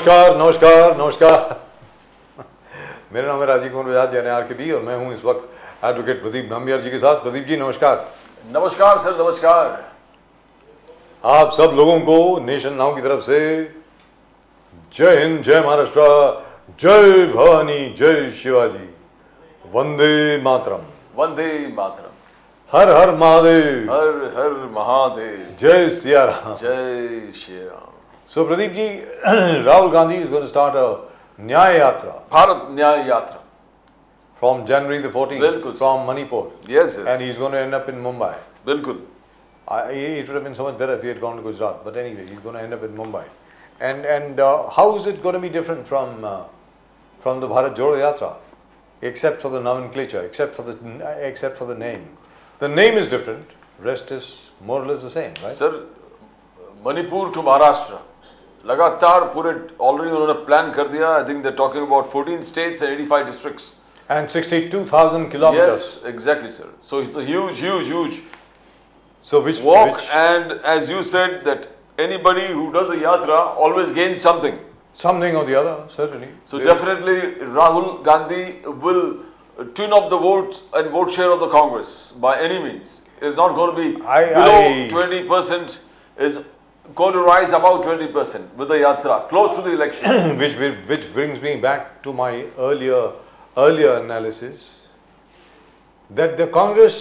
नमस्कार नमस्कार नमस्कार। मेरा नाम है राजीव कुमार बजाज JNRKB और मैं हूं इस वक्त एडवोकेट प्रदीप नाम्बियार जी के साथ। प्रदीप जी नमस्कार। नमस्कार सर, नमस्कार। आप सब लोगों को नेशन नाउ की तरफ से जय हिंद, जय महाराष्ट्र, जय भवानी, जय शिवाजी, वंदे मातरम। वंदे मातरम। हर हर महादेव, हर हर महादेव, जय सिया राम, जय Shri Ram. So Pradeep ji, Rahul Gandhi is going to start a Nyaya Yatra Bharat न्याय यात्रा from January the 14th बिल्कुल from Manipur, yes and he's going to end up in Mumbai. बिल्कुल। It would have been so much better if he had gone to Gujarat, but anyway, he's going to end up in Mumbai. And how is it going to be different from the Bharat Jodo Yatra, except for the nomenclature, except for the name? The name is different. Rest is more or less the same, right? Sir Manipur to Maharashtra लगातार पूरे already उन्होंने plan कर दिया। I think they talking about 14 states and 85 districts And 62,000 kilometers. Yes, exactly, sir. So it's a huge So which walk, and as you said that anybody who does a yatra always gains something. something or the other, certainly. So definitely Rahul Gandhi will tune up the votes and vote share of the Congress by any means. It's not going to be below 20%. Is going to rise about 20% with the yatra close to the election. which brings me back to my earlier analysis that the Congress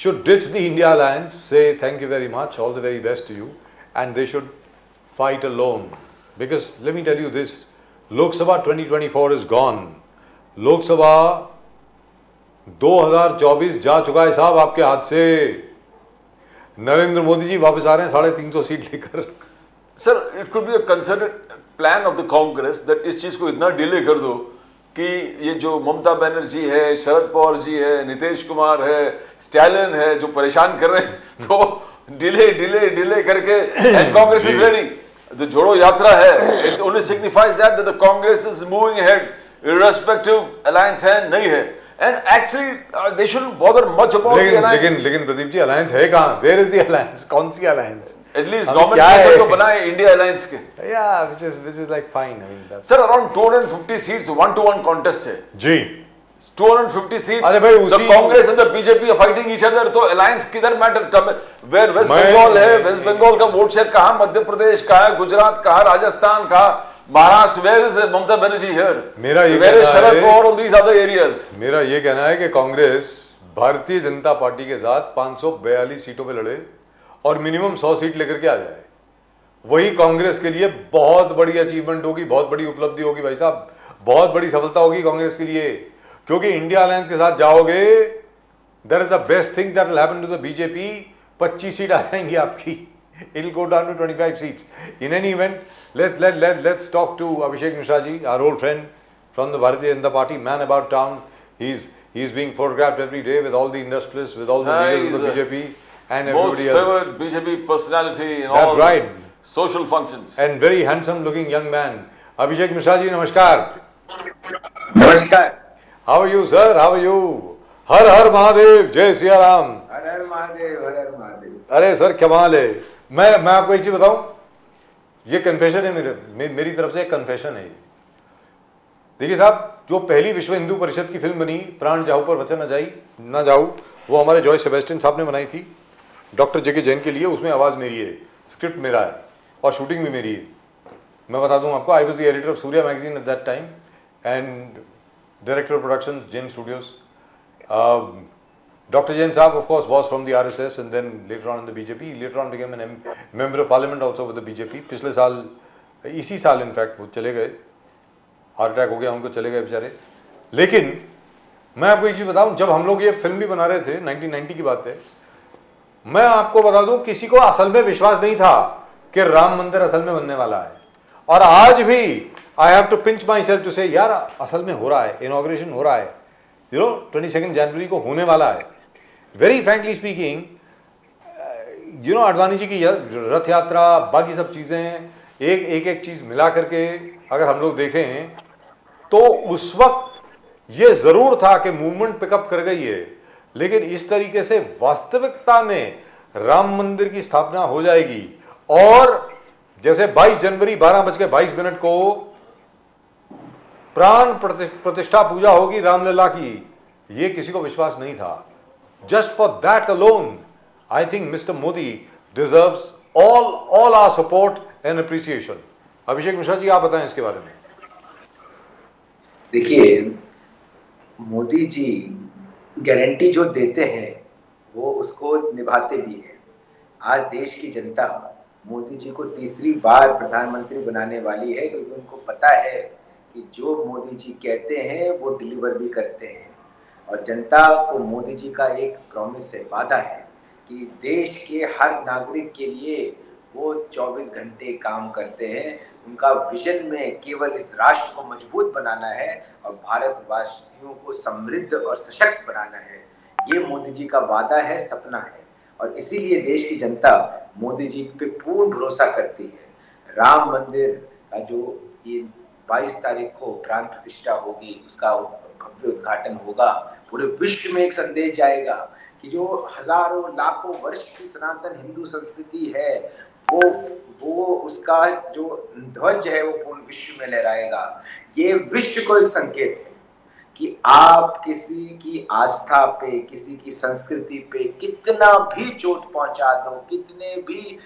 should ditch the India alliance, say thank you very much, all the very best to you, and they should fight alone. Because let me tell you this, Lok Sabha 2024 is gone. Lok Sabha 2024 जा चुका है साहब आपके हाथ से। नरेंद्र मोदी जी वापस आ रहे हैं 350 सीट लेकर। Sir it could be a concerted plan of the Congress that इस चीज को इतना डिले कर दो कि ये जो ममता बनर्जी है, शरद पवार जी है, नीतीश कुमार है, स्टैलिन है, जो परेशान कर रहे हैं, तो डिले करके and Congress is ready. The जोड़ो यात्रा है, it only signifies that the Congress is moving ahead irrespective alliance है नहीं है। And actually, they shouldn't bother much about the alliance. लेकिन प्रदीप जी alliance है कहाँ? Where is the alliance? कौन सी alliance? At least government तो बनाए India alliance के। Yeah, which is like fine. I mean that's. Sir, around 250 seats, 1-to-1 contest है। जी। 250 seats. अरे भाई The Congress and the BJP are fighting each other, तो alliance किधर matter? Where West Bengal है, West Bengal का vote share कहाँ? मध्य प्रदेश कहाँ? गुजरात कहाँ? राजस्थान कहाँ? Maharashtra, where is Mamata Banerjee here? मेरा ये where is Sharad Pawar on these other areas? मेरा ये कहना है कि कांग्रेस भारतीय जनता पार्टी के साथ 542 सीटों पे लड़े और मिनिमम 100 सीट लेकर के आ जाए। वही कांग्रेस के लिए बहुत बड़ी अचीवमेंट होगी, बहुत बड़ी उपलब्धि होगी भाई साहब, बहुत बड़ी सफलता होगी कांग्रेस के लिए। क्योंकि इंडिया अलायंस के साथ जाओगे, that is the best thing that will happen to the BJP. 25 seat आ जाएंगी आपकी। It will go down to 25 seats. In any event, let's talk to Abhishek Mishra ji, our old friend from the Bharatiya Janata Party, man about town. He's being photographed every day with all the industrialists, with all the leaders of the BJP and everybody else. Most favored BJP personality in That's all right. social functions. And very handsome looking young man. Abhishek Mishra ji, namaskar. नमस्कार। How are you, sir? How are you? हर हर महादेव, जय सिया राम। हर हर महादेव, हर हर महादेव। अरे sir कमाल है। मैं आपको एक चीज बताऊं, ये कन्फेशन है मेरी तरफ से, एक कन्फेशन है। देखिए साहब, जो पहली विश्व हिंदू परिषद की फिल्म बनी प्राण जाऊ पर वचन न जाऊ, वो हमारे जॉय सेबेस्टियन साहब ने बनाई थी डॉक्टर जेके जैन के लिए। उसमें आवाज मेरी है, स्क्रिप्ट मेरा है और शूटिंग भी मेरी है। मैं बता दूं आपको, I was the editor of Surya magazine at that time and director of production Jain studios. Dr. Jain Saab, of course, was from the RSS and then later on in the BJP. He later on became a member of parliament also with the BJP. पिछले साल, इसी साल in fact वो चले गए, heart attack हो गया उनको, चले गए बेचारे। लेकिन मैं आपको एक चीज बताऊं, जब हम लोग ये फिल्म भी बना रहे थे, 1990 की बात है, मैं आपको बता दूं, किसी को असल में विश्वास नहीं था कि राम मंदिर असल में बनने वाला है। और आज भी I have to pinch myself to say, यार असल में हो रहा है, इनॉग्रेशन हो रहा है, 22 जनवरी को होने वाला है। Very frankly speaking, Advani ji की रथ यात्रा, बाकी सब चीजें, एक चीज मिला करके अगर हम लोग देखें तो उस वक्त ये जरूर था कि मूवमेंट पिकअप कर गई है, लेकिन इस तरीके से वास्तविकता में राम मंदिर की स्थापना हो जाएगी और जैसे 22 जनवरी 12:22 को प्राण प्रतिष्ठा पूजा होगी रामलला की, ये किसी को विश्वास नहीं था। Just for that alone I think mister Modi deserves all our support and appreciation। Abhishek Mishra ji, आप बताएं इसके बारे में। देखिए, मोदी जी गारंटी जो देते हैं वो उसको निभाते भी हैं। आज देश की जनता मोदी जी को तीसरी बार प्रधानमंत्री बनाने वाली है, क्योंकि उनको पता है कि जो मोदी जी कहते हैं वो डिलीवर भी करते हैं। और जनता को मोदी जी का एक प्रॉमिस है, वादा है कि देश के हर नागरिक के लिए वो 24 घंटे काम करते हैं। उनका विजन में केवल इस राष्ट्र को मजबूत बनाना है और भारतवासियों को समृद्ध और सशक्त बनाना है। ये मोदी जी का वादा है, सपना है, और इसीलिए देश की जनता मोदी जी पे पूर्ण भरोसा करती है। राम मंदिर का जो ये 22 तारीख को प्राण प्रतिष्ठा होगी, उसका भव्य उद्घाटन होगा, पूरे विश्व में एक संदेश जाएगा कि जो हजारों लाखों वर्ष की सनातन हिंदू संस्कृति है वो उसका जो ध्वज है वो पूर्ण विश्व में लहराएगा। ये विश्व को एक संकेत है कि आप किसी की आस्था पे, किसी की संस्कृति पे कितना भी चोट पहुंचा दो, कितने भी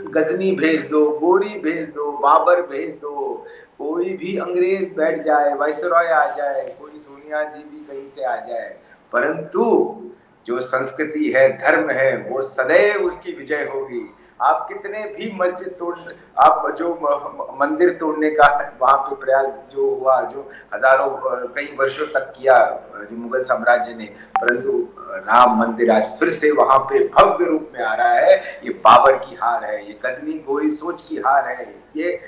गजनी भेज दो, गोरी भेज दो, बाबर भेज दो, कोई भी अंग्रेज बैठ जाए, वाइसरॉय आ जाए, कोई सोनिया जी भी कहीं से आ जाए, परंतु जो संस्कृति है, धर्म है, वो सदैव उसकी विजय होगी। आप कितने भी मस्जिद तोड़, आप जो मंदिर तोड़ने का वहां पे प्रयास जो हुआ, जो हजारों कई वर्षों तक किया जो मुगल साम्राज्य ने, परंतु राम मंदिर आज फिर से वहां पे भव्य रूप में आ रहा है। ये बाबर की हार है, ये गजनी गोरी सोच की हार है, ये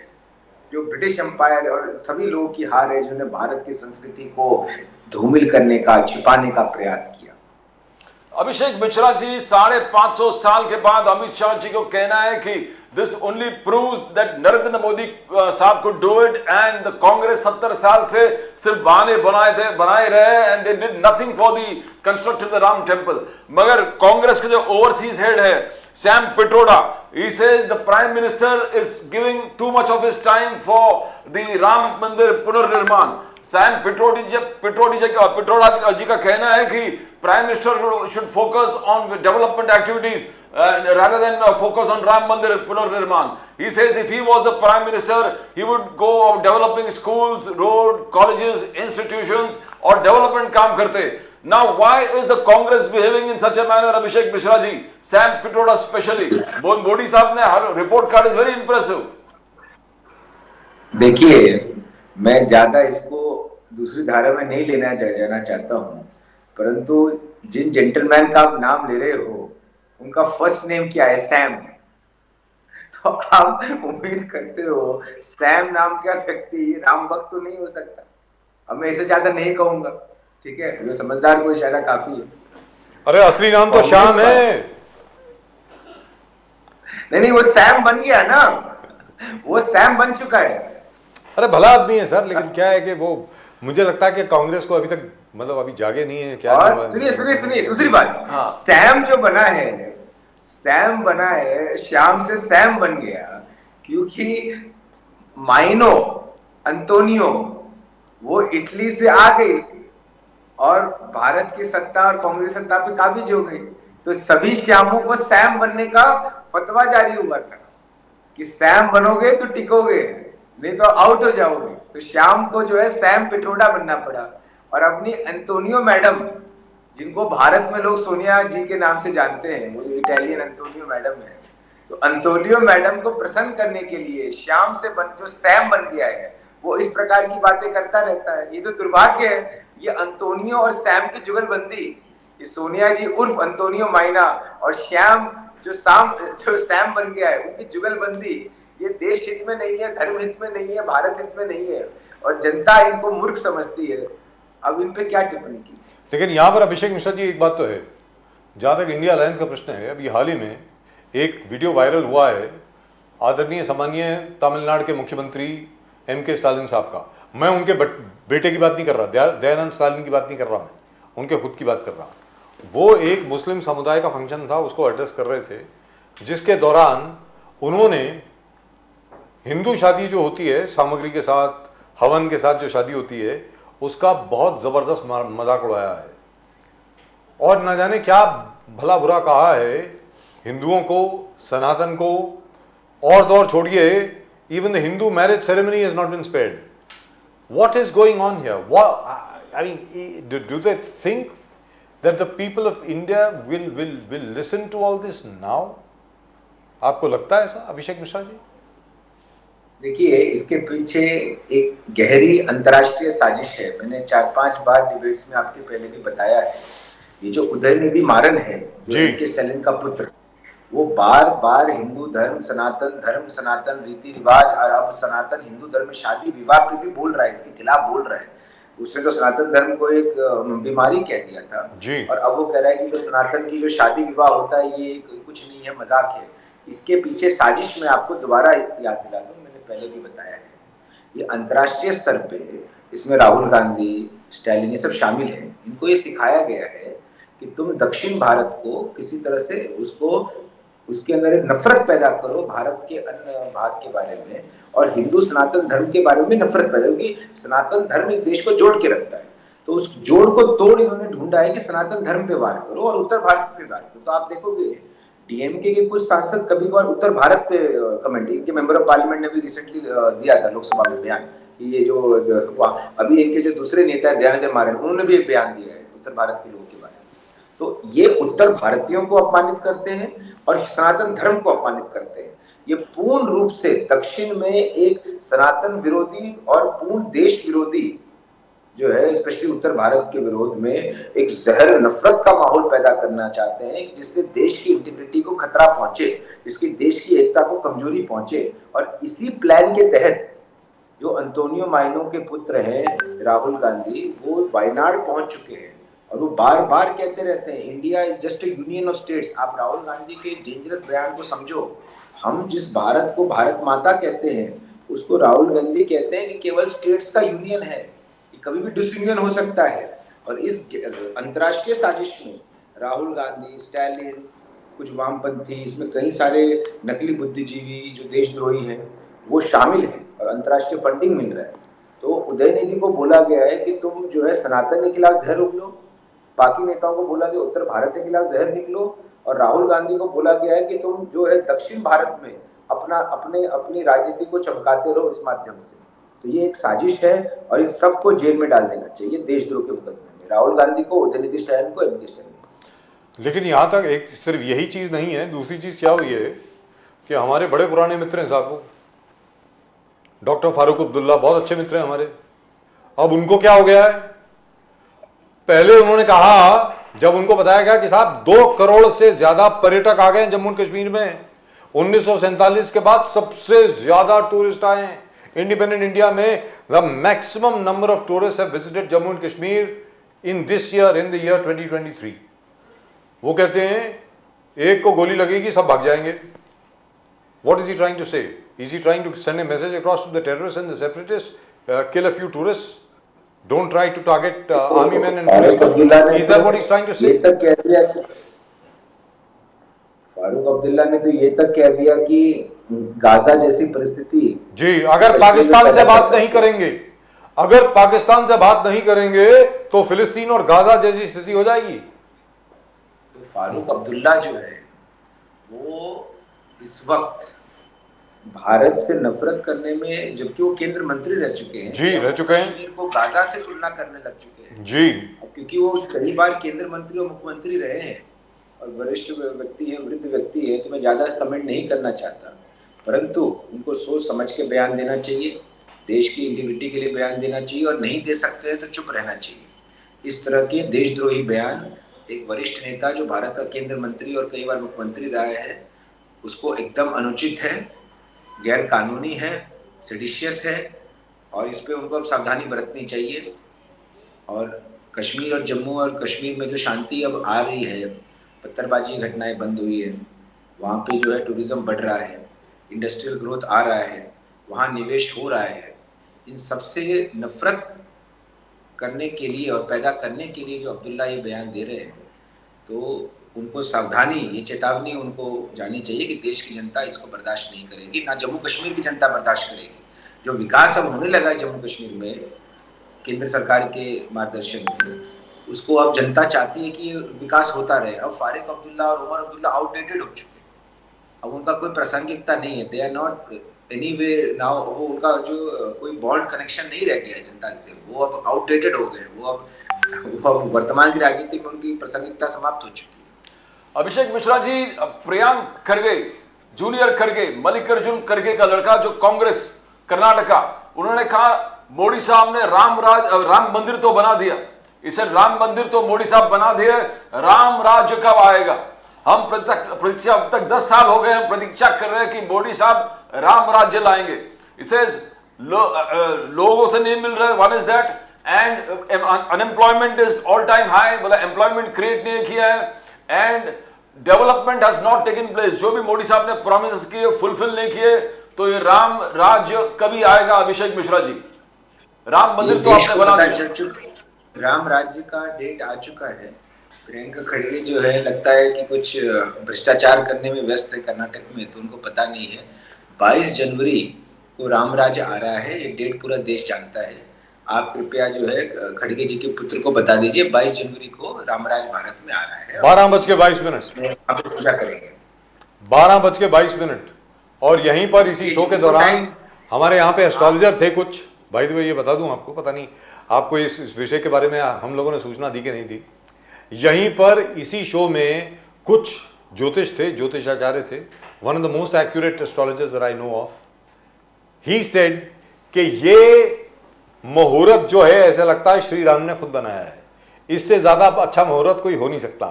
जो ब्रिटिश एम्पायर और सभी लोगों की हार है जिन्होंने भारत की संस्कृति को धूमिल करने का, छिपाने का प्रयास किया। अभिषेक मिश्रा जी, 550 साल के बाद अमित शाह जी को कहना है कि this only proves that Narendra Modi साहब could do it, and the Congress 70 साल से सिर्फ बहाने बनाए रहे and they did nothing for the construction of the Ram temple. मगर कांग्रेस के जो ओवरसीज हेड है Sam Pitroda, he says the prime minister is giving too much of his time for the Ram मंदिर पुनर्निर्माण। सैम पिट्रोडा जी का कहना है कि prime minister should focus on development activities rather than focus on Ram Mandir Punarnirman. He says if he was the prime minister, he would go out developing schools, road, colleges, institutions और development काम करते। Now why is the Congress behaving in such a manner, Abhishek Mishra ji? Sam Pitroda especially. Modi साहब ने हर report card is very impressive. देखिए, मैं ज्यादा इसको दूसरी धारा में नहीं लेना जाना चाहता हूँ, परंतु जिन जेंटलमैन का आप नाम ले रहे हो उनका फर्स्ट नेम क्या है? सैम। तो आप उम्मीद करते हो सैम नाम का व्यक्ति राम भक्त तो नहीं हो सकता। अब मैं इसे ज्यादा नहीं कहूंगा, ठीक है, जो समझदार को इशारा काफी है। अरे असली नाम तो श्याम है। नहीं, वो सैम बन गया ना, वो सैम बन चुका है। अरे भला आदमी है सर, लेकिन क्या है कि वो मुझे लगता है कि कांग्रेस को अभी तक मतलब अभी जागे नहीं है क्या। और सुनिए दूसरी बात, हाँ। सैम जो बना है, सैम बना है, श्याम से सैम बन गया क्योंकि माइनो अंतोनियो वो इटली से आ गई और भारत की सत्ता और कांग्रेस सत्ता पे काबिज हो गई, तो सभी श्यामों को सैम बनने का फतवा जारी हुआ था कि सैम बनोगे तो टिकोगे, नहीं तो आउट हो जाओगे। तो श्याम को जो है सैम पिट्रोडा बनना पड़ा। और अपनी अंतोनियो मैडम, जिनको भारत में लोग सोनिया जी के नाम से जानते हैं, वो जो इटालियन अंतोनियो मैडम है, तो अंतोनियो मैडम को प्रसन्न करने के लिए श्याम से जो सैम बन गया है वो इस प्रकार की बातें करता रहता है। ये तो दुर्भाग्य है, ये अंतोनियो और सैम की जुगलबंदी, ये सोनिया जी उर्फ अंतोनियो माइना और श्याम जो सैम बन गया है, उनकी जुगलबंदी ये देश हित में नहीं है, धर्म हित में नहीं है, भारत हित में नहीं है, और जनता इनको मूर्ख समझती है। अब इन पे क्या टिप्पणी की। लेकिन यहाँ पर अभिषेक मिश्रा जी एक बात तो है, जहाँ तक इंडिया अलायंस का प्रश्न है, अभी हाल ही में एक वीडियो वायरल हुआ है आदरणीय सम्मानीय तमिलनाडु के मुख्यमंत्री M.K. स्टालिन साहब का। मैं उनके बेटे की बात नहीं कर रहा, दयानंद स्टालिन की बात नहीं कर रहा, मैं उनके खुद की बात कर रहा हूँ। वो एक मुस्लिम समुदाय का फंक्शन था, उसको एड्रेस कर रहे थे, जिसके दौरान उन्होंने हिंदू शादी जो होती है सामग्री के साथ, हवन के साथ जो शादी होती है, उसका बहुत ज़बरदस्त मजाक उड़ाया है और न जाने क्या भला बुरा कहा है हिंदुओं को, सनातन को, और दौर छोड़िए, even the Hindu marriage ceremony has not been spared. What is going on here? I mean, do they think that the people of India will listen to all this now? आपको लगता है ऐसा, अभिषेक मिश्रा जी? देखिए, इसके पीछे एक गहरी अंतर्राष्ट्रीय साजिश है. मैंने 4-5 बार डिबेट्स में आपके पहले भी बताया है. ये जो उदयनिधि मारन है, जो एम.के. स्टालिन का पुत्र, वो बार बार हिंदू धर्म, सनातन रीति रिवाज और अब सनातन हिंदू धर्म में शादी विवाह पे भी बोल रहा है, इसके खिलाफ बोल रहा है. उसने तो सनातन धर्म को एक बीमारी कह दिया था जी. और अब वो कह रहा है कि जो सनातन की जो शादी विवाह होता है ये कुछ नहीं है, मजाक है. इसके पीछे साजिश में आपको दोबारा याद दिला दूं, मैंने पहले भी बताया है. ये अंतर्राष्ट्रीय स्तर पे, इसमें राहुल गांधी, स्टालिन, ये सब शामिल हैं. इनको ये सिखाया गया है कि तुम दक्षिण भारत को किसी तरह से उसके अंदर एक नफरत पैदा करो भारत के अन्य भाग के बारे में, और हिंदू सनातन धर्म के बारे में नफरत पैदा, क्योंकि सनातन धर्म इस देश को जोड़ के रखता है. तो उस जोड़ को तोड़ इन्होंने ढूंढा है कि सनातन धर्म पे वार करो और उत्तर भारत पे वार करो. तो आप देखोगे डीएमके के कुछ सांसद कभी कभार उत्तर भारत पे कमेंट, इनके मेंबर ऑफ पार्लियामेंट ने भी रिसेंटली दिया था लोकसभा में बयान कि ये जो अभी इनके जो दूसरे नेता है दयानिधि मारन, उन्होंने भी एक बयान दिया है उत्तर भारत के लोगों के बारे में. तो ये उत्तर भारतीयों को अपमानित करते हैं और सनातन धर्म को अपमानित करते हैं. ये पूर्ण रूप से दक्षिण में एक सनातन विरोधी और पूर्ण देश विरोधी जो है, स्पेशली उत्तर भारत के विरोध में एक जहर नफरत का माहौल पैदा करना चाहते हैं, जिससे देश की इंटीग्रिटी को खतरा पहुंचे, इसकी देश की एकता को कमजोरी पहुंचे. और इसी प्लान के तहत जो अंतोनियो माइनो के पुत्र हैं राहुल गांधी, वो वायनाड पहुंच चुके हैं और वो बार बार कहते रहते हैं India is just A union of states. आप राहुल गांधी के डेंजरस बयान को समझो. हम जिस भारत को भारत माता कहते हैं, उसको राहुल गांधी कहते हैं कि केवल स्टेट्स का यूनियन है, ये कभी भी डिसयूनियन हो सकता है. और इस अंतर्राष्ट्रीय साजिश में राहुल गांधी, स्टालिन, कुछ वामपंथी, इसमें कई सारे नकली बुद्धिजीवी जो देशद्रोही हैं वो शामिल हैं और अंतर्राष्ट्रीय फंडिंग मिल रहा है. तो उदयनिधि को बोला गया है कि तुम जो है सनातन के खिलाफ जहर उगलो, बाकी नेताओं को बोला गया उत्तर भारत के खिलाफ जहर निकलो, और राहुल गांधी को बोला गया है कि तुम जो है दक्षिण भारत में अपनी राजनीति को चमकाते रहो इस माध्यम से. तो ये एक साजिश है और इस सबको जेल में डाल देना चाहिए देशद्रोह के मुकदमे में, राहुल गांधी को, उदयनिधि स्टालिन को, एम.के. स्टालिन को. लेकिन यहाँ तक एक सिर्फ यही चीज नहीं है, दूसरी चीज क्या हुई है कि हमारे बड़े पुराने मित्र हैं साहब, डॉक्टर फारूक अब्दुल्ला, बहुत अच्छे मित्र हैं हमारे. अब उनको क्या हो गया है? पहले उन्होंने कहा, जब उनको बताया गया कि साहब 2 करोड़ से ज्यादा पर्यटक आ गए जम्मू कश्मीर में, 1947 के बाद सबसे ज्यादा टूरिस्ट आए हैं. इंडिपेंडेंट इंडिया में the maximum number of tourist have visited Jammu and Kashmir in this year, in the year 2023. वो कहते हैं एक को गोली लगेगी सब भाग जाएंगे. What is he trying to say? Is he trying to send a message across to the terrorists and the separatists? Kill a few tourists. Don't try to target army men and policemen. Is that what he's trying to say? ये तक कह दिया कि फारूक अब्दुल्ला ने तो ये तक कह दिया कि गाजा जैसी परिस्थिति जी, अगर पाकिस्तान से बात नहीं करेंगे, अगर पाकिस्तान से बात नहीं करेंगे तो फिलिस्तीन और गाजा जैसी स्थिति हो जाएगी. तो फारूक अब्दुल्ला जो है वो इस वक्त भारत से नफरत करने में, जबकि वो केंद्र मंत्री रह चुके हैं, जी रह चुके हैं, कश्मीर को गाजा से तुलना करने लग चुके हैं जी, क्योंकि वो कई बार केंद्र मंत्री और मुख्यमंत्री रहे हैं और वरिष्ठ व्यक्ति है, वृद्ध व्यक्ति है. तो मैं ज्यादा कमेंट नहीं करना चाहता, परंतु उनको सोच समझ के बयान देना चाहिए, देश की इंटीग्रिटी के लिए बयान देना चाहिए, और नहीं दे सकते हैं तो चुप रहना चाहिए. इस तरह के देशद्रोही बयान एक वरिष्ठ नेता जो भारत का केंद्र मंत्री और कई बार मुख्यमंत्री रहा है, उसको एकदम अनुचित है, गैर कानूनी है, सेडिशियस है, और इस पे उनको अब सावधानी बरतनी चाहिए. और कश्मीर और जम्मू और कश्मीर में जो शांति अब आ रही है, पत्थरबाजी घटनाएं बंद हुई है, वहाँ पे जो है टूरिज्म बढ़ रहा है, इंडस्ट्रियल ग्रोथ आ रहा है, वहाँ निवेश हो रहा है, इन सबसे नफरत करने के लिए और पैदा करने के लिए जो अब्दुल्ला ये बयान दे रहे हैं, तो उनको सावधानी, ये चेतावनी उनको जानी चाहिए कि देश की जनता इसको बर्दाश्त नहीं करेगी, ना जम्मू कश्मीर की जनता बर्दाश्त करेगी। जो विकास अब होने लगा है जम्मू कश्मीर में केंद्र सरकार के मार्गदर्शन में, उसको अब जनता चाहती है कि ये विकास होता रहे। अब फारूक अब्दुल्ला और उमर अब्दुल्ला आउटडेटेड हो चुके हैं, अब उनका कोई प्रासंगिकता नहीं है, they are not anyway now, वो उनका जो कोई बॉन्ड कनेक्शन नहीं रह गया है जनता से, वो अब आउटडेटेड हो गए, वो अब वर्तमान की राजनीति में उनकी प्रासंगिकता समाप्त हो चुकी है। अभिषेक मिश्रा जी, प्रियांक खरगे, जूनियर खरगे, मल्लिकार्जुन खरगे का लड़का जो कांग्रेस कर्नाटका, उन्होंने कहा मोदी साहब ने राम मंदिर तो बना दिया, इसे राम मंदिर तो मोदी साहब बना दिए, राम राज्य कब आएगा? हम प्रतीक्षा, अब तक 10 साल हो गए हम प्रतीक्षा कर रहे हैं कि मोदी साहब राम राज्य लाएंगे। इसे लोगों से नहीं मिल रहा। One is that, and unemployment is all time high, बोला एम्प्लॉयमेंट क्रिएट नहीं किया है, and development has not taken place. जो भी मोदी साहब ने प्रॉमिस किए फुलफिल नहीं किए, तो ये राम राज्य कभी आएगा? अभिषेक मिश्रा जी, राम मंदिर तो आपने बना दिया, राम राज्य का डेट आ चुका है। प्रियंका खड़गे जो है, लगता है कि कुछ भ्रष्टाचार करने में व्यस्त है कर्नाटक में, तो उनको पता नहीं है 22 जनवरी को राम राज्य आ रहा है, ये डेट पूरा देश जानता है। आप कृपया जो है खड़गे जी के पुत्र को बता दीजिए 22 जनवरी को रामराज भारत में आ रहा है। 12:22 आप पूजा करेंगे 12:22। और यहीं पर इसी शो के दौरान हमारे यहाँ पे एस्ट्रोलॉजर थे कुछ, भाई तो ये बता दूं आपको, पता नहीं आपको इस विषय के बारे में हम लोगों ने सूचना दी कि नहीं दी। यहीं पर इसी शो में कुछ ज्योतिष थे, ज्योतिषाचार्य थे, one of the most accurate astrologers that I know of. He said कि ये मुहूर्त जो है ऐसा लगता है श्री राम ने खुद बनाया है, इससे ज्यादा अच्छा मुहूर्त कोई हो नहीं सकता।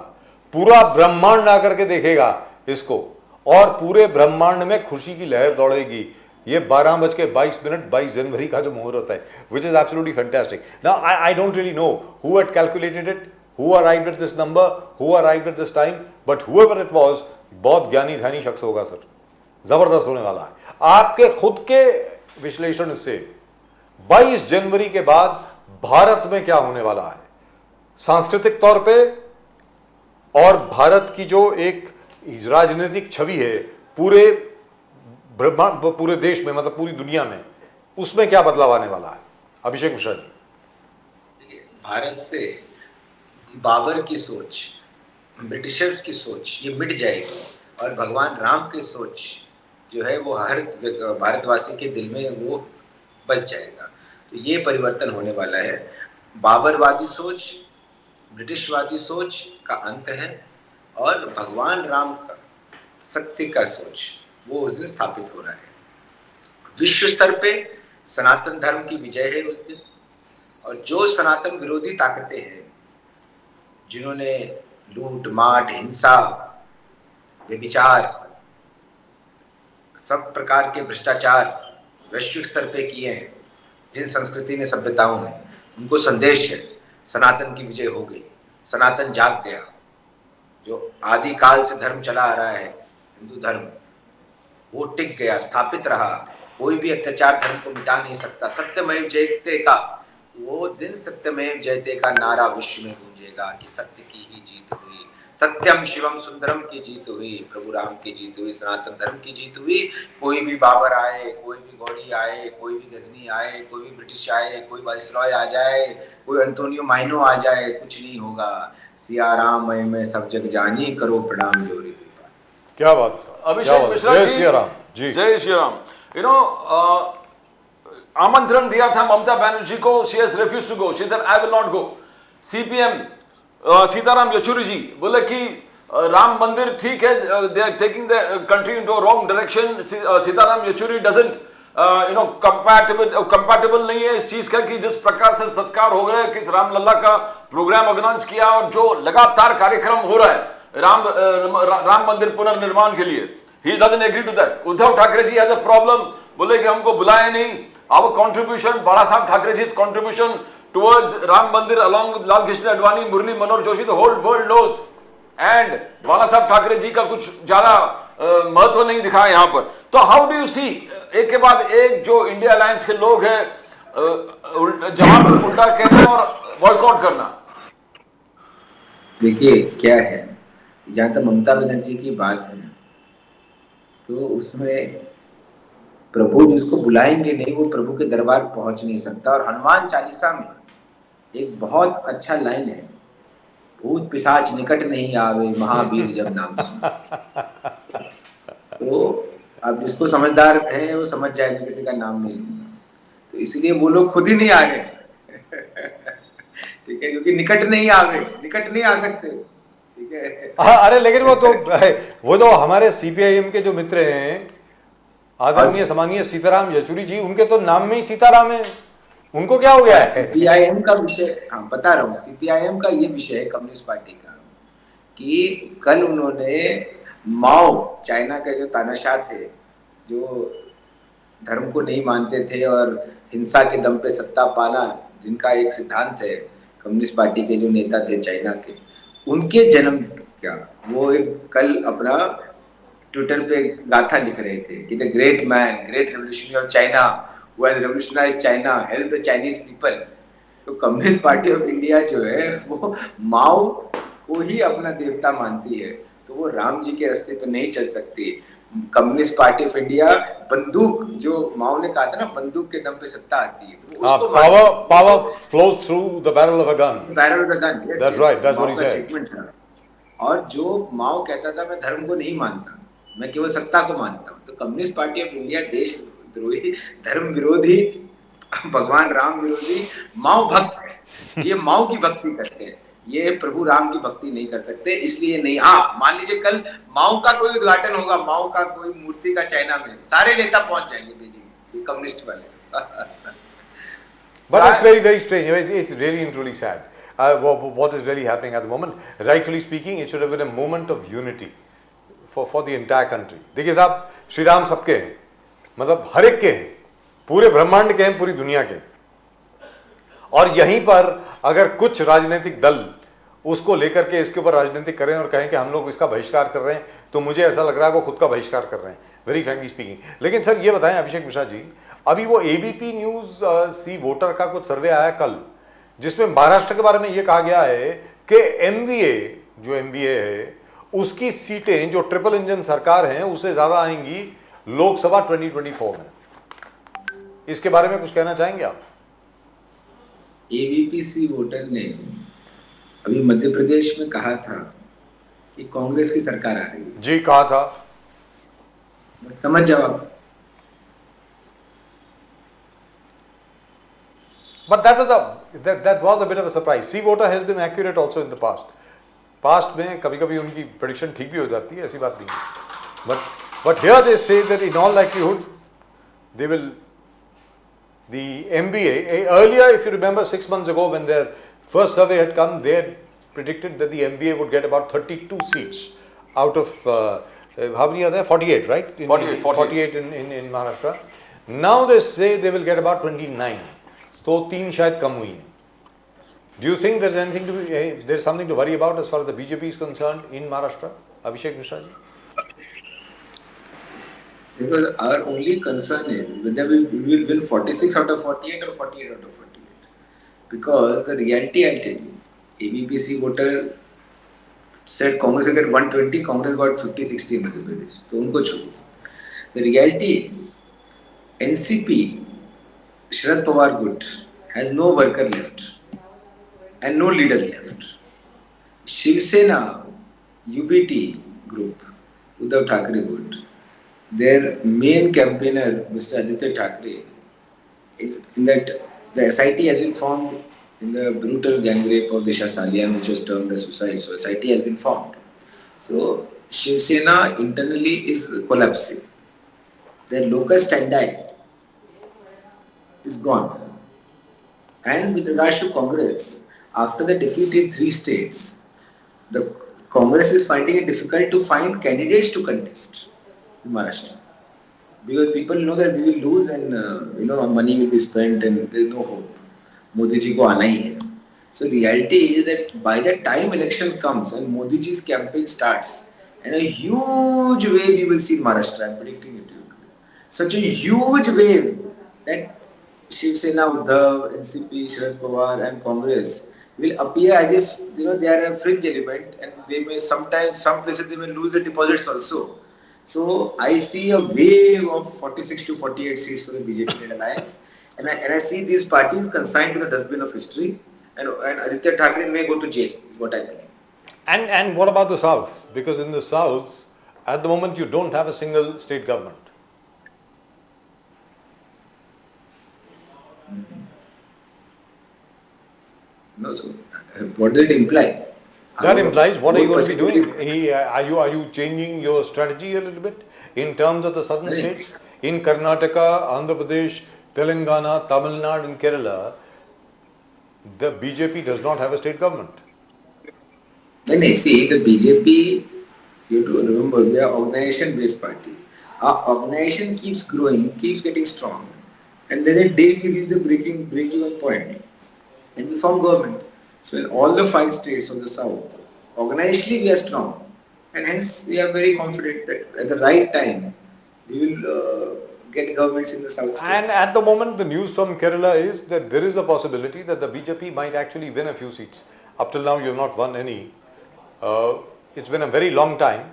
पूरा ब्रह्मांड आकर के देखेगा इसको और पूरे ब्रह्मांड में खुशी की लहर दौड़ेगी। ये 12:22 22 जनवरी का जो मुहूर्त है, which is absolutely fantastic. Now I don't really know who had calculated it, who arrived at this number, who arrived at this time, but whoever it was, बहुत ज्ञानी ध्यानी शख्स होगा सर, जबरदस्त होने वाला है। आपके खुद के विश्लेषण से 22 जनवरी के बाद भारत में क्या होने वाला है सांस्कृतिक तौर पे, और भारत की जो एक राजनीतिक छवि है पूरे ब्रह्मांड, पूरे देश में, मतलब पूरी दुनिया में, उसमें क्या बदलाव आने वाला है? अभिषेक मिश्रा जी। भारत से बाबर की सोच, ब्रिटिशर्स की सोच ये मिट जाएगी और भगवान राम की सोच जो है वो हर भारतवासी के दिल में वो बस जाएगा। तो ये परिवर्तन होने वाला है। बाबरवादी सोच, ब्रिटिशवादी सोच का अंत है और भगवान राम का सत्य का सोच वो उस दिन स्थापित हो रहा है। विश्व स्तर पे सनातन धर्म की विजय है उस दिन, और जो सनातन विरोधी ताकतें हैं जिन्होंने लूट माट, हिंसा, व्यभिचार, सब प्रकार के भ्रष्टाचार वैश्विक स्तर पे किए हैं, जिन संस्कृति ने, सभ्यताओं ने, उनको संदेश है सनातन की विजय हो गई, सनातन जाग गया। जो आदि काल से धर्म चला आ रहा है हिंदू धर्म, वो टिक गया, स्थापित रहा। कोई भी अत्याचार धर्म को मिटा नहीं सकता। सत्यमेव जयते का वो दिन, सत्यमेव जयते का नारा विश्व में गूंजेगा कि सत्य की ही जीत हुई, सत्यम शिवम सुंदरम की जीत हुई, प्रभु राम की जीत हुई, सनातन धर्म की जीत हुई। कोई भी बाबर आए, कोई भी गौड़ी आए, कोई भी गजनी आए, कोई भी ब्रिटिश आए, कोई वाइसरॉय आ जाए, कोई अंतोनियो माइनो आ जाए, कुछ नहीं होगा। सिया राम मय में सब जग जानी, करो प्रणाम जोरी। क्या बात, अभिषेक मिश्रा जी, जय श्री राम जी, जय श्री राम। यू नो, आमंत्रण दिया था ममता बनर्जी को, she has refused to go, she said I will not go. CPM Sitaram Yechury ji बोले कि राम मंदिर ठीक है, they are taking the country into wrong direction. Sitaram Yechury doesn't compatible नहीं है इस चीज का कि जिस प्रकार से सत्कार हो गया, किस रामलला का प्रोग्राम ऑर्गेनाइज किया और जो लगातार कार्यक्रम हो रहा है राम मंदिर पुनर्निर्माण के लिए, he doesn't agree to that. Uddhav Thackeray ji has a problem, बोले कि हमको बुलाया नहीं। Our contribution, Bala Saheb Thackeray ji's contribution towards Ram Mandir along with Lal Krishna Advani, Murli Manohar Joshi, the whole world knows. And Bala Saheb Thackeray जी का कुछ ज्यादा महत्व नहीं दिखा यहाँ पर। तो how do you see, एक के बाद एक जो इंडिया अलायंस के लोग हैं जवाब उल्टा कहना और बॉयकॉट करना? देखिए क्या है, जहाँ तक ममता बनर्जी की बात है, तो उसमें प्रभु जिसको बुलाएंगे नहीं वो प्रभु के दरबार पहुंच नहीं सकता। और हनुमान चालीसा में एक बहुत अच्छा लाइन है, भूत पिशाच निकट नहीं आवे, महावीर जब नाम सुने। तो अब जिसको समझदार है वो समझ जाएगा किसी का नाम नहीं लूंगा, तो इसलिए वो लोग खुद ही नहीं आ रहे। ठीक है, क्योंकि निकट नहीं आवे, निकट नहीं आ सकते। ठीक है। हाँ, अरे लेकिन वो तो हमारे सीपीआईएम के जो मित्र हैं, आदरणीय सम्मानीय सीताराम येचुरी जी, उनके तो नाम में ही सीताराम है, उनको क्या हो गया है? सीपीआईएम का विषय, हाँ बता रहा हूँ, सीपीआईएम का ये विषय है कम्युनिस्ट पार्टी का, कि कल उन्होंने माओ, चाइना के जो तानाशाह थे, जो धर्म को नहीं मानते थे और हिंसा के दम पे सत्ता पाना जिनका एक सिद्धांत है, कम्युनिस्ट पार्टी के जो नेता थे चाइना के, उनके जन्म क्या, वो एक कल अपना ट्विटर पे गाथा लिख रहे थे कि the great man, great revolutionary of China, who has revolutionised China, help the Chinese people. तो कम्युनिस्ट पार्टी ऑफ इंडिया जो है वो माओ को ही अपना देवता मानती है, तो वो राम जी के रास्ते पे नहीं चल सकती। कम्युनिस्ट पार्टी ऑफ इंडिया बंदूक, जो माओ ने कहा था ना, बंदूक के दम पे सत्ता आती है, तो उसको power flows through the barrel of a gun, barrel of the gun, that's right, that's what he said. Statement था। और जो माओ कहता था मैं धर्म को नहीं मानता, मैं केवल सत्ता को मानता हूँ, तो कम्युनिस्ट पार्टी ऑफ इंडिया देशद्रोही, धर्म विरोधी, भगवान राम विरोधी, माओ भक्त है। ये माओ की भक्ति करते हैं, ये प्रभु राम की भक्ति नहीं कर सकते, इसलिए नहीं। हाँ, मान लीजिए कल माओ का कोई उद्घाटन होगा, माओ का कोई मूर्ति का चाइना में, सारे नेता पहुंच जाएंगे बीजिंग, ये कम्युनिस्ट वाले। But it's very, very strange. It's really and truly sad. What is really happening at the moment? Rightfully speaking, it should have been a moment of unity for the entire country. देखिए साहब, श्री राम सबके हैं, मतलब हर एक के हैं, पूरे ब्रह्मांड के हैं, पूरी दुनिया के। और यहीं पर अगर कुछ राजनीतिक दल उसको लेकर के इसके ऊपर राजनीतिक करें और कहें कि हम लोग इसका बहिष्कार कर रहे हैं, तो मुझे ऐसा लग रहा है वो खुद का बहिष्कार कर रहे हैं, वेरी फ्रैंकली स्पीकिंग। लेकिन सर ये बताएं अभिषेक मिश्रा जी, अभी वो एबीपी न्यूज सी वोटर का कुछ सर्वे आया कल, जिसमें महाराष्ट्र के बारे में ये कहा गया है कि एमवीए, जो एमबीए है, उसकी सीटें जो ट्रिपल इंजन सरकार हैं उससे ज्यादा आएंगी लोकसभा 2024 में। इसके बारे में कुछ कहना चाहेंगे आप? एबीपी वोटर ने अभी मध्य प्रदेश में कहा था कि कांग्रेस की सरकार आ रही है। जी, कहा था। बस समझ जाओ आप। But that was a bit of a surprise. C voter has been accurate also in the past. Past में कभी-कभी उनकी prediction ठीक भी हो जाती है, ऐसी बात नहीं है। But here they say that in all likelihood they will, the MBA earlier, if you remember 6 months ago when their first survey had come, they had predicted that the MBA would get about 32 seats out of how many are there? 48, right? 48 in Maharashtra. Now they say they will get about 29. तो 3 शायद कम हुई हैं। Do you think there's anything to be, there's something to worry about as far as the BJP is concerned in Maharashtra, Abhishek Mishra ji? Because our only concern is whether we will win 46 out of 48 or 48 out of 48. Because the reality, I'll tell you, ABPC voter said Congress will get 120, Congress got 50-60 in Madhya Pradesh. तो उनको छोड़िए। The reality is NCP, Sharad Pawar Gut, has no worker left and no leader left. Shiv Sena, UBT group, Uddhav Thackeray Gut, their main campaigner, Mr. Aditya Thackeray, is in that the SIT has been formed in the brutal gang rape of Disha Salian, which was termed as suicide. So SIT has been formed. So Shiv Sena internally is collapsing. Their locus standi is gone. And with regards to Congress, after the defeat in 3 states, the Congress is finding it difficult to find candidates to contest in Maharashtra, because people know that we will lose and money will be spent and there is no hope. Modi ji ko aana hi hai. So reality is that by the time election comes and Modi ji's campaign starts, and a huge wave we will see in Maharashtra. I'm predicting it to you. Such a huge wave that Shiv Sena, Uddhav, NCP, Sharad Pawar and Congress will appear as if they are a fringe element, and they may sometimes, some places they may lose the deposits also. So I see a wave of 46 to 48 seats for the BJP alliance, and I see these parties consigned to the dustbin of history, and Aditya Thackeray may go to jail, is what I believe. And what about the South? Because in the South, at the moment, you don't have a single state government. No, so what did it imply? That implies what are you going to be perspective- doing? Are you changing your strategy a little bit in terms of the southern Right. states? In Karnataka, Andhra Pradesh, Telangana, Tamil Nadu and Kerala, the BJP does not have a state government. Then I see the BJP, you have to remember, they are organization-based party. Our organization keeps growing, keeps getting strong, and then a day we reach the break-even point, and we form government. So in all the 5 states of the south, organizationally we are strong, and hence we are very confident that at the right time we will get governments in the south states. And at the moment, the news from Kerala is that there is a possibility that the BJP might actually win a few seats. Up till now, you have not won any. It's been a very long time.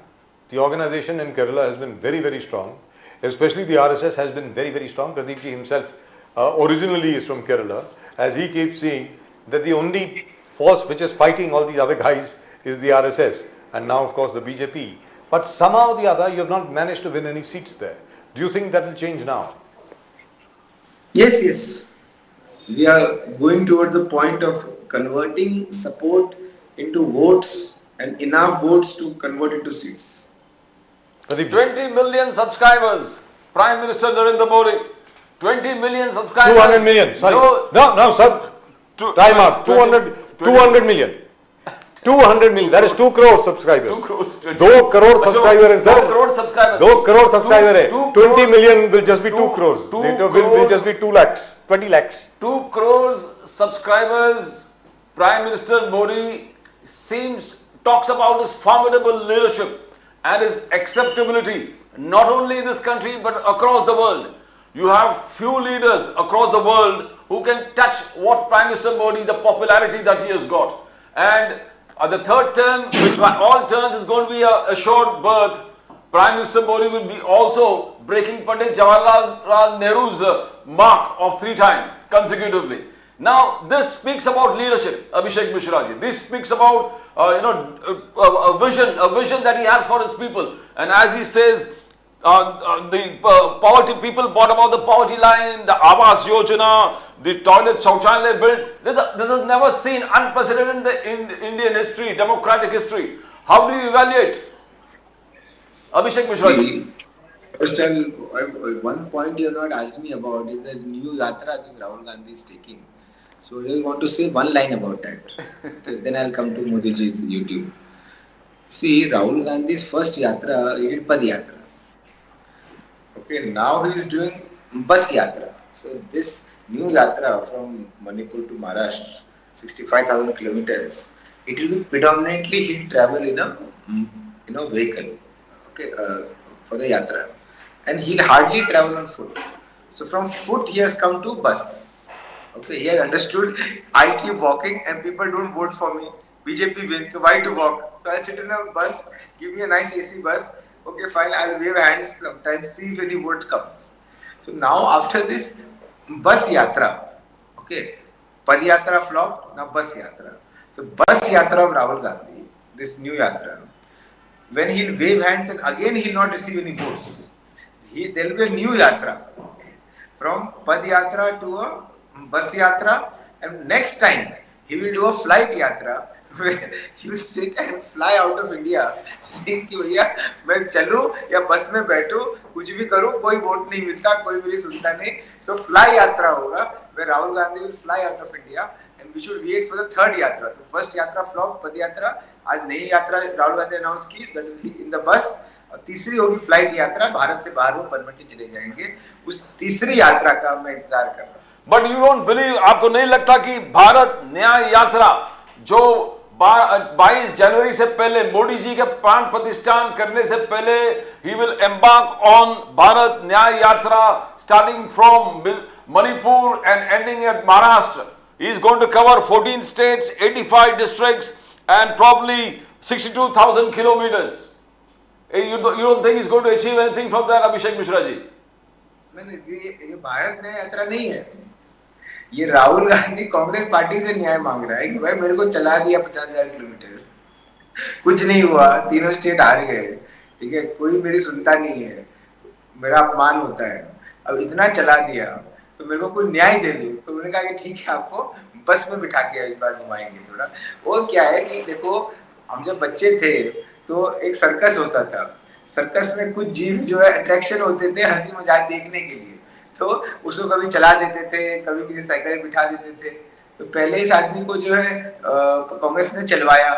The organization in Kerala has been very, very strong. Especially the RSS has been very, very strong. Pradeep ji himself originally is from Kerala. As he keeps seeing that the only force which is fighting all the other guys is the RSS. And now, of course, the BJP. But somehow or the other, you have not managed to win any seats there. Do you think that will change now? Yes. We are going towards the point of converting support into votes and enough votes to convert into seats. Pradeep ji. 20 million subscribers. Prime Minister Narendra Modi. 20 million subscribers. 200 million. Sorry. No, sir. Time out. 200 million. 200 million. That is 2 crore subscribers. 2 crores. 2 crore subscriber है 2 sir. crore subscribers. 2 crore subscriber है. 2 20 million will just be 2 crores. 2 It will crores. just be 2 lakhs. 20 lakhs. 2 crores subscribers. Prime Minister Modi talks about his formidable leadership and his acceptability, not only in this country but across the world. You have few leaders across the world who can touch what Prime Minister Modi, the popularity that he has got. And the third term, which by all terms is going to be a short birth, Prime Minister Modi will be also breaking Pandit Jawaharlal Nehru's mark of 3 times consecutively. Now, this speaks about leadership, Abhishek Mishra ji. This speaks about a vision that he has for his people. And as he says, the poverty people brought about the poverty line, the Awas Yojana, the toilet Shauchalaya built. This is never seen, unprecedented in Indian history, democratic history. How do you evaluate? Abhishek Mishra ji. See, first one point you have not asked me about is the new yatra this Rahul Gandhi is taking. So I just want to say one line about that. Okay, then I'll come to Modi ji's YouTube. See, Rahul Gandhi's first yatra, he did Pad Yatra. Okay, now he is doing Bus Yatra. So this new yatra from Manipur to Maharashtra, 65,000 kilometers, it will be predominantly he'll travel in a vehicle, okay, for the yatra, and he'll hardly travel on foot. So from foot he has come to bus. Okay, he has understood I keep walking and people don't vote for me. BJP wins, so why to walk? So I sit in a bus, give me a nice AC bus. Okay, fine, I'll wave hands sometimes, see if any vote comes. So now after this bus yatra, okay, Pad Yatra flopped, now bus yatra. So bus yatra of Rahul Gandhi, this new yatra, when he'll wave hands and again he'll not receive any votes. There will be a new yatra from Pad Yatra to a bus yatra, and next time he will do a flight yatra where he will sit and fly out of India saying कि भैया मैं चलूं या बस में बैठूं कुछ भी करूं कोई वोट नहीं मिलता कोई मेरी सुनता नहीं. So fly yatra होगा where Rahul Gandhi will fly out of India, and we should wait for the third yatra. The first yatra flop, Pad Yatra. आज नई यात्रा राहुल गांधी अनाउंस की, that will be in the bus. और तीसरी होगी flight यात्रा, भारत से बाहर वो परमानेंटली चले जाएंगे. उस तीसरी यात्रा का मैं इंतजार कर रहा हूँ. बट यू डोंट बिलीव, आपको नहीं लगता कि भारत न्याय यात्रा जो 22 जनवरी से पहले मोदी जी के प्राण प्रतिष्ठान करने से पहले he will embark on Bharat न्याय यात्रा starting from Manipur and ending eight Maharashtra. He is going to cover 14 states, 85 districts, and probably 62,000 kilometers. You don't think he's going to achieve anything from that, Abhishek Mishra ji? नहीं, ये भारत न्याय यात्रा नहीं है। ये Rahul Gandhi Congress party से न्याय मांग रहा है कि भाई मेरे को चला दिया 50,000 किलोमीटर, कुछ नहीं हुआ, तीनों स्टेट हार गए, ठीक है, कोई मेरी सुनता नहीं है, मेरा अपमान होता है, अब इतना चला दिया तो मेरे को कोई न्याय दे दो। तो उन्होंने कहा कि ठीक है, आपको बस में बिठा के इस बार घुमाएंगे थोड़ा। वो क्या है कि देखो, हम जब बच्चे थे तो एक सर्कस होता था, सर्कस में कुछ जीव जो है अट्रैक्शन होते थे हंसी मजाक देखने के लिए, तो उसको कभी चला देते थे, कभी किसी साइकिल में बिठा देते थे। तो पहले इस आदमी को जो है कांग्रेस ने चलवाया,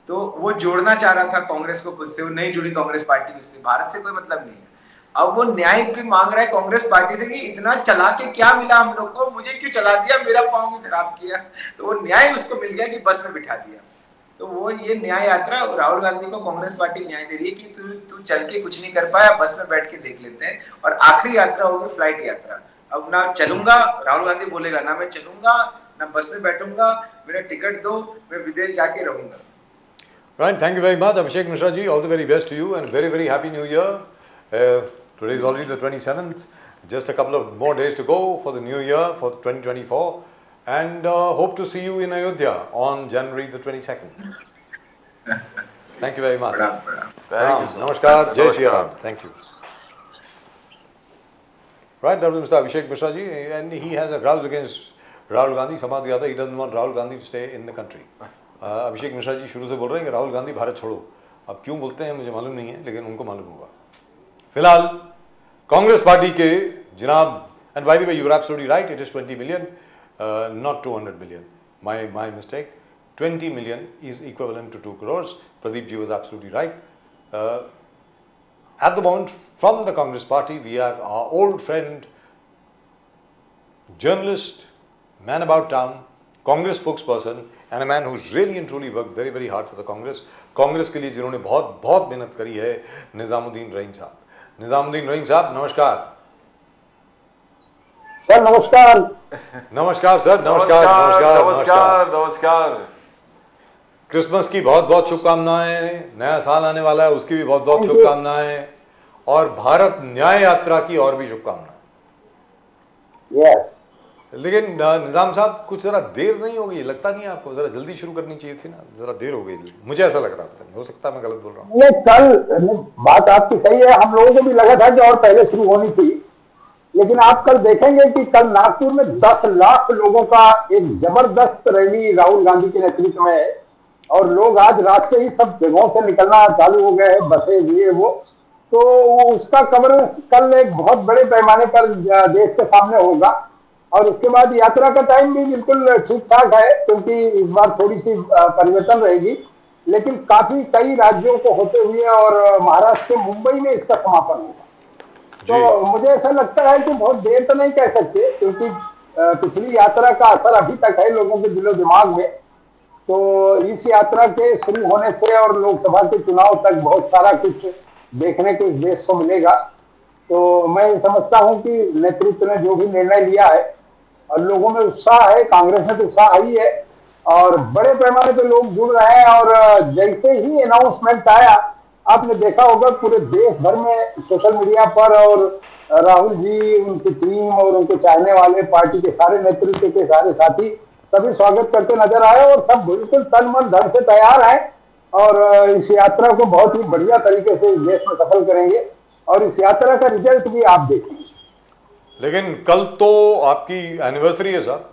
तो वो जोड़ना चाह रहा था कांग्रेस को खुद से, वो नहीं जुड़ी कांग्रेस पार्टी उससे, भारत से कोई मतलब नहीं है। अब वो न्याय भी मांग रहा है कांग्रेस पार्टी से कि इतना चला के क्या मिला हम लोग को, मुझे क्यों चला दिया, मेरा पाँव क्यों खराब किया। तो वो न्याय उसको मिल गया कि बस में बिठा दिया। तो वो ये न्याय यात्रा राहुल गांधी को कांग्रेस पार्टी न्याय दे रही है कि तू चल के कुछ नहीं कर पाया, बस में बैठ के देख लेते हैं। और आखिरी यात्रा होगी फ्लाइट यात्रा। अब ना चलूंगा, राहुल गांधी बोलेगा, ना मैं चलूंगा ना बस में बैठूंगा, मेरा टिकट दो, मैं विदेश जाके रहूंगा। Right, thank you very much, Abhishek Mishra ji. All the very best to you and very, very happy New Year. Today is already the 27th. Just a couple of more days to go for the new year, for 2024. And hope to see you in Ayodhya on January the 22nd. Thank you very much. प्रणाम, प्रणाम। Thank you, sir. Namaskar, Jai Shri Namaskar. Ram. Thank you. Right, that was Mr. Abhishek Mishra ji, and he has a grudge against Rahul Gandhi. Samadhyata, he doesn't want Rahul Gandhi to stay in the country. Abhishek Mishra ji शुरू से बोल रहे हैं कि राहुल गांधी भारत छोड़ो। अब क्यों बोलते हैं मुझे मालूम नहीं है, लेकिन उनको मालूम होगा। फिलहाल कांग्रेस पार्टी के जनाब, and by the way you are absolutely right, it is 20 million, not 200 million, my mistake. 20 million is equivalent to 2 crores. Pradeep ji was absolutely right. At the moment, from the Congress party, we have our old friend, journalist, man about town, Congress spokesperson, and a man who's really and truly worked very, very hard for the Congress. Congress के लिए जिन्होंने बहुत बहुत मेहनत करी है, निजामुद्दीन रहीम साहब। निजामुद्दीन रहीम साहब, नमस्कार। सर नमस्कार। नमस्कार सर, नमस्कार नमस्कार नमस्कार नमस्कार। क्रिसमस की बहुत बहुत शुभकामनाएं, नया साल आने वाला है उसकी भी बहुत बहुत शुभकामनाएं, और भारत न्याय यात्रा की और भी शुभकामनाएं। यस। लेकिन निजाम साहब, कुछ जरा देर नहीं हो गई, लगता नहीं आपको? जरा जल्दी शुरू करनी चाहिए थी ना, जरा देर हो गई, मुझे ऐसा लग रहा था। हो सकता है मैं गलत बोल रहा हूँ। नहीं, कल बात आपकी सही है, हम लोगों को भी लगा था कि और पहले शुरू होनी थी, लेकिन आप कल देखेंगे कि कल नागपुर में 10 लाख लोगों का एक जबरदस्त रैली राहुल गांधी के नेतृत्व में है, और लोग आज रात से ही सब जगहों से निकलना चालू हो गए हैं, बसें ये वो। तो उसका कवरेज कल एक बहुत बड़े पैमाने पर देश के सामने होगा। और उसके बाद यात्रा का टाइम भी बिल्कुल ठीक ठाक है, क्योंकि इस बार थोड़ी सी परिवर्तन रहेगी, लेकिन काफी कई राज्यों को होते हुए और महाराष्ट्र के मुंबई में इसका समापन होगा। तो मुझे ऐसा लगता है कि बहुत देर तो नहीं कह सकते, क्योंकि पिछली यात्रा का असर अभी तक है लोगों के दिलो दिमाग में। तो इस यात्रा के शुरू होने से और लोकसभा के चुनाव तक बहुत सारा कुछ देखने को इस देश को मिलेगा। तो मैं समझता हूं कि नेतृत्व ने जो भी निर्णय लिया है, और लोगों में उत्साह है, कांग्रेस में तो उत्साह ही है, और बड़े पैमाने पे लोग जुड़ रहे हैं। और जैसे ही अनाउंसमेंट आया, आपने देखा होगा पूरे देश भर में सोशल मीडिया पर, और राहुल जी, उनकी टीम और उनके चाहने वाले, पार्टी के सारे नेतृत्व के सारे साथी सभी स्वागत करते नजर आए, और सब बिल्कुल तन मन धन से तैयार हैं, और इस यात्रा को बहुत ही बढ़िया तरीके से इस देश में सफल करेंगे, और इस यात्रा का रिजल्ट भी आप देखेंगे। लेकिन कल तो आपकी एनिवर्सरी है साहब,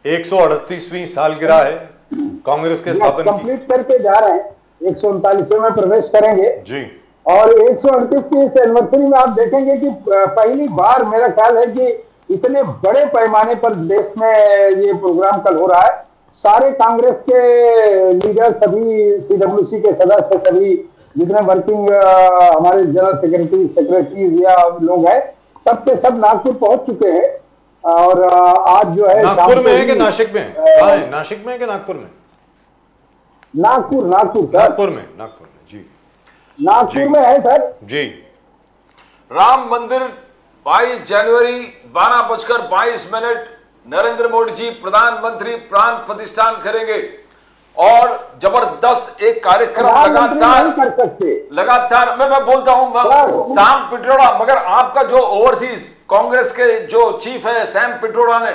138वीं सालगिरह है कांग्रेस के स्थापन की। कंप्लीट करके जा रहे हैं, 139वें में प्रवेश करेंगे जी। और 138 की इस एनिवर्सरी में आप देखेंगे कि पहली बार मेरा ख्याल है कि इतने बड़े पैमाने पर देश में ये प्रोग्राम कल हो रहा है। सारे कांग्रेस के लीडर, सभी CWC के सदस्य, सभी जितने वर्किंग हमारे जनरल सेक्रेटरीज या लोग हैं, सबके सब नागपुर पहुंच चुके हैं। और आज जो है नागपुर में है कि नासिक में? कहाँ है? नासिक में है कि नागपुर में? नागपुर सर। नागपुर में जी। नागपुर में है सर जी। राम मंदिर 22 जनवरी 12:22 नरेंद्र मोदी जी प्रधानमंत्री प्राण प्रतिष्ठान करेंगे और जबरदस्त एक कार्यक्रम लगातार मैं बोलता हूं सैम पिट्रोडा, मगर आपका जो ओवरसीज कांग्रेस के जो चीफ है सैम पिट्रोडा ने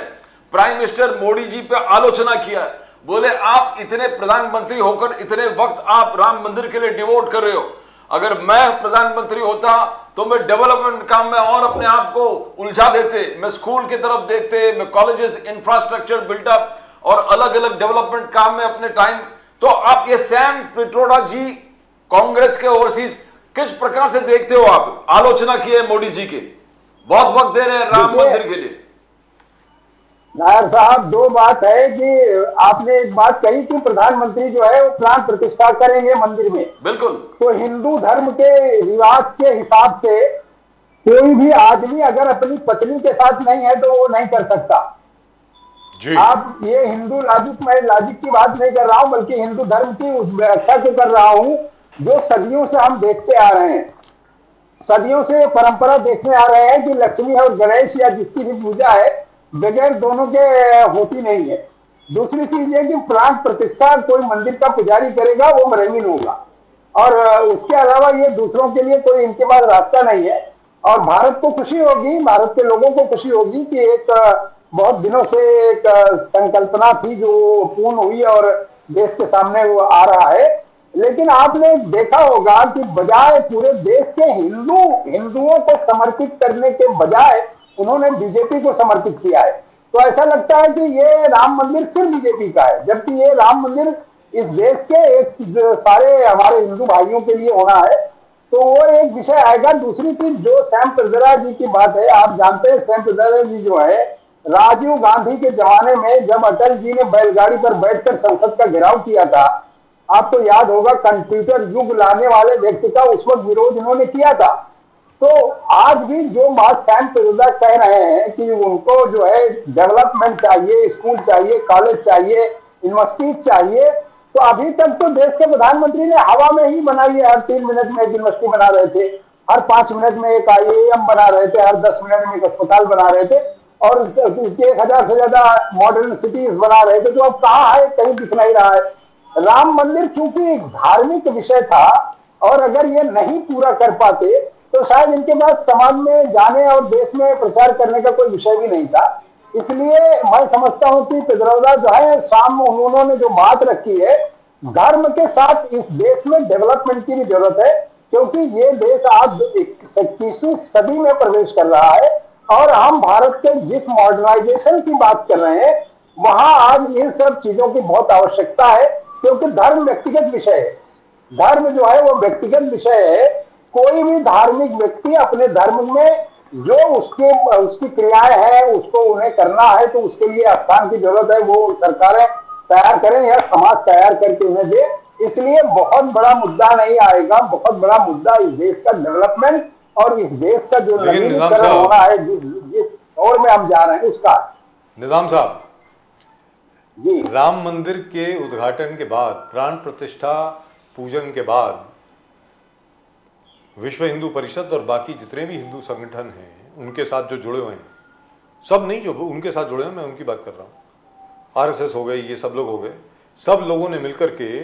प्राइम मिनिस्टर मोदी जी पे आलोचना किया, बोले आप इतने प्रधानमंत्री होकर इतने वक्त आप राम मंदिर के लिए डिवोट कर रहे हो, अगर मैं प्रधानमंत्री होता तो मैं डेवलपमेंट काम में और अपने आप को उलझा देते, मैं स्कूल की तरफ देखते, मैं कॉलेजेस इंफ्रास्ट्रक्चर बिल्डअप और अलग अलग डेवलपमेंट काम में अपने टाइम। तो आप ये सैम पिट्रोडा जी कांग्रेस के ओवरसीज किस प्रकार से देखते हो? आप आलोचना की है मोदी जी के, बहुत वक्त दे रहे हैं राम मंदिर के लिए। नायर साहब, दो बात है कि आपने एक बात कही कि प्रधानमंत्री जो है वो प्राण प्रतिष्ठा करेंगे मंदिर में, बिल्कुल। तो हिंदू धर्म के रिवाज के हिसाब से कोई भी आदमी अगर अपनी पत्नी के साथ नहीं है तो वो नहीं कर सकता जी। आप ये हिंदू लॉजिक, मैं लॉजिक की बात नहीं कर रहा हूं, बल्कि हिंदू धर्म की उस व्याख्या को कर रहा हूं जो सदियों से हम देखते आ रहे हैं। सदियों से परंपरा देखते आ रहे हैं कि लक्ष्मी और गणेश या जिसकी भी पूजा है बगैर दोनों के होती नहीं है। दूसरी चीज है कि प्राण प्रतिष्ठा कोई मंदिर का पुजारी करेगा वो मरमीन होगा, और उसके अलावा ये दूसरों के लिए कोई इनके पास रास्ता नहीं है। और भारत को खुशी होगी, भारत के लोगों को खुशी होगी कि एक बहुत दिनों से एक संकल्पना थी जो पूर्ण हुई और देश के सामने वो आ रहा है। लेकिन आपने देखा होगा कि बजाय पूरे देश के हिंदुओं को समर्पित करने के बजाय उन्होंने बीजेपी को समर्पित किया है। तो ऐसा लगता है कि ये राम मंदिर सिर्फ बीजेपी का है, जबकि ये राम मंदिर इस देश के एक सारे हमारे हिंदू भाइयों के लिए होना है। तो वो एक विषय आएगा। दूसरी चीज जो सैम पित्रोदा जी की बात है, आप जानते हैं सैम पित्रोदा जी जो है राजीव गांधी के जमाने में जब अटल जी ने बैलगाड़ी पर बैठकर संसद का घेराव किया था, आपको याद होगा, कंप्यूटर युग लाने वाले व्यक्ति का उस वक्त विरोध इन्होंने किया था। तो आज भी जो बात सैम पित्रोदा कह रहे हैं कि उनको जो है डेवलपमेंट चाहिए, स्कूल चाहिए, कॉलेज चाहिए, यूनिवर्सिटी चाहिए, तो अभी तक तो देश के प्रधानमंत्री ने हवा में ही बनाई है। हर 3 मिनट में एक यूनिवर्सिटी बना रहे थे, हर 5 मिनट में एक IIM बना रहे थे, हर 10 मिनट में एक अस्पताल बना रहे थे, और 1000 से ज्यादा मॉडर्न सिटीज बना रहे थे। तो अब कहाँ है, कहीं दिख नहीं रहा है। राम मंदिर चूंकि धार्मिक विषय था, और अगर ये नहीं पूरा कर पाते तो शायद इनके पास समाज में जाने और देश में प्रचार करने का कोई विषय भी नहीं था। इसलिए मैं समझता हूं कि पित्रोदा जो है सामने उन्होंने जो बात रखी है, धर्म के साथ इस देश में डेवलपमेंट की भी जरूरत है, क्योंकि ये देश आज 21वीं सदी में प्रवेश कर रहा है, और हम भारत के जिस मॉडर्नाइजेशन की बात कर रहे हैं वहां आज इन सब चीजों की बहुत आवश्यकता है। क्योंकि धर्म व्यक्तिगत विषय है, धर्म जो है वो व्यक्तिगत विषय है। कोई भी धार्मिक व्यक्ति अपने धर्म में जो उसकी क्रियाएं हैं उसको उन्हें करना है, तो उसके लिए स्थान की जरूरत है, वो सरकारें तैयार करें या समाज तैयार करके उन्हें दे। इसलिए बहुत बड़ा मुद्दा नहीं आएगा, बहुत बड़ा मुद्दा इस देश का डेवलपमेंट और इस देश का जो नवीनीकरण होना है, जिस दौर में हम जा रहे हैं उसका। निजाम साहब जी, राम मंदिर के उद्घाटन के बाद, प्राण प्रतिष्ठा पूजन के बाद विश्व हिंदू परिषद और बाकी जितने भी हिंदू संगठन हैं उनके साथ जो जुड़े हुए हैं, सब नहीं जो उनके साथ जुड़े हैं, मैं उनकी बात कर रहा हूँ, RSS हो गए, ये सब लोग हो गए, सब लोगों ने मिलकर के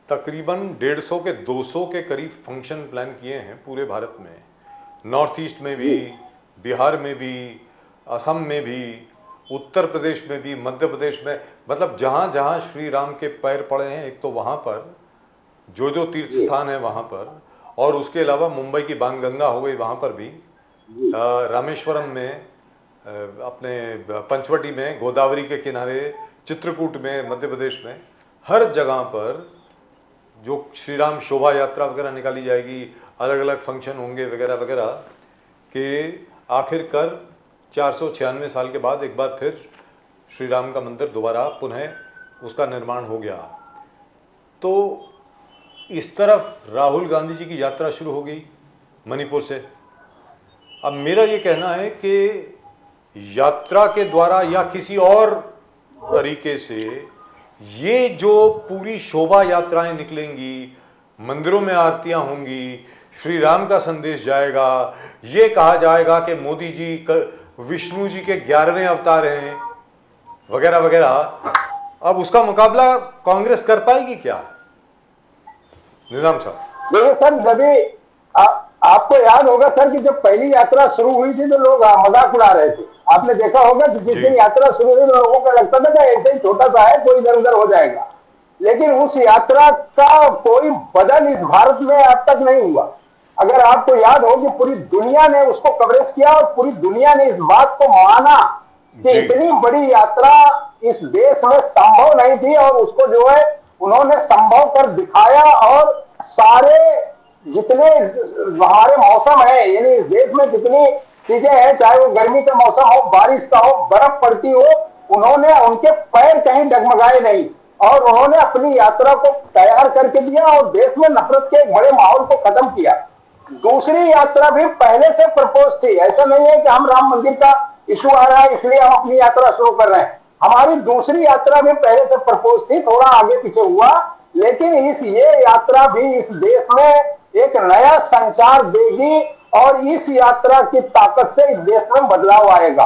तकरीबन 150 के 200 के करीब फंक्शन प्लान किए हैं पूरे भारत में, नॉर्थ ईस्ट में भी, बिहार में भी, असम में भी, उत्तर प्रदेश में भी, मध्य प्रदेश में, मतलब जहाँ जहाँ श्री राम के पैर पड़े हैं, एक तो वहाँ पर जो तीर्थ स्थान है वहाँ पर, और उसके अलावा मुंबई की बाणगंगा हो गई वहाँ पर भी, रामेश्वरम में, अपने पंचवटी में, गोदावरी के किनारे, चित्रकूट में, मध्य प्रदेश में, हर जगह पर जो श्री राम शोभा यात्रा वगैरह निकाली जाएगी, अलग अलग फंक्शन होंगे वगैरह वगैरह, कि आखिरकार 496 साल के बाद एक बार फिर श्री राम का मंदिर दोबारा पुनः उसका निर्माण हो गया। तो इस तरफ राहुल गांधी जी की यात्रा शुरू हो गई मणिपुर से। अब मेरा ये कहना है कि यात्रा के द्वारा या किसी और तरीके से ये जो पूरी शोभा यात्राएं निकलेंगी, मंदिरों में आरतियां होंगी, श्री राम का संदेश जाएगा, ये कहा जाएगा कि मोदी जी विष्णु जी के 11वें अवतार हैं, वगैरह वगैरह, अब उसका मुकाबला कांग्रेस कर पाएगी क्या? निजाम साहब। देखिए सर, जब आपको याद होगा सर कि जब पहली यात्रा शुरू हुई थी तो लोग मजाक उड़ा रहे थे। आपने देखा होगा कि जिस दिन यात्रा शुरू हुई तो लोगों को लगता था कि ऐसे ही छोटा सा है, कोई इधर उधर हो जाएगा। लेकिन उस यात्रा का कोई बदल इस भारत में अब तक नहीं हुआ। अगर आपको याद हो कि पूरी दुनिया ने उसको कवरेज किया और पूरी दुनिया ने इस बात को माना कि इतनी बड़ी यात्रा इस देश में संभव नहीं थी, और उसको जो है उन्होंने संभव कर दिखाया। और सारे जितने हमारे मौसम है, यानी इस देश में जितनी चीजें हैं, चाहे वो गर्मी का मौसम हो, बारिश का हो, बर्फ पड़ती हो, उन्होंने उनके पैर कहीं डगमगाए नहीं और उन्होंने अपनी यात्रा को तैयार करके दिया और देश में नफरत के एक बड़े माहौल को खत्म किया। दूसरी यात्रा भी पहले से प्रपोज थी। ऐसा नहीं है कि हम राम मंदिर का इशू आ रहा है इसलिए हम अपनी यात्रा शुरू कर रहे हैं। हमारी दूसरी यात्रा भी पहले से प्रपोज थी, थोड़ा आगे पीछे हुआ, लेकिन ये यात्रा भी इस देश में एक नया संचार देगी और इस यात्रा की ताकत से इस देश में बदलाव आएगा।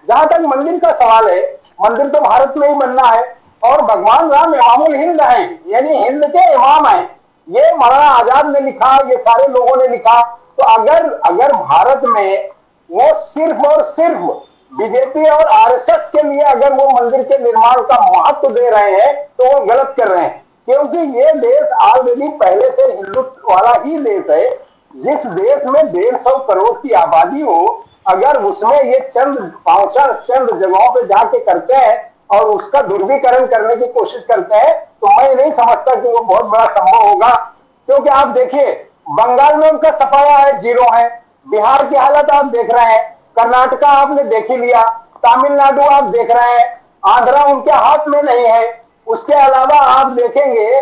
जहां तक मंदिर का सवाल है, मंदिर तो भारत में ही बनना है और भगवान राम इमामुल हिंद हैं, यानी हिंद के इमाम हैं। ये मौलाना आजाद ने लिखा, ये सारे लोगों ने लिखा। तो अगर भारत में वो सिर्फ और सिर्फ बीजेपी और आरएसएस के लिए अगर वो मंदिर के निर्माण का महत्व दे रहे हैं तो वो गलत कर रहे हैं, क्योंकि ये देश ऑलरेडी पहले से हिंदुत्व वाला ही देश है। जिस देश में 150 करोड़ की आबादी हो, अगर उसमें ये चंद जगहों पे जाके करते हैं और उसका ध्रुवीकरण करने की कोशिश करते हैं, तो मैं नहीं समझता कि वो बहुत बड़ा संभव होगा। क्योंकि आप देखिए, बंगाल में उनका सफाया है, जीरो है। बिहार की हालत आप देख रहे हैं, कर्नाटका आपने देख ही लिया, तमिलनाडु आप देख रहे हैं, आंध्रा उनके हाथ में नहीं है। उसके अलावा आप देखेंगे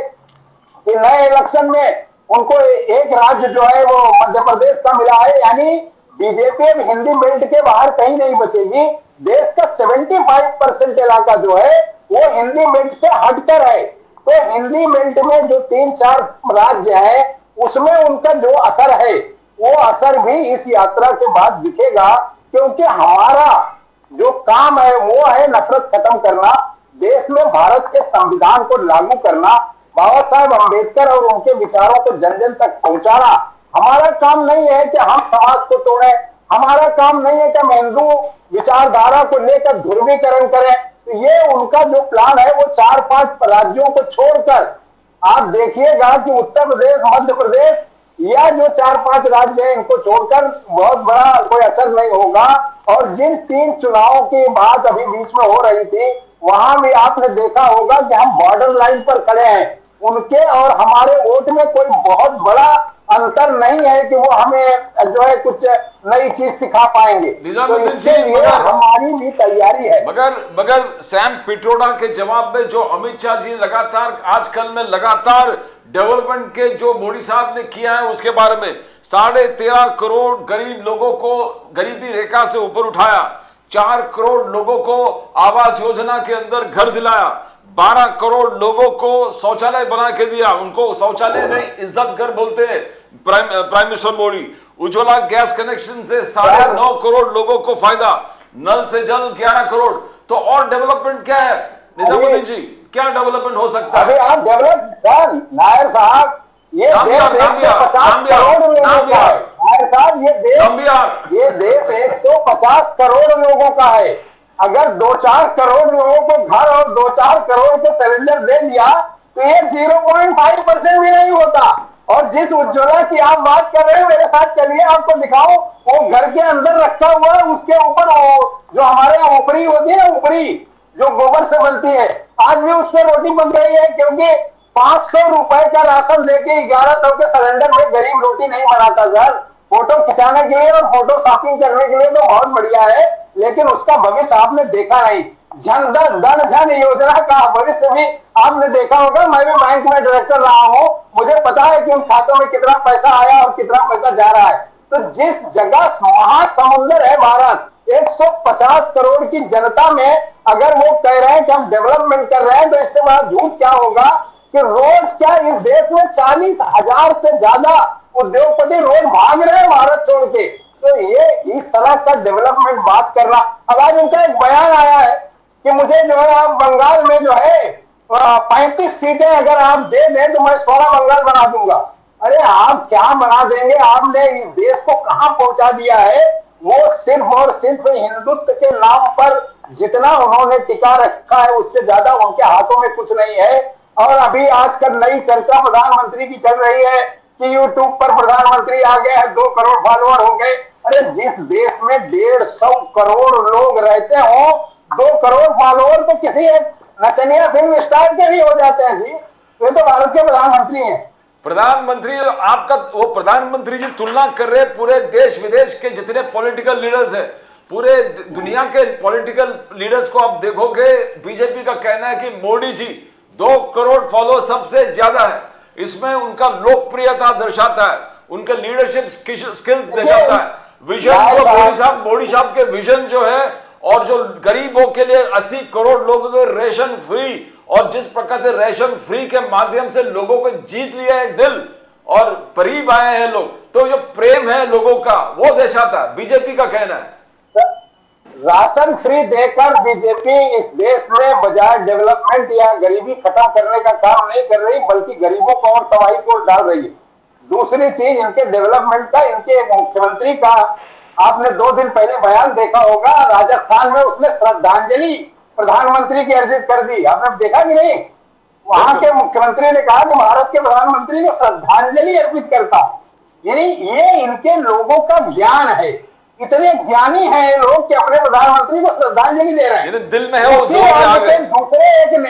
कि नए इलेक्शन में उनको एक राज्य जो है वो मध्य प्रदेश का मिला है, यानी बीजेपी अब हिंदी बेल्ट के बाहर कहीं नहीं बचेगी। देश का 75% इलाका जो है वो हिंदी बेल्ट से हटकर है। तो हिंदी बेल्ट में जो 3-4 राज्य हैं उसमें उनका जो असर है वो असर भी इस यात्रा के बाद दिखेगा, क्योंकि हमारा जो काम है वो है नफरत खत्म करना, देश में भारत के संविधान को लागू करना, बाबा साहब अम्बेडकर और उनके विचारों को जन जन तक पहुंचाना। हमारा काम नहीं है कि हम समाज को तोड़ें, हमारा काम नहीं है कि हम हिंदू विचारधारा को लेकर ध्रुवीकरण करें। तो ये उनका जो प्लान है वो 4-5 राज्यों को छोड़कर आप देखिएगा कि उत्तर प्रदेश, मध्य प्रदेश या जो 4-5 राज्य हैं इनको छोड़कर बहुत बड़ा कोई असर नहीं होगा। और जिन 3 चुनावों की बात अभी बीच में हो रही थी, वहां भी आपने देखा होगा कि हम बॉर्डर लाइन पर खड़े हैं। उनके और हमारे वोट में कोई बहुत बड़ा अंतर नहीं है कि वो हमें जो है कुछ नई चीज सिखा पाएंगे। तो इसके लिए हमारी भी तैयारी है। मगर सैम पिट्रोडा के जवाब में जो अमित शाह जी लगातार आजकल में लगातार डेवलपमेंट के जो मोदी साहब ने किया है उसके बारे में 13.5 करोड़ गरीब लोगों को गरीबी रेखा से ऊपर उठाया, 4 करोड़ लोगों को आवास योजना के अंदर घर दिलाया, 12 करोड़ लोगों को शौचालय बना के दिया। उनको शौचालय नहीं इज्जत घर बोलते हैं prime minister Modi. Ujjwala gas connection से 9.5 करोड़ लोगों को फायदा, नल से जल 11 करोड़। तो और डेवलपमेंट क्या है निजामुद्दीन जी, क्या डेवलपमेंट हो सकता है? अभी आप डेवलप सर नायर साहब, ये देश 150 करोड़ लोगों का है। नायर साहब, ये देश 150 करोड़ लोगों का है। अगर 2-4 करोड़ लोगों को घर और 2-4 करोड़ को सिलेंडर दे दिया तो ये 0.5% भी नहीं होता। और जिस उज्ज्वला की आप बात कर रहे हैं, मेरे साथ चलिए आपको दिखाओ, वो घर के अंदर रखा हुआ है, उसके ऊपर जो हमारे यहाँ उपरी होती है ना, उपरी जो गोबर से बनती है, आज भी उससे रोटी बन रही है। क्योंकि 500 रुपए का राशन देके 1100 के सिलेंडर में गरीब रोटी नहीं बनाता सर। फोटो खिंचाने के लिए और फोटो शॉपिंग करने के लिए तो बहुत बढ़िया है, लेकिन उसका भविष्य आपने देखा नहीं। जन योजना का भविष्य भी आपने देखा होगा। मैं भी बैंक में डायरेक्टर रहा हूं, मुझे पता है कि उन खातों में कितना पैसा आया और कितना पैसा जा रहा है। तो जिस जगह महासमुंदर है भारत, 150 करोड़ की जनता में अगर वो कह रहे हैं कि हम डेवलपमेंट कर रहे हैं, तो इससे बड़ा झूठ क्या होगा कि रोज क्या इस देश में 40,000 से ज्यादा उद्योगपति रोज भाग रहे हैं भारत छोड़ के। तो ये इस तरह का डेवलपमेंट बात करना। अब आज उनका एक बयान आया है कि मुझे जो है आप बंगाल में जो है 35 सीटें अगर आप दे दें तो मैं 16 बंगाल बना दूंगा। अरे आप क्या बना देंगे? आपने इस देश को कहां पहुंचा दिया है? वो सिर्फ और सिर्फ हिंदुत्व के नाम पर जितना उन्होंने टिका रखा है उससे ज्यादा उनके हाथों में कुछ नहीं है। और अभी आजकल नई चर्चा प्रधानमंत्री की चल रही है कि यूट्यूब पर प्रधानमंत्री आ गए हैं, 2 करोड़ फॉलोअर हो गए। अरे जिस देश में 150 करोड़ लोग रहते हो, 2 करोड़ फॉलोअर तो किसी एक नचनिया फिल्म स्टार के भी हो जाते हैं जी। ये तो भारत के प्रधानमंत्री हैं। प्रधानमंत्री आपका वो प्रधानमंत्री जी तुलना कर रहे पूरे देश विदेश के जितने पॉलिटिकल लीडर्स हैं, पूरे दुनिया के पॉलिटिकल लीडर्स को आप देखोगे, बीजेपी का कहना है कि मोदी जी 2 करोड़ फॉलो सबसे ज्यादा है। इसमें उनका लोकप्रियता दर्शाता है, उनके लीडरशिप स्किल्स दर्शाता है। विजन जो मोदी साहब के विजन जो है, और जो गरीबों के लिए 80 करोड़ लोगों को रेशन फ्री, और जिस प्रकार से रेशन फ्री के माध्यम से लोगों को जीत लिया है दिल और करीब आए हैं लोग, तो जो प्रेम है लोगों का वो दर्शाता है, बीजेपी का कहना है। राशन फ्री देकर बीजेपी इस देश में बजाय डेवलपमेंट या गरीबी खत्म करने का काम नहीं कर रही, बल्कि गरीबों को और तबाही को डाल रही है। दूसरी चीज, इनके डेवलपमेंट का, इनके मुख्यमंत्री का आपने 2 दिन पहले बयान देखा होगा, राजस्थान में उसने श्रद्धांजलि प्रधानमंत्री की अर्जित कर दी। आपने देखा कि नहीं? वहां के मुख्यमंत्री ने कहा कि भारत के प्रधानमंत्री को श्रद्धांजलि अर्पित करता। यानी ये इनके लोगों का ज्ञान है। इतने ज्ञानी हैं ये लोग कि अपने प्रधानमंत्री को श्रद्धांजलि दे रहे हैं। दिल में है वो दूसरे एक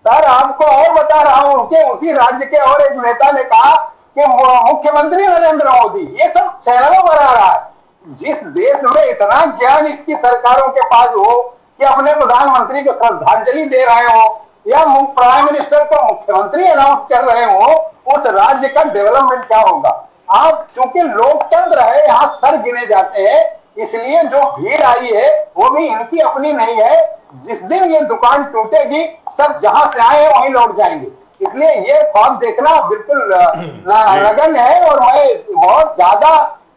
सर आपको और बता रहा हूं, उनके उसी राज्य के और एक नेता ने कहा कि मुख्यमंत्री नरेंद्र मोदी, ये सब चैनलों पर आ रहा है। जिस देश में इतना ज्ञान इसकी सरकारों के पास हो कि अपने प्रधानमंत्री को श्रद्धांजलि दे रहे हो, या प्राइम मिनिस्टर को मुख्यमंत्री अनाउंस कर रहे हो, उस राज्य का डेवलपमेंट क्या होगा? आप चूंकि लोकतंत्र है, यहाँ सर गिने जाते हैं, इसलिए जो भीड़ आई है वो भी इनकी अपनी नहीं है। जिस दिन ये दुकान टूटेगी, सब जहां से आए हैं वहीं लौट जाएंगे। इसलिए ये ख्वाब देखना बिल्कुल लगन है। और मैं बहुत ज्यादा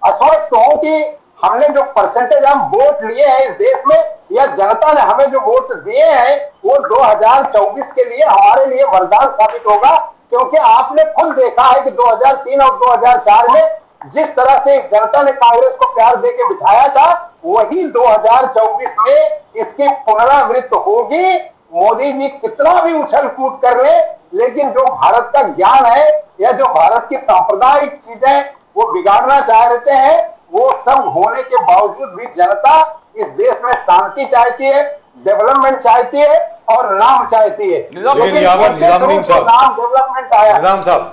आश्वस्त हूं कि हमने जो परसेंटेज हम वोट लिए हैं इस देश में, या जनता ने हमें जो वोट दिए हैं, वो 2024 के लिए हमारे लिए वरदान साबित होगा। क्योंकि आपने खुद देखा है कि 2003 और 2004 में जिस तरह से जनता ने कांग्रेस को प्यार देके बिठाया था, वही 2024 में इसकी पुनरावृत्ति होगी। मोदी जी कितना भी उछल कूद कर ले, लेकिन जो भारत का ज्ञान है या जो भारत की सांप्रदायिक चीजें वो बिगाड़ना चाह रहे हैं, वो सब होने के बावजूद भी जनता इस देश में शांति चाहती है, डेवलपमेंट चाहती है और नाम चाहती है। निजामुद्दीन साहब, नाम डेवलपमेंट आया। निजाम साहब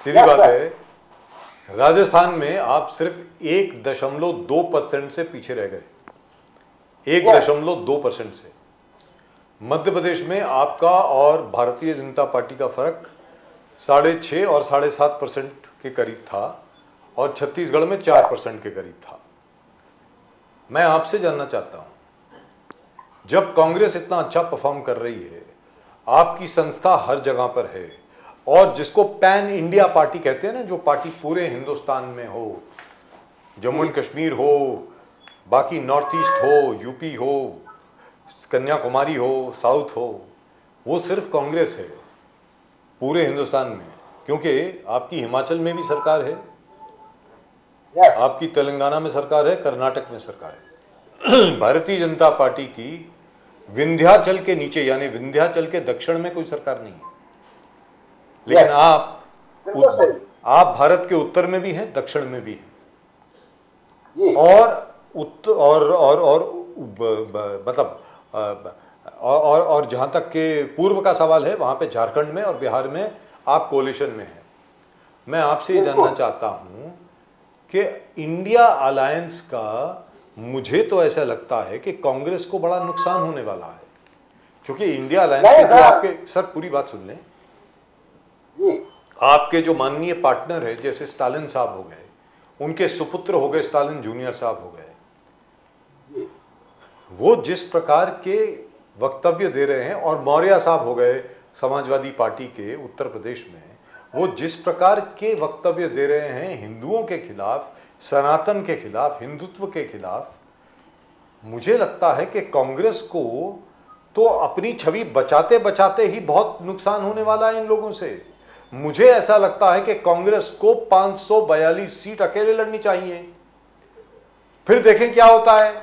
सीधी बात है, राजस्थान में आप सिर्फ 1.2% से पीछे रह गए, 1.2% से। मध्य प्रदेश में आपका और भारतीय जनता पार्टी का फर्क 6.5 और 7.5% के करीब था, और छत्तीसगढ़ में 4% के करीब था। मैं आपसे जानना चाहता हूं, जब कांग्रेस इतना अच्छा परफॉर्म कर रही है, आपकी संस्था हर जगह पर है, और जिसको पैन इंडिया पार्टी कहते हैं ना, जो पार्टी पूरे हिंदुस्तान में हो, जम्मू एंड कश्मीर हो, बाकी नॉर्थ ईस्ट हो, यूपी हो, कन्याकुमारी हो, साउथ हो, वो सिर्फ कांग्रेस है पूरे हिंदुस्तान में। क्योंकि आपकी हिमाचल में भी सरकार है, आपकी तेलंगाना में सरकार है, कर्नाटक में सरकार है। भारतीय जनता पार्टी की विंध्याचल के नीचे, यानी विंध्याचल के दक्षिण में कोई सरकार नहीं है। लेकिन आप भारत के उत्तर में भी हैं, दक्षिण में भी हैं, और जहां तक के पूर्व का सवाल है, वहां पे झारखंड में और बिहार में आप कोलिशन में हैं। मैं आपसे ये जानना चाहता हूं कि इंडिया अलायंस का, मुझे तो ऐसा लगता है कि कांग्रेस को बड़ा नुकसान होने वाला है, क्योंकि इंडिया अलायंस के आपके, सर पूरी बात सुन लें, आपके जो माननीय पार्टनर है, जैसे स्टालिन साहब हो गए, उनके सुपुत्र हो गए स्टालिन जूनियर साहब हो गए, वो जिस प्रकार के वक्तव्य दे रहे हैं, और मौर्य साहब हो गए समाजवादी पार्टी के उत्तर प्रदेश में, वो जिस प्रकार के वक्तव्य दे रहे हैं हिंदुओं के खिलाफ, सनातन के खिलाफ, हिंदुत्व के खिलाफ, मुझे लगता है कि कांग्रेस को तो अपनी छवि बचाते बचाते ही बहुत नुकसान होने वाला है इन लोगों से। मुझे ऐसा लगता है कि कांग्रेस को 542 सीट अकेले लड़नी चाहिए, फिर देखें क्या होता है।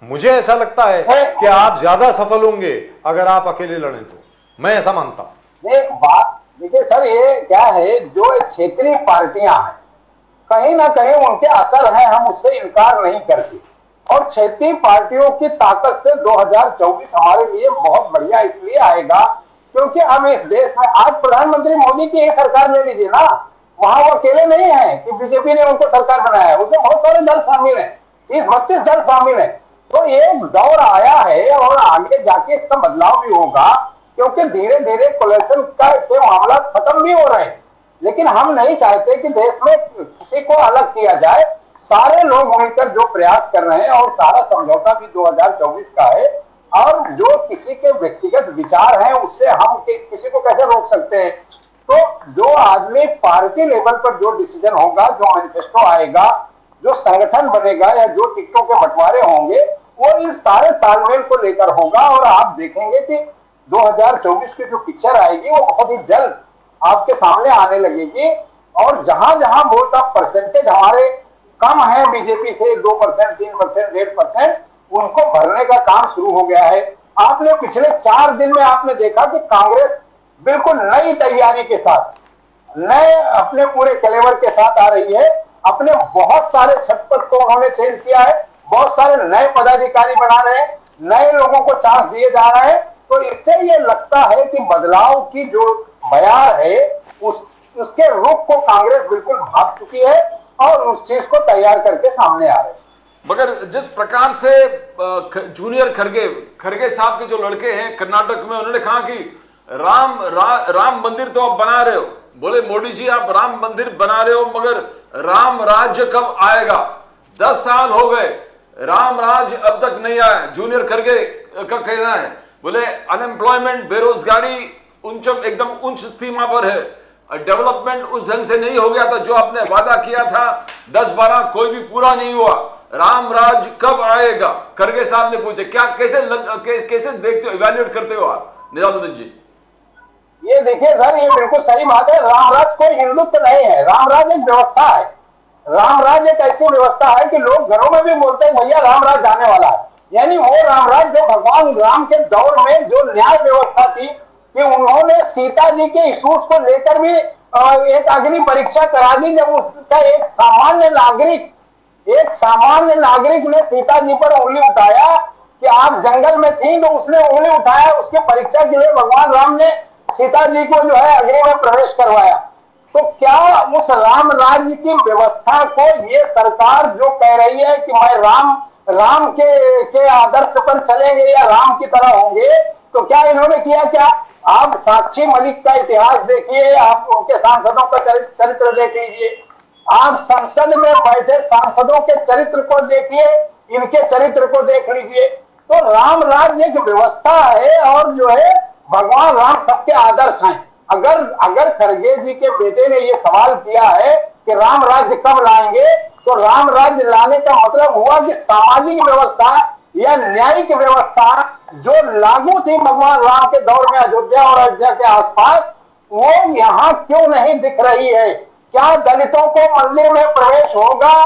मुझे ऐसा लगता है कि आप ज्यादा सफल होंगे अगर आप अकेले लड़ें, तो मैं ऐसा मानता हूं। एक बात देखिए सर, ये क्या है, जो क्षेत्रीय पार्टियां हैं कहीं ना कहीं उनके असर है, हम उससे इनकार नहीं करते। और क्षेत्रीय पार्टियों की ताकत से 2024 हमारे लिए बहुत बढ़िया इसलिए आएगा क्योंकि अब इस देश में आज प्रधानमंत्री मोदी की एक सरकार ले लीजिए ना, वहां वो अकेले नहीं है कि बीजेपी ने उनको सरकार बनाया है, उसमें बहुत सारे दल शामिल है, 30-32 दल शामिल है। तो एक दौर आया है और आगे जाके इसका बदलाव भी होगा क्योंकि धीरे धीरे कोलेशन का के मामला खत्म भी हो रहे हैं। लेकिन हम नहीं चाहते कि देश में किसी को अलग किया जाए, सारे लोग मिलकर जो प्रयास कर रहे हैं और सारा समझौता भी 2024 का है। और जो किसी के व्यक्तिगत विचार हैं उससे हम किसी को कैसे रोक सकते हैं। तो जो आदमी पार्टी लेवल पर जो डिसीजन होगा, जो मैनिफेस्टो आएगा, जो संगठन बनेगा या जो टिकटों के बंटवारे होंगे, वो इस सारे तालमेल को लेकर होगा। और आप देखेंगे कि 2024 की जो पिक्चर आएगी वो बहुत ही जल्द आपके सामने आने लगेगी। और जहां जहां वोट का परसेंटेज हमारे कम है बीजेपी से 2%, 3%, 1.5%, उनको भरने का काम शुरू हो गया है। आपने पिछले 4 दिन में आपने देखा कि कांग्रेस बिल्कुल नई तैयारी के साथ, नए अपने पूरे कलेवर के साथ आ रही है। अपने बहुत सारे छत पद को उन्होंने चेंज किया है, बहुत सारे नए पदाधिकारी बना रहे हैं, नए लोगों को चांस दिए जा रहे हैं। तो इससे ये लगता है कि बदलाव की जो बयार है उसके रुख को कांग्रेस बिल्कुल भाप चुकी है और उस चीज को तैयार करके सामने आ रहे हैं। मगर जिस प्रकार से जूनियर खरगे साहब के जो लड़के हैं कर्नाटक में, उन्होंने कहा कि राम मंदिर तो आप बना रहे हो, बोले मोदी जी आप राम मंदिर बना रहे हो मगर राम राज्य कब आएगा? 10 साल हो गए, राम राज्य अब तक नहीं आया। जूनियर खरगे का कहना है, बोले अनएम्प्लॉयमेंट, बेरोजगारी एकदम उच्च सीमा पर है, डेवलपमेंट उस ढंग से नहीं हो गया था, जो आपने वादा किया था 10-12 कोई भी पूरा नहीं हुआ। राम राज्य कब आएगा? खरगे साहब ने पूछे। क्या कैसे देखते हो, इवैल्यूएट करते हो आप निजामुद्दीन जी? ये देखिए सर, ये बिल्कुल सही बात है। रामराज कोई हिंदुत्व नहीं है, रामराज एक व्यवस्था है। रामराज एक ऐसी व्यवस्था है कि लोग घरों में भी बोलते हैं भैया रामराज जाने वाला है। यानी वो रामराज जो भगवान राम के दौर में जो न्याय व्यवस्था थी कि उन्होंने सीता जी के इश्यूज को लेकर भी एक अग्नि परीक्षा करा दी। जब उसका एक सामान्य नागरिक ने सीता जी पर उंगली उठाया कि आप जंगल में थी, तो उसने उंगली उठाया, उसकी परीक्षा के लिए भगवान राम ने सीता जी को जो है अग्नि में प्रवेश करवाया। तो क्या उस राम राज्य की व्यवस्था को ये सरकार जो कह रही है कि मैं राम के आदर्श पर चलेंगे या राम की तरह होंगे, तो क्या इन्होंने किया? क्या आप साक्षी मलिक का इतिहास देखिए, आप उनके सांसदों का चरित्र देख लीजिए, आप संसद में बैठे सांसदों के चरित्र को देखिए, इनके चरित्र को देख लीजिए। तो राम राज्य की व्यवस्था है और जो है भगवान राम सबके आदर्श हैं। अगर खरगे जी के बेटे ने ये सवाल किया है कि राम राज्य कब लाएंगे, तो राम राज्य लाने का मतलब हुआ कि सामाजिक व्यवस्था या न्यायिक व्यवस्था जो लागू थी भगवान राम के दौर में अयोध्या और अयोध्या के आसपास, वो यहाँ क्यों नहीं दिख रही है? क्या दलितों को मंदिर में प्रवेश होगा?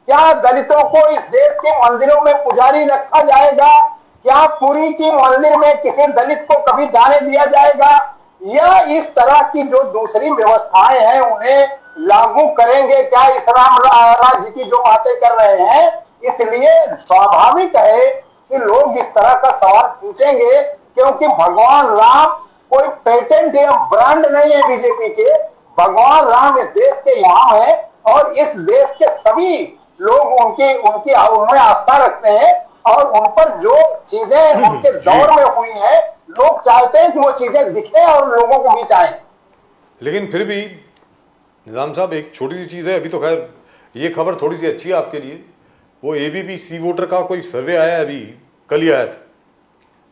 क्या दलितों को इस देश के मंदिरों में पुजारी रखा जाएगा? क्या पुरी की मंदिर में किसी दलित को कभी जाने दिया जाएगा? या इस तरह की जो दूसरी व्यवस्थाएं हैं उन्हें लागू करेंगे क्या इस राम राज्य की जो बातें कर रहे हैं? इसलिए स्वाभाविक है कि लोग इस तरह का सवाल पूछेंगे, क्योंकि भगवान राम कोई पेटेंट या ब्रांड नहीं है बीजेपी के। भगवान राम इस देश के इमाम है और इस देश के सभी लोग उनमें आस्था रखते हैं और उन पर जो चीजें उनके दौर में हुई हैं, लोग चाहते हैं कि वो चीजें दिखे और लोगों को बीच आए। लेकिन फिर भी निजाम साहब, एक छोटी सी चीज़ है, अभी तो खैर ये खबर थोड़ी सी अच्छी है आपके लिए। वो एबीपी सी वोटर का कोई सर्वे आया है, अभी कल ही आया था,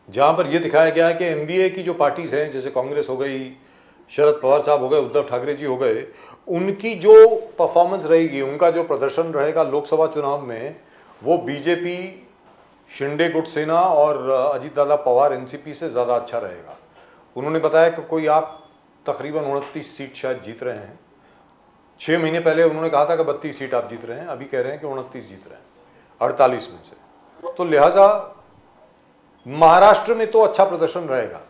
जहाँ पर यह दिखाया गया है कि एनडीए की जो पार्टीज हैं, जैसे कांग्रेस हो गई, शरद पवार साहब हो गए, उद्धव ठाकरे जी हो गए, उनकी जो परफॉर्मेंस रहेगी, उनका जो प्रदर्शन रहेगा लोकसभा चुनाव में, वो बीजेपी शिंदे गुट सेना और अजीत दादा पवार एनसीपी से ज़्यादा अच्छा रहेगा। उन्होंने बताया कि कोई आप तकरीबन 29 सीट शायद जीत रहे हैं। 6 महीने पहले उन्होंने कहा था कि 32 सीट आप जीत रहे हैं, अभी कह रहे हैं कि 29 जीत रहे हैं 48 में से। तो लिहाजा महाराष्ट्र में तो अच्छा प्रदर्शन रहेगा,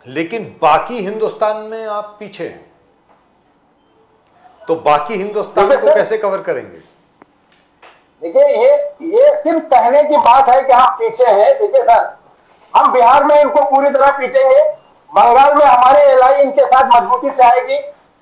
लेकिन बाकी हिंदुस्तान में आप पीछे हैं, तो बाकी हिंदुस्तान को कैसे कवर करेंगे? देखिए ये सिर्फ कहने की बात है कि हम पीछे हैं। देखिए सर, हम बिहार में इनको पूरी तरह पीटेंगे, बंगाल में हमारे एलआई इनके साथ मजबूती से आएगी,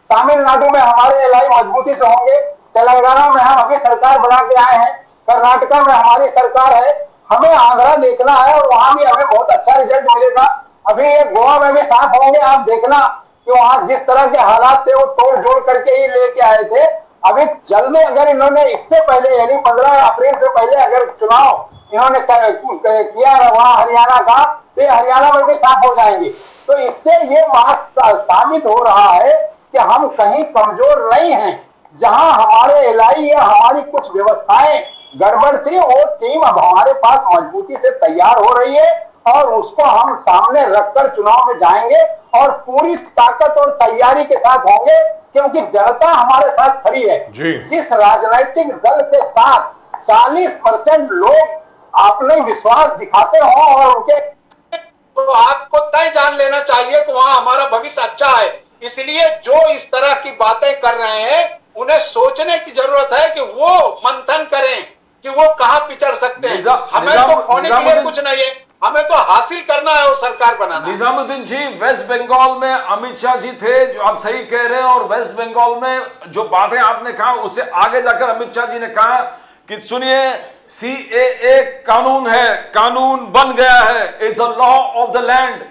तमिलनाडु में हमारे एलआई मजबूती से होंगे, तेलंगाना में हम अभी सरकार बना के आए हैं, कर्नाटका में हमारी सरकार है, हमें आंध्रा देखना है और वहां भी हमें बहुत अच्छा रिजल्ट मिलेगा। अभी ये गोवा में भी साफ होंगे, आप देखना कि वहां जिस तरह के हालात थे वो तोड़ जोड़ करके ही लेके आए थे। अभी जल्दी अगर इन्होंने इससे पहले यानी 15 अप्रैल से पहले अगर चुनाव इन्होंने किया वहां हरियाणा का, तो हरियाणा में भी साफ हो जाएंगे। तो इससे ये बात साबित हो रहा है कि हम कहीं कमजोर नहीं हैं। जहां हमारे एलआई या हमारी कुछ व्यवस्थाएं गड़बड़ थी, वो टीम अब हमारे पास मजबूती से तैयार हो रही है और उसको हम सामने रखकर चुनाव में जाएंगे और पूरी ताकत और तैयारी के साथ होंगे, क्योंकि जनता हमारे साथ खड़ी है। जिस राजनीतिक दल के साथ 40% लोग अपने विश्वास दिखाते हो और उनके, तो आपको तय जान लेना चाहिए कि वहां हमारा भविष्य अच्छा है। इसलिए जो इस तरह की बातें कर रहे हैं उन्हें सोचने की जरूरत है कि वो मंथन करें कि वो कहां पिछड़ सकते हैं। हमें तो खोने के लिए कुछ नहीं है, हमें तो हासिल करना है वो सरकार बनाना। निजामुद्दीन जी, वेस्ट बंगाल में अमित शाह जी थे, जो आप सही कह रहे हैं, और वेस्ट बंगाल में जो बातें आपने कहा उससे आगे जाकर अमित शाह जी ने कहा कि सुनिए, सीएए कानून है, कानून बन गया है, is a law of the land,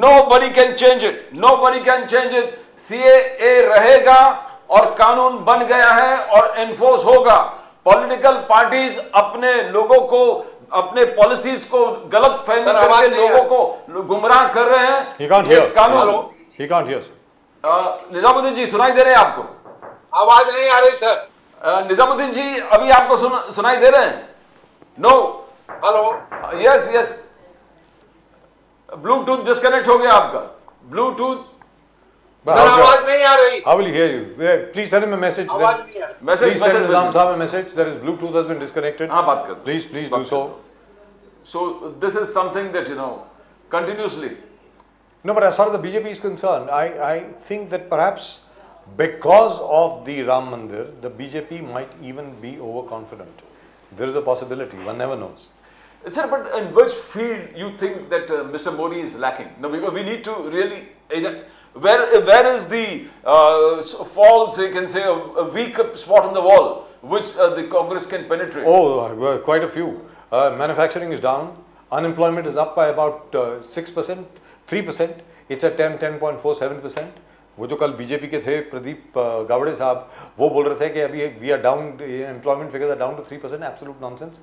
nobody can change it, nobody can change it. CAA रहेगा और कानून बन गया है और एनफोर्स होगा। पॉलिटिकल पार्टीज अपने लोगों को, अपने पॉलिसीज को गलत फहमी करके लोगों को गुमराह कर रहे हैं। ये कानून निजामुद्दीन जी सुनाई दे रहे हैं आपको? आवाज नहीं आ रही सर। निजामुद्दीन जी अभी आपको सुनाई दे रहे हैं? No, hello, yes yes, Bluetooth disconnect हो गया आपका, ब्लूटूथ। सर आवाज नहीं आ रही। I will hear you. Please send him a message. आवाज नहीं आ रही। Message, Please send Nizam Saab a message. There is Bluetooth has been disconnected. हाँ, बात कर। Please do so. So this is something that continuously. No, but as far as the BJP is concerned, I think that perhaps because of the Ram Mandir, the BJP might even be overconfident. There is a possibility. One never knows. Sir, but in which field you think that Mr. Modi is lacking? No, because we need to really, where is the false, you can say, a weak spot on the wall which the Congress can penetrate? Oh, quite a few. Manufacturing is down. Unemployment is up by about 6%, 3%. It's at 10.47%. वो जो कल BJP के थे प्रदीप गावड़े साहब, वो बोल रहे थे कि अभी we are down, employment figures are down to 3%, absolute nonsense.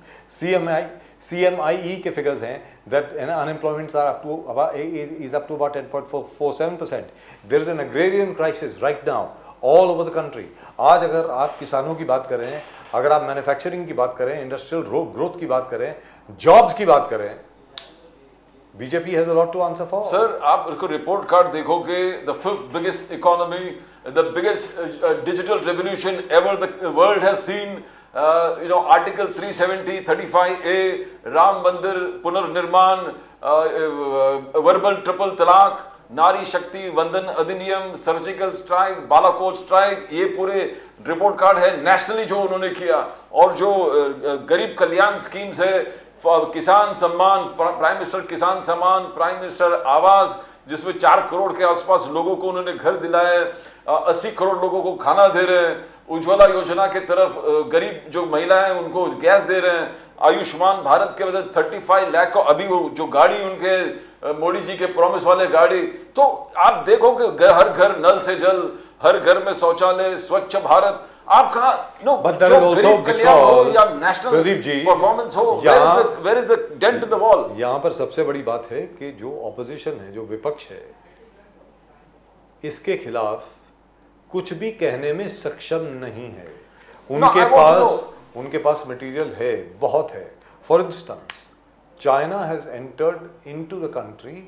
CMIE के फिगर्स हैं that unemployments are up to about 10.47%। There is an agrarian crisis right now all over the country. आज अगर आप किसानों की बात करें, अगर आप मैन्युफैक्चरिंग की बात करें, इंडस्ट्रियल ग्रोथ की बात करें, जॉब्स की बात करें, BJP has a lot to answer for. Sir, आप इसको रिपोर्ट कार्ड देखोगे, the fifth biggest economy, the biggest digital revolution ever the world has seen. Article 370, 35A, Ram मंदिर पुनर्निर्माण, वर्बल ट्रिपल तलाक, नारी शक्ति वंदन अधिनियम, सर्जिकल स्ट्राइक, बालाकोट स्ट्राइक, ये पूरे रिपोर्ट कार्ड है नेशनली जो उन्होंने किया। और जो गरीब कल्याण स्कीम्स है, किसान सम्मान, प्राइम मिनिस्टर किसान सम्मान, प्राइम मिनिस्टर आवास, जिसमें 4 करोड़ के आसपास लोगों को उन्होंने घर दिलाए, 80 करोड़ लोगों को खाना दे रहे हैं, उज्ज्वला योजना के तरफ गरीब जो महिलाएं हैं उनको गैस दे रहे हैं, आयुष्मान भारत के वजह 35 लाख को, अभी वो जो गाड़ी उनके मोदी जी के प्रॉमिस वाले गाड़ी, तो आप देखो कि हर घर नल से जल, हर घर में शौचालय, स्वच्छ भारत। आप कहा नो, जो गरीब कल्याण हो या नेशनल परफॉर्मेंस हो, where is the dent in the wall? यहाँ पर सबसे बड़ी बात है कि जो ऑपोजिशन है, जो विपक्ष है, इसके खिलाफ कुछ भी कहने में सक्षम नहीं है। उनके पास मटेरियल है, बहुत है। For instance, China has entered into the country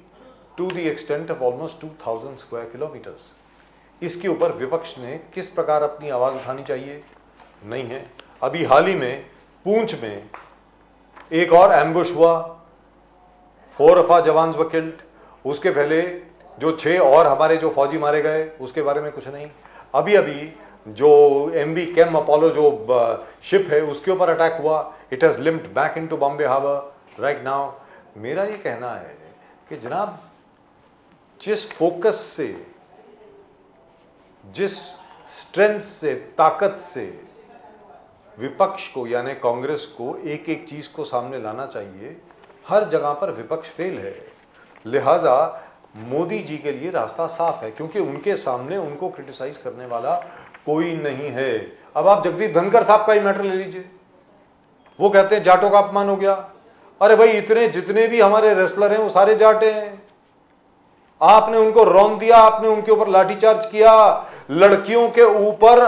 to the extent of almost 2000 square kilometers. इसके ऊपर विपक्ष ने किस प्रकार अपनी आवाज उठानी चाहिए? नहीं है। अभी हाल ही में पूंछ में एक और एम्बुश हुआ, 4 of our jawans were killed. उसके पहले जो 6 और हमारे जो फौजी मारे गए उसके बारे में कुछ नहीं। अभी अभी जो MV केम अपोलो जो शिप है उसके ऊपर अटैक हुआ, it has limped back into Bombay harbour right now. मेरा ये कहना है कि जनाब, जिस फोकस से, जिस स्ट्रेंथ से, ताकत से विपक्ष को यानी कांग्रेस को एक एक चीज को सामने लाना चाहिए, हर जगह पर विपक्ष फेल है। लिहाजा मोदी जी के लिए रास्ता साफ है, क्योंकि उनके सामने उनको क्रिटिसाइज करने वाला कोई नहीं है। अब आप जगदीप धनखड़ साहब का ही मैटर ले लीजिए, वो कहते हैं जाटों का अपमान हो गया। अरे भाई, इतने जितने भी हमारे रेसलर हैं वो सारे जाटे हैं। आपने उनको रौंद दिया, आपने उनके ऊपर लाठीचार्ज किया, लड़कियों के ऊपर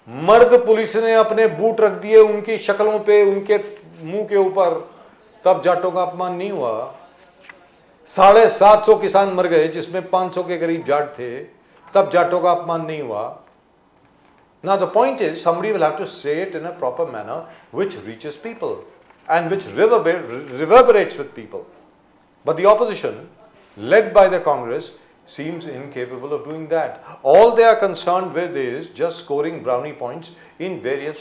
मर्द पुलिस ने अपने बूट रख दिए उनकी शक्लों पे, उनके मुंह के ऊपर, तब जाटों का अपमान नहीं हुआ। 750 किसान मर गए जिसमें 500 के करीब जाट थे, तब जाटों का अपमान नहीं हुआ। Now the point is, somebody will have to say it in a proper manner which reaches people and which reverberates with people. But the opposition, led by the Congress, seems incapable of doing that. All they are concerned with is just scoring brownie points in various,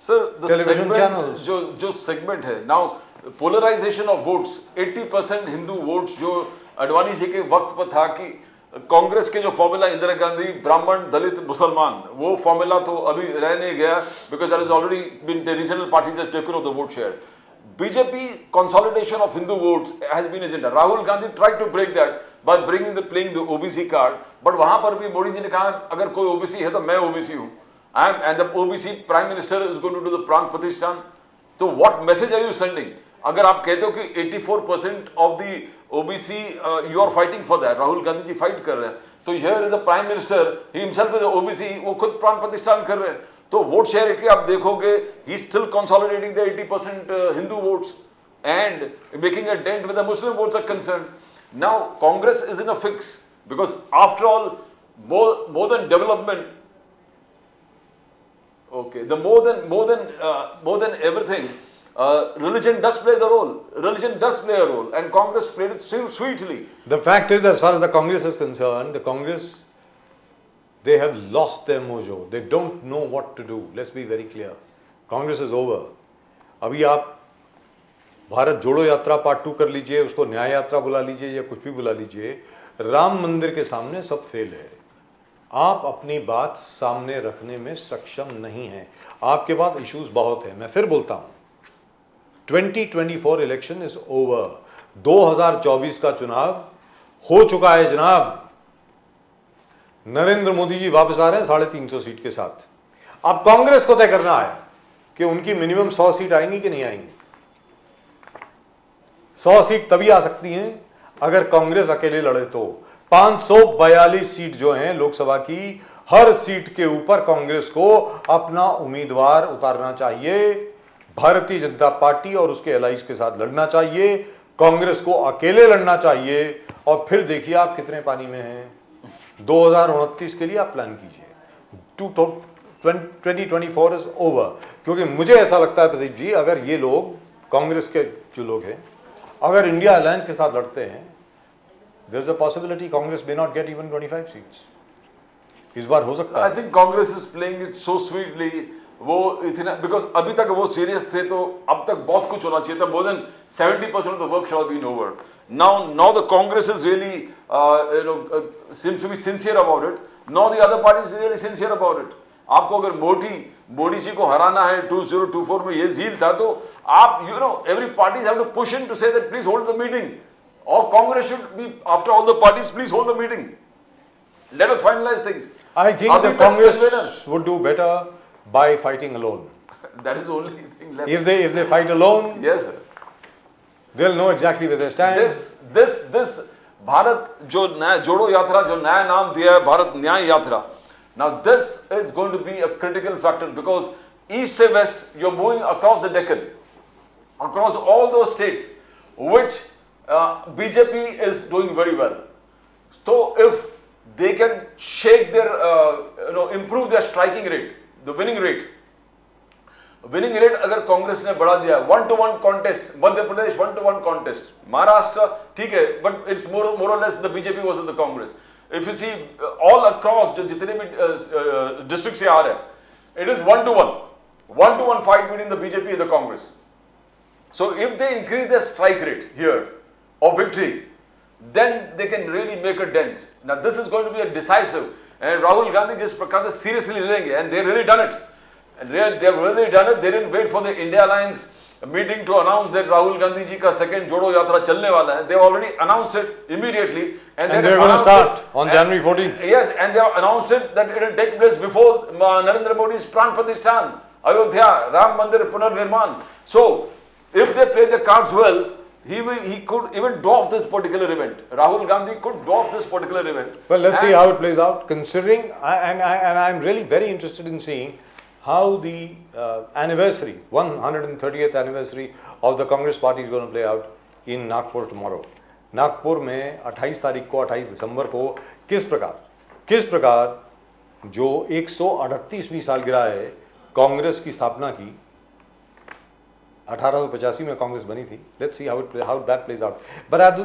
Sir, the television segment, channels. जो segment है now, polarization of votes, 80% Hindu votes जो अडवाणी जी के वक्त पर था कि कांग्रेस के जो फॉर्मूला इंदिरा गांधी ब्राह्मण दलित मुसलमान, वो फॉर्मूला तो अभी रह नहीं गया, because that is already been regional parties has taken off the vote share. BJP consolidation of Hindu votes has been agenda. Rahul Gandhi tried to break that by playing the OBC card, but वहां पर भी मोदी जी ने कहा अगर कोई ओबीसी है तो मैं ओबीसी हूं, and the OBC prime minister is going to do the Pran Pratishthan. तो what message are you sending? अगर आप कहते हो कि 84% of the OBC you are fighting for that, Rahul Gandhi ji fight कर रहे हैं, तो here is a prime minister, he himself is OBC, वो खुद प्राण प्रतिष्ठान कर रहे हैं। तो वोट शेयर के आप देखोगे, he still consolidating the 80% Hindu votes and making a dent with the Muslim votes are concern. Now Congress is in a fix because after all more than development, okay, the more than everything, religion does play a role. Religion does play a role, and Congress played it sweetly. The fact is, as far as the Congress is concerned, the Congress, they have lost their mojo. They don't know what to do. Let's be very clear. Congress is over. अभी आप भारत जोड़ो यात्रा part 2 कर लीजिए, उसको न्याय यात्रा बुला लीजिए या कुछ भी बुला लीजिए, राम मंदिर के सामने सब फेल है। आप अपनी बात सामने रखने में सक्षम नहीं हैं। आपके पास इश्यूज बहुत हैं। मैं फिर बोलता हूं, 2024 इलेक्शन इज ओवर। 2024 का चुनाव हो चुका है जनाब। नरेंद्र मोदी जी वापस आ रहे हैं 350 सीट के साथ। अब कांग्रेस को तय करना है कि उनकी मिनिमम 100 सीट आएंगी कि नहीं आएंगी। 100 सीट तभी आ सकती हैं अगर कांग्रेस अकेले लड़े तो। 542 सीट जो हैं लोकसभा की, हर सीट के ऊपर कांग्रेस को अपना उम्मीदवार उतारना चाहिए। भारतीय जनता पार्टी और उसके एलाइज के साथ लड़ना चाहिए, कांग्रेस को अकेले लड़ना चाहिए, और फिर देखिए आप कितने पानी में हैं। 2029 के लिए आप प्लान कीजिए। 2024 इज ओवर। क्योंकि मुझे ऐसा लगता है प्रदीप जी, अगर ये लोग कांग्रेस के जो लोग हैं अगर इंडिया अलायंस के साथ लड़ते हैं, there is a possibility Congress may not get even 25 seats. इस बार हो सकता है। I think Congress is playing it so sweetly. वो इतना, बिकॉज अभी तक वो सीरियस थे, तो अब तक बहुत कुछ होना चाहिए था। More than 70% of the work shot been over. Now the Congress is really seems to be sincere about it. Now the other party is really sincere about it. आपको अगर मोदी जी को हराना है 2024 में, ये झील था, तो आप every parties have to push in to say that please hold the meeting, or Congress should be, after all the parties, please hold the meeting, let us finalize things. I think the Congress would do better by fighting alone. That is the only thing left. If they fight alone, yes sir, they'll know exactly where they stand. this Bharat जो नया जोड़ो यात्रा, जो नया नाम दिया है भारत न्याय यात्रा, now this is going to be a critical factor, because east से west you're moving across the Deccan, across all those states which BJP is doing very well. So if they can shake their, improve their striking rate, the winning rate अगर कांग्रेस ने बढ़ा दिया, 1-to-1 contest, Madhya Pradesh 1-to-1 contest, Maharashtra ठीक है, but it's more और less the BJP versus the Congress. If you see all across जो जितने भी डिस्ट्रिक्ट से आ रहे हैं, इट इज 1-to-1 fight between the BJP and the Congress. So if they increase their strike rate here of victory, then they can really make a dent. Now this is going to be a decisive, and Rahul Gandhi जिस प्रकार से seriously लेंगे, and they really done it. And they have really done it. They didn't wait for the India Alliance meeting to announce that Rahul Gandhi जी का second जोड़ो यात्रा चलने वाला है. They already announced it immediately, and they're going to start on January 14th. Yes, and they have announced it that it will take place before Narendra Modi's Pran Pratishthan, Ayodhya, Ram Mandir Punar Nirman. So if they play the cards well, he could even dwarf this particular event. Rahul Gandhi could dwarf this particular event. Well, let's see how it plays out. Considering, and I'm really very interested in seeing how the anniversary, 130th anniversary of the Congress Party is going to play out in Nagpur tomorrow. Nagpur में 28 तारीख को, 28 दिसंबर को किस प्रकार जो 138वीं सालगिरह है कांग्रेस की स्थापना की, 1885 में कांग्रेस बनी थी. Let's see how that plays out. But at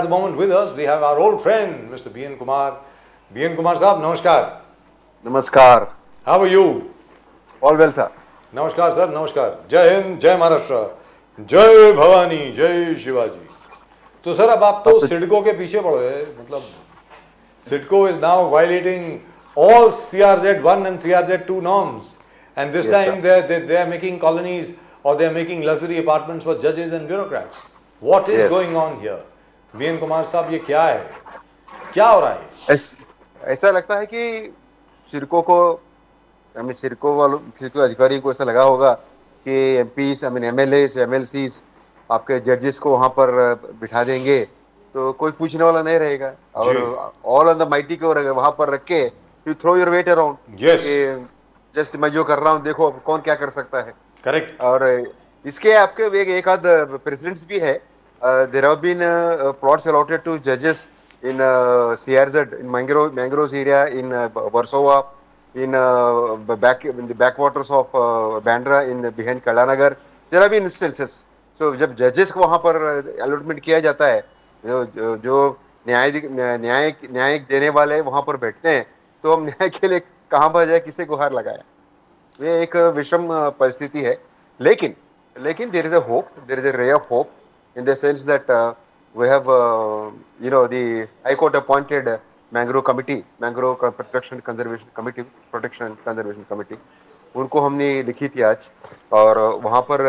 the moment with us we have our old friend Mr. B.N. Kumar. B.N. Kumar साहब नमस्कार. नमस्कार. How are you? All well sir. नमस्कार सर, नमस्कार. जय हिंद, जय महाराष्ट्र, जय भवानी, जय शिवाजी. तो सर अब आप तो सिडको के पीछे पड़ गए. मतलब CIDCO is now violating all CRZ1 and CRZ2 norms, and this Yes, time they are making colonies or they are making luxury apartments for judges and bureaucrats. What is Yes. going on here? B.N. Kumar साहब, ये क्या है, क्या हो रहा है? ऐसा लगता है कि सिडको अधिकारी को ऐसा लगा होगा कि एमपीस, एमएलएस, एमएलसीज आपके जजेस को वहां पर बिठा देंगे तो कोई पूछने वाला नहीं रहेगा, और ऑल ऑन द माइटी को वहां पर रख के you throw your weight around. Yes. Just मैं जो कर रहा हूँ देखो कौन क्या कर सकता है. करेक्ट. और इसके आपके एक आध प्रेसिडेंट्स भी है. There have been plots allotted to जजेस in CRZ, in mangroves area, in Versova, in the backwaters of Bandra, in behind Kalanagar. There have been instances. So जब जजेस को वहाँ पर अलॉटमेंट किया जाता है, जो न्याय देने वाले वहाँ पर बैठते हैं, तो हम न्याय के लिए कहाँ पर जाए, किसे गुहार लगाए. ये एक विषम परिस्थिति है. लेकिन there is a hope, there is a ray of hope in the sense that we have the High Court appointed mangrove committee, mangrove protection conservation committee, उनको हमने लिखी थी आज. और वहाँ पर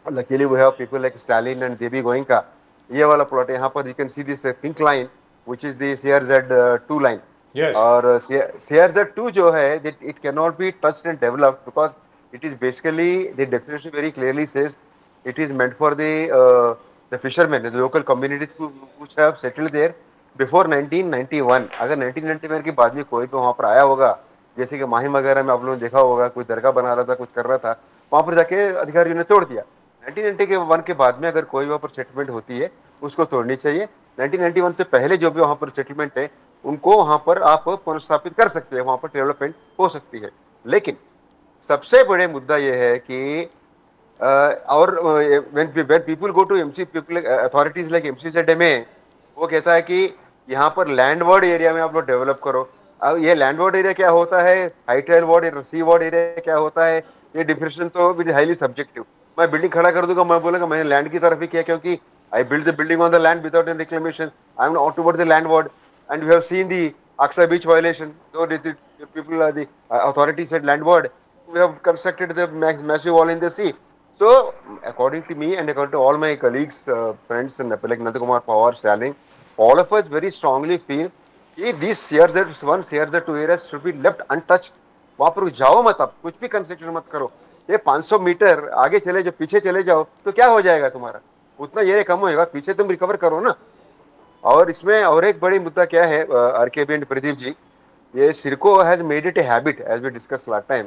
luckily we have people like Stalin and Devi Goenka. ये वाला प्लॉट है, यहाँ पर you can see this pink line which is the CRZ2 line. और CRZ2 जो है it can not be touched and developed because it is basically the definition very clearly says it is meant for the fisherman, the local communities which have settled there before 1991. अगर 1991 के बाद में कोई भी वहाँ पर आया होगा, जैसे कि माहिम वगैरह में आप लोगों ने देखा होगा, कोई दरगाह बना रहा था, कुछ कर रहा था, वहाँ पर जाके अधिकारियों ने तोड़ दिया. 1991 के बाद में अगर कोई वहाँ पर सेटलमेंट होती है उसको तोड़नी चाहिए. 1991 से पहले जो भी वहाँ पर सेटलमेंट है उनको वहाँ पर आप पुनर्स्थापित कर सकते हैं, वहाँ पर डेवलपमेंट हो सकती है. लेकिन सबसे बड़े मुद्दा ये है कि और when people go to authorities like MCZMA, वो कहता है कि यहाँ पर लैंडवर्ड एरिया में आप लोग डेवलप करो. अब ये लैंडवर्ड एरिया क्या होता है, हाई टाइल वार्ड, सी वार्ड एरिया क्या होता है, ये डिफिनेशन तो हाईली सब्जेक्टिव. मैं बिल्डिंग खड़ा कर दूंगा, मैं बोलूंगा मैंने लैंड की तरफ ही किया क्योंकि I build the building on the land without any reclamation, I am not towards the landward. And we have seen the Aksa Beach violation. So the authorities said landward. We have constructed the massive wall in the sea. So according to me and according to all my colleagues, friends, and like Nandakumar Pawar, Stalin, all of us very strongly feel that these CRZ1, CRZ2 areas should be left untouched. वहाँ पर जाओ मत, अब कुछ भी construction मत करो. ये 500 मीटर आगे चले जाओ, पीछे चले जाओ तो क्या हो जाएगा तुम्हारा, उतना ये कम होएगा, पीछे तुम रिकवर करो ना. और इसमें और एक बड़ी मुद्दा क्या है आरकेबी एंड प्रदीप जी, ये CIDCO has made it a habit as we discuss last time.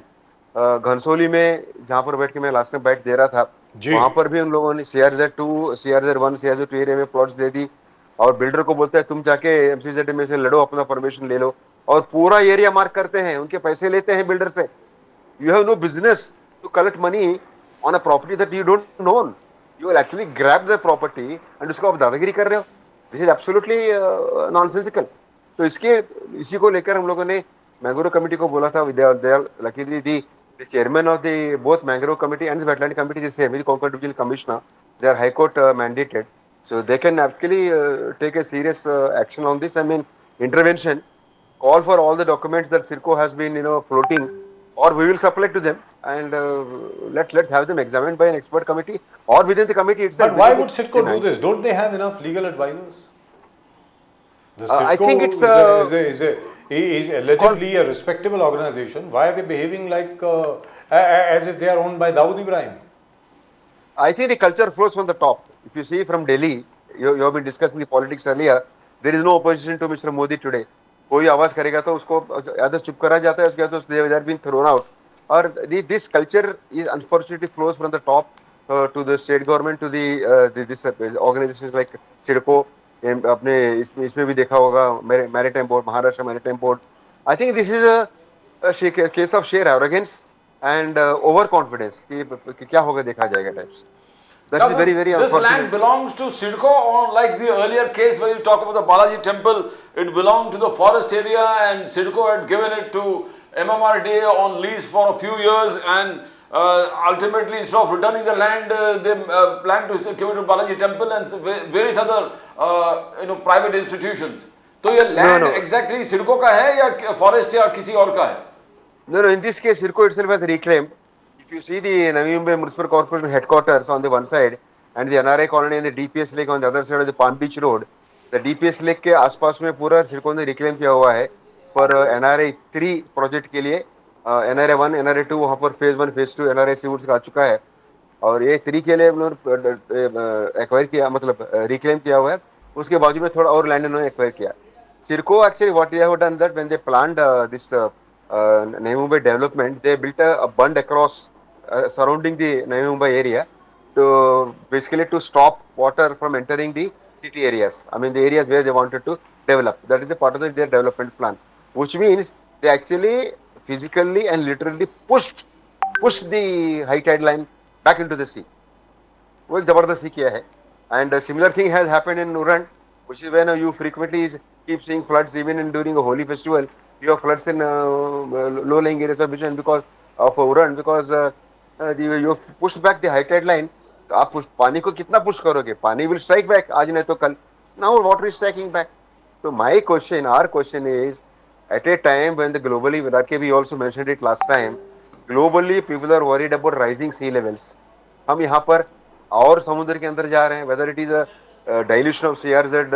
Ghansoli में जहाँ पर बैठ के मैं लास्ट टाइम बैठ दे रहा था, जी। वहां पर भी उन लोगों ने CRZ2, CRZ1, CRZ2 एरिया में प्लॉट्स दे दी और बिल्डर को बोलता है तुम जाके MCZ में से लड़ो, अपना परमिशन ले लो और पूरा एरिया मार्क करते हैं, उनके पैसे लेते हैं बिल्डर से. You have no business to collect money on a property that you don't own. You will actually grab the property and उसको आप दादागिरी कर रहे हो. This is absolutely nonsensical. तो इसी को लेकर हम लोगों ने मैंग्रोव कमेटी को बोला था. Luckily the chairman of the both mangrove committee and the wetland committee is the Konkan Divisional Commissioner. They are High Court mandated, so they can actually take a serious action on this. I mean intervention. Call for all the documents that CIRCO has been floating, or we will supply to them and let's have them examined by an expert committee or within the committee itself. But why would CITCO do this? Don't they have enough legal advisors? The I CITCO think it's is allegedly a respectable organization. Why are they behaving like as if they are owned by Dawood Ibrahim? I think the culture flows from the top. If you see from Delhi, you have been discussing the politics earlier. There is no opposition to Mr. Modi today. कोई आवाज करेगा तो उसको either चुप करा जाता है, उसके बाद तो they have been thrown out. Or this culture is unfortunately flows from the top to the state government, to this organizations like CIDCO. अपने इसमें भी देखा होगा maritime board, Maharashtra maritime board. I think this is a case of sheer arrogance and overconfidence कि क्या होगा देखा जाएगा types. That's Now, very this unfortunate. land belongs to CIDCO, or like the earlier case where you talk about the Balaji temple, it belonged to the forest area and CIDCO had given it to MMRDA on lease for a few years, and ultimately instead of returning the land, they planned to give it to Balaji temple and various other private institutions. तो ये land exactly CIDCO का है या forest या किसी और का है? No, in this case, CIDCO itself has reclaimed. If you see the Navi Mumbai Municipal Corporation headquarters on the one side and the NRI colony and the DPS Lake on the other side of the Palm Beach Road, the DPS Lake के आसपास में पूरा CIDCO ने reclaim किया हुआ है पर NRI 3 project के लिए. NRI 1, NRI 2 वहाँ पर phase 1, phase 2 NRI Seawoods का आ चुका है और ये 3 के लिए उन्होंने एक्वायर किया, मतलब reclaim किया हुआ है. उसके बाजू में थोड़ा और लैंड उन्होंने एक्वायर किया. CIDCO actually what they have done that when they planned this Navi Mumbai development, they built a bund across surrounding the Navi Mumbai area to basically to stop water from entering the city areas. I mean the areas where they wanted to develop. That is a part of their development plan, which means they actually physically and literally pushed the high tide line back into the sea. वो एक जबरदस्ती किया है. And a similar thing has happened in Uran, which is when you frequently keep seeing floods even during a holy festival. You have floods in low-lying areas of Bijan because of Uran, because you have pushed back the high tide line. तो आप पानी को कितना push करोगे? पानी will strike back आज नहीं तो कल. Now water is striking back. So my question, our question is, at a time when the globally, we also mentioned it last time, globally people are worried about rising sea levels. हम यहाँ पर और समुद्र के अंदर जा रहे हैं, whether it is a dilution of CRZ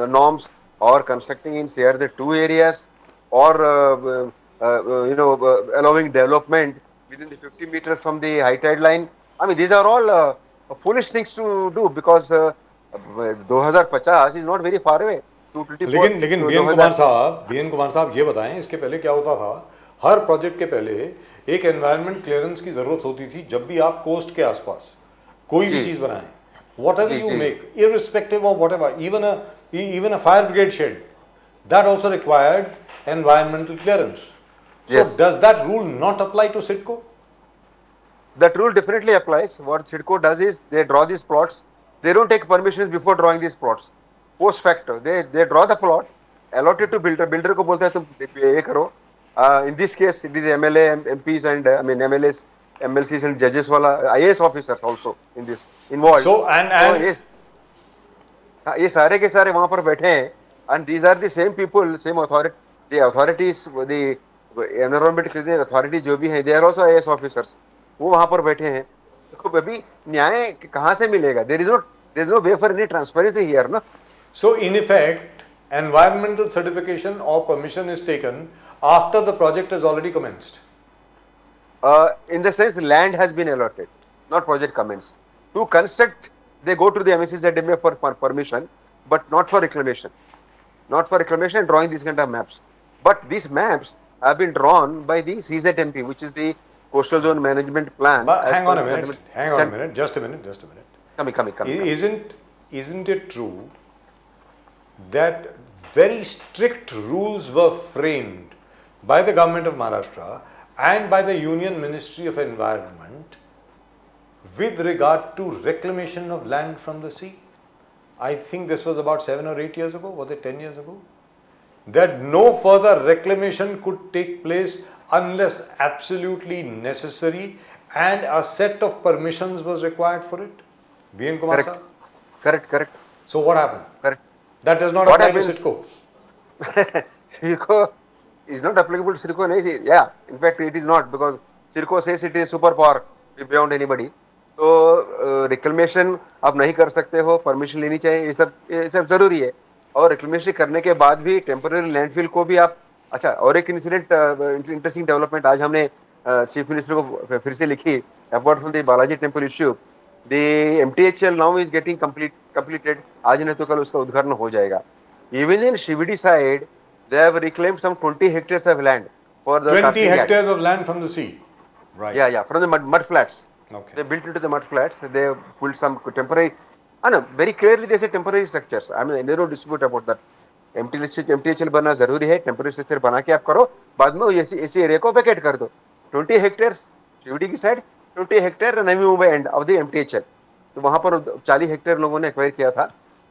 norms or constructing in CRZ2 areas or allowing development within the 50 meters from the high tide line. I mean these are all foolish things to do because 2050 is not very far away. लेकिन BN Kumar साहब ये बताएं, इसके पहले क्या होता था? हर project के पहले एक एनवायरनमेंट क्लियरेंस की जरूरत होती थी जब भी आप कोस्ट के आसपास कोई भी चीज बनाएं. Whatever you make, irrespective of whatever, even a fire brigade shed, that also required environmental clearance. Yes. So does that rule not apply to CIDCO? That rule definitely applies. What CIDCO does is they draw these plots. They don't take permissions before drawing these plots. Post facto, they draw the plot, allot it to builder. Builder को बोलता है तुम ये करो. In this case, it is MLA, MPs and MLAs, MLCs and judges वाला, IAS officers also in this involved. So and ये सारे के सारे वहाँ पर बैठे हैं and these are the same people, same authority, the authorities, the environmental clearance authority जो भी हैं, they are also IAS officers. वो वहाँ पर बैठे हैं. तो अभी न्याय कहाँ से मिलेगा? There is no way for any transparency here, ना? So in effect, environmental certification or permission is taken after the project has already commenced. In the sense land has been allotted, not project commenced. To construct, they go to the MSCZMA for permission, but not for reclamation. Not for reclamation, drawing these kind of maps. But these maps have been drawn by the CZMP, which is the coastal zone management plan. But as hang per on a the minute. settlement- Hang on a sent- minute. Just a minute. Just a minute. Coming. Isn't it true that very strict rules were framed by the government of Maharashtra and by the Union Ministry of Environment with regard to reclamation of land from the sea? I think this was about 7 or 8 years ago. Was it 10 years ago? That no further reclamation could take place unless absolutely necessary, and a set of permissions was required for it. B.N. Kumar Correct. sir. Correct. So what happened? Correct. That does not What apply to happens- CIDCO. CIDCO is not applicable to CIDCO. नहीं सी- Yeah, in fact it is not, because CIDCO says it is superpower beyond anybody. तो reclamation आप नहीं कर सकते हो, permission लेनी चाहिए, ये सब जरूरी है. और रिक्लेमेशन करने के बाद भी टेम्पररी लैंडफिल को भी आप, अच्छा, और एक इंसिडेंट, इंटरेस्टिंग डेवलपमेंट आज हमने चीफ मिनिस्टर को फिर से लिखी. Apart from the Balaji temple issue, the MTHL now is getting completed. आज नहीं तो कल उसका उद्घाटन हो जाएगा. Even in Shivdi side, they have reclaimed some 20 hectares of land for the 20 casting yard. hectares of land from the sea. Right. Yeah, from the mud flats. Okay. They built into the mud flats. They built some temporary, no, very clearly they say temporary structures. I mean, there is no dispute about that. MTHL बनना जरूरी है, temporary structure बना के आप करो, बाद में ऐसी एरिया को वैकेट कर दो. 20 hectares शिवडी की side, 20 hectare Navi Mumbai end of the MTHL. तो वहां पर 40 हेक्टेयर लोगों ने एक्वायर किया था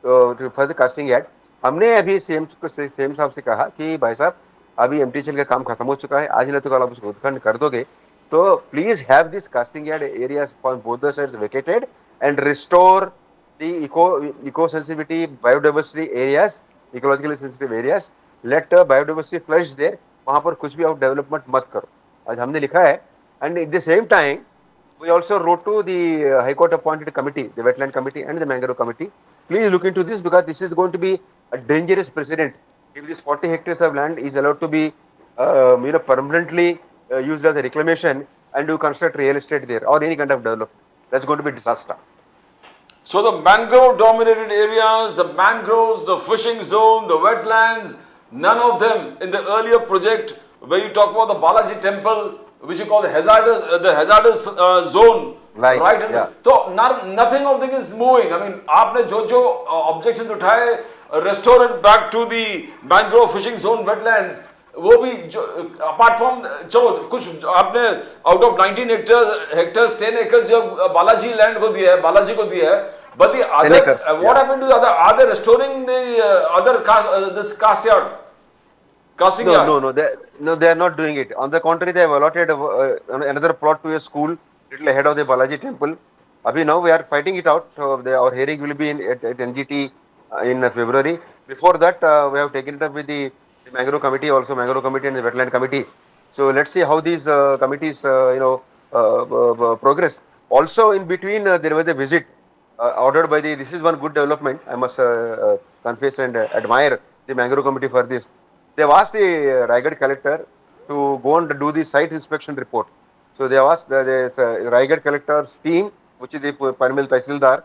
फॉर द कास्टिंग यार्ड. हमने अभी सीएम साहब से कहा कि भाई साहब, अभी MTHL का काम खत्म हो चुका है, आज नहीं तो कल आप उसको उद्घाटन कर दोगे, तो please have this casting yard areas for both the sides vacated and restore the eco sensitivity biodiversity areas, ecologically sensitive areas. Let biodiversity flourish there. वहां पर कुछ भी आप डेवलपमेंट मत करो. आज हमने लिखा है. And at the same time we also wrote to the High Court appointed committee, the Wetland Committee and the Mangrove Committee. Please look into this, because this is going to be a dangerous precedent if this 40 hectares of land is allowed to be permanently used as a reclamation and you construct real estate there or any kind of development. That's going to be disaster. So the mangrove dominated areas, the mangroves, the fishing zone, the wetlands, none of them in the earlier project where you talk about the Balaji temple, which you call the hazardous zone, Right, right? And yeah. so nothing of this is moving. I mean, आपने जो objections उठाए, restore it back to the mangrove fishing zone wetlands, वो भी apart from, चलो कुछ आपने out of 19 hectares 10 acres जो Balaji land को दिया है, बालाजी को दिया है, but the other, acres, what happened to the other? Are they restoring the other this cast yard? Casting yard? No, they are not doing it. On the contrary, they have allotted another plot to a school little ahead of the Balaji temple. Abhi now we are fighting it out. Our hearing will be at NGT in February. Before that, we have taken it up with the Mangrove Committee, also Mangrove Committee and the Wetland Committee. So let's see how these committees, progress. Also, in between, there was a visit ordered by this is one good development. I must confess and admire the Mangrove Committee for this. They have asked the Raigad collector to go and do the site inspection report. So they have asked the Raigad collector's team, which is the Panvel Tahsildar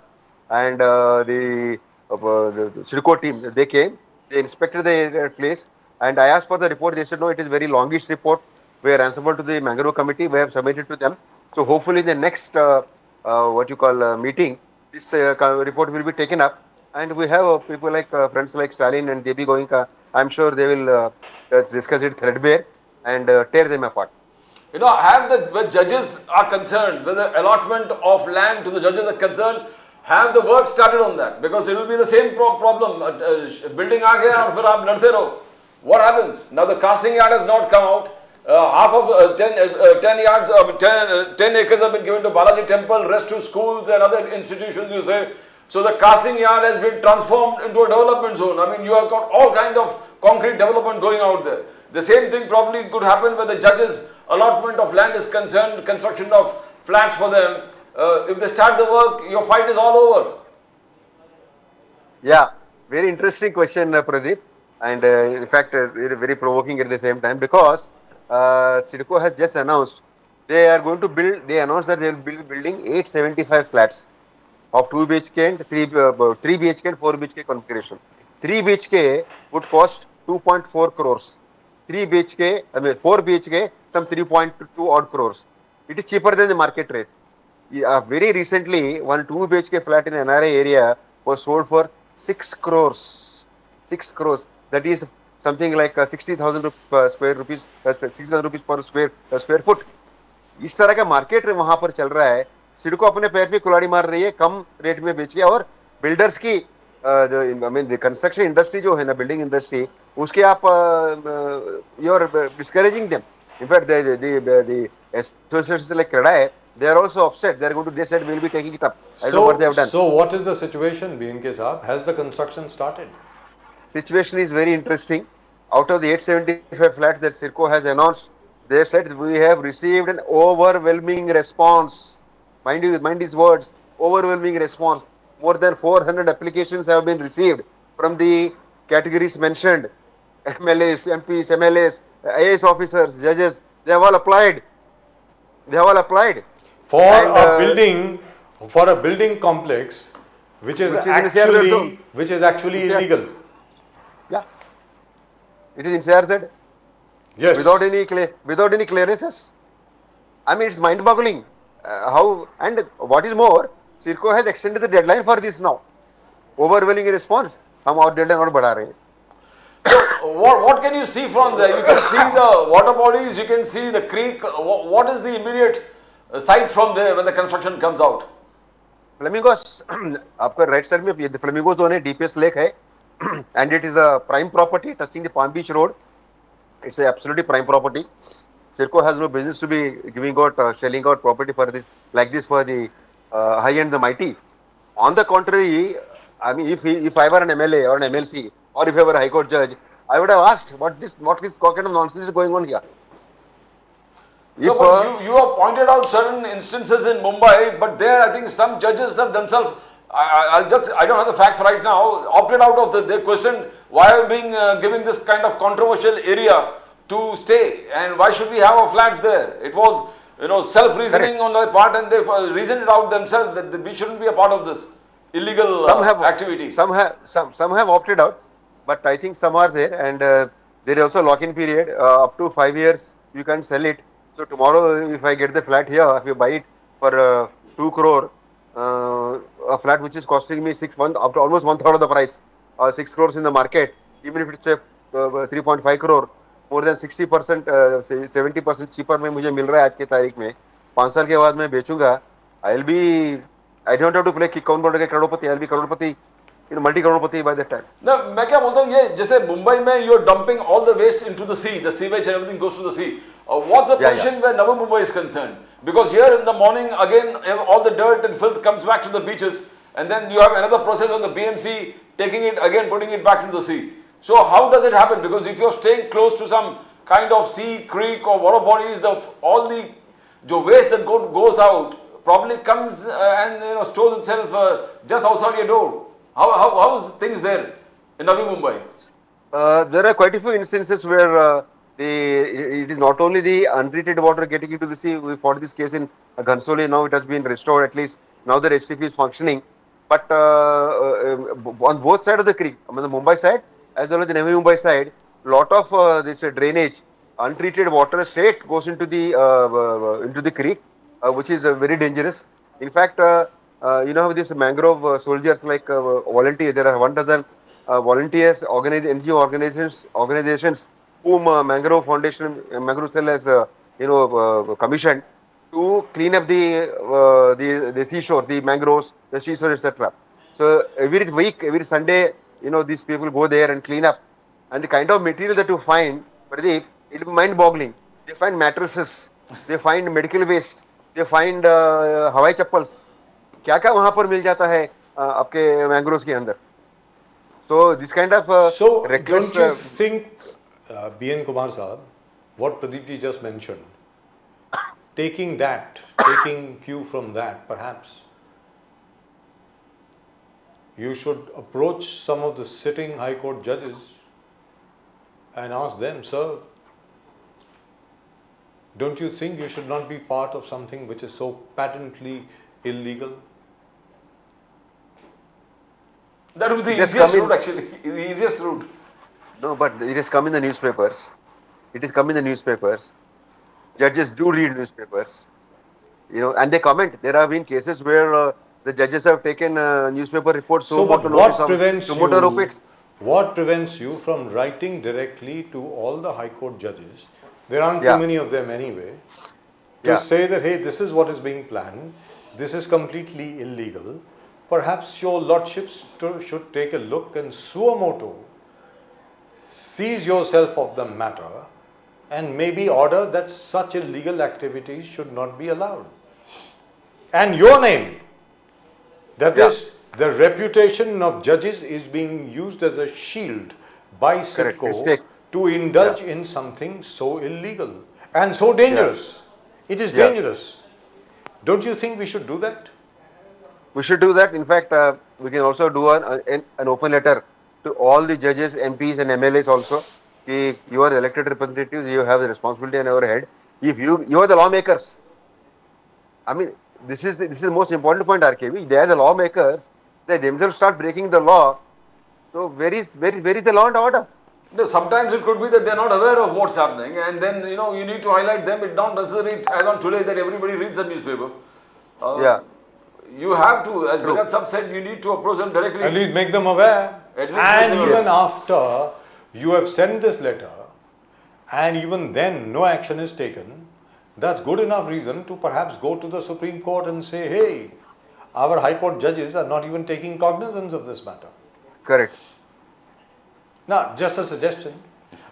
and the CIDCO team. They came, they inspected the place, and I asked for the report. They said no, it is very longish report. We are answerable to the Mangrove Committee. We have submitted to them. So hopefully in the next meeting, this report will be taken up, and we have people like friends like Stalin and Devi Goenka. I'm sure they will discuss it threadbare and tear them apart. You know, when judges are concerned, when the allotment of land to the judges are concerned, have the work started on that, because it will be the same problem. Building aa gaya aur fir aap ladte raho. What happens? Now the casting yard has not come out. Half of 10 acres have been given to Balaji temple, rest to schools and other institutions, you say. So the casting yard has been transformed into a development zone. I mean, you have got all kind of concrete development going out there. The same thing probably could happen where the judges' allotment of land is concerned, construction of flats for them. If they start the work, your fight is all over. Yeah, very interesting question, Pradeep. And in fact, very provoking at the same time, because CIDCO has just announced they are going to build, they announced that they will be building 875 flats of 2 BHK and 3 BHK and 4 BHK configuration. 3 BHK would cost 2.4 crores. 4 BHK, some 3.2 odd crores. it is cheaper than the market rate. Very recently, one 2 BHK flat in NRI area was sold for 6 crores. 6 crores. That is something like 60,000 square rupees, 60,000 rupees per square foot. इस तरह का market वहां पर चल रहा है. सिडको अपने पैर पे कुल्हाड़ी मार रही है, कम रेट में बेच के, और बिल्डर्स की कंस्ट्रक्शन इंडस्ट्री जो है ना, बिल्डिंग इंडस्ट्री, उसके आप you are discouraging them. In fact the associations like CREDAI, they are also upset. They said we'll be taking it up. I don't know what they have done. So what is the situation, BNK Saab? Has the construction started? Situation is very interesting. Out of the 875 flats that Sirco has announced, they have said we have received an overwhelming response. Mind these words, overwhelming response. More than 400 applications have been received from the categories mentioned. MLAs, MPs, MLAs, IAS officers, judges, they have all applied. They have all applied. For And, a building complex which is Which is in CRZ zone. actually CRZ. illegal. Yeah. It is in CRZ. Yes. Without any clearances. I mean, it's mind-boggling. How, and what is more, Sirco has extended the deadline for this now. Overwhelming response. हम और deadline और बढ़ा रहे हैं. So what can you see from there? You can see the water bodies, you can see the creek. What is the immediate sight from there when the construction comes out? Flamingos, आपका right side में ये Flamingo zone है, DPS lake है, and it is a prime property touching the Palm Beach Road. It's a absolutely prime property. Sirco has no business to be giving out, shelling out property for this, like this, for the high and the mighty. On the contrary, I mean, if I were an MLA or an MLC, or if I were a High Court judge, I would have asked what kind of nonsense is going on here. If No, but you have pointed out certain instances in Mumbai, but there I think some judges have themselves, I don't have the facts right now, opted out of they questioned why are we being giving this kind of controversial area to stay, and why should we have a flat there? It was, self-reasoning on their part, and they reasoned it out themselves that we shouldn't be a part of this illegal activity. Some have opted out, but I think some are there, and there is also a lock-in period up to 5 years. You can sell it. So tomorrow, if I get the flat here, if you buy it for 2 crore, a flat which is costing me 6 months, up to almost 1/3 of the price, 6 crores in the market, even if it's a 3.5 crore, more than 60%, 70% cheaper में मुझे मिल रहा है आज के तारीख में. 5 साल के बाद मैं बेचूंगा. I don't have to play कौन बनेगा करोड़पति. I'll be Crorepati, multi Crorepati by that time. No, मैं क्या बोलता हूँ, ये जैसे मुंबई में you're dumping all the waste into the sea, the sewage and everything goes to the sea. What's the position where Navi Mumbai is concerned? Because here in the morning again all the dirt and filth comes back to the beaches, and then you have another process on the BMC taking it again, putting it back into the sea. So how does it happen? Because if you're staying close to some kind of sea, creek or water bodies, all the waste that goes out probably comes and stores itself just outside your door. How is things there in Navi Mumbai? There are quite a few instances where it is not only the untreated water getting into the sea. We fought this case in Ghansoli. Now it has been restored. At least now the STP is functioning. But on both sides of the creek, I mean the Mumbai side as well as the Navi Mumbai side, lot of this drainage, untreated water straight goes into the creek, which is very dangerous. In fact, these mangrove soldiers like volunteers. There are 12 volunteers, NGO organizations whom Mangrove Foundation, Mangrove Cell has commissioned to clean up the seashore, the mangroves, the seashore, etc. So every week, every Sunday, these people go there and clean up. And the kind of material that you find, Pradeep, it will be mind-boggling. They find mattresses, they find medical waste, they find हवाई चप्पल्स. क्या-क्या वहाँ पर मिल जाता है आपके mangroves के अंदर. So this kind of So reckless. don't you think, B.N. Kumar Saab, what Pradeep ji just mentioned, taking cue from that, perhaps you should approach some of the sitting High Court judges and ask them, sir, don't you think you should not be part of something which is so patently illegal? That would be the Just easiest come in. route actually, the easiest route. No, but it has come in the newspapers. It has come in the newspapers. Judges do read newspapers. you know, and they comment. There have been cases where the judges have taken newspaper reports So, to notice to motor it. what prevents you from writing directly to all the High Court judges? There aren't Yeah. too many of them anyway. To Yeah. say that, hey, this is what is being planned, this is completely illegal. Perhaps your lordships should take a look and suo moto, seize yourself of the matter, and maybe order that such illegal activities should not be allowed. And your name, that Yeah. is, the reputation of judges is being used as a shield by Correct. CIDCO Mistake. to indulge in something so illegal and so dangerous. It is Yeah. dangerous. Don't you think we should do that? We should do that. In fact, we can also do an open letter to all the judges, MPs, and MLAs also. Ki you are elected representatives. You have the responsibility on your head. If you are the lawmakers, I mean, this is the most important point, RKB. They are the lawmakers. They themselves start breaking the law. So where is the law and order? No, sometimes it could be that they're not aware of what's happening, and then you need to highlight them. It's not necessary as on today that everybody reads the newspaper. Yeah. You have to, as True. Bhagat Sahab said, you need to approach them directly. At least make them aware. At least And make them even aware. after you have sent this letter, and even then no action is taken, that's good enough reason to perhaps go to the Supreme Court and say, hey, our High Court judges are not even taking cognizance of this matter. Correct. Now, just a suggestion.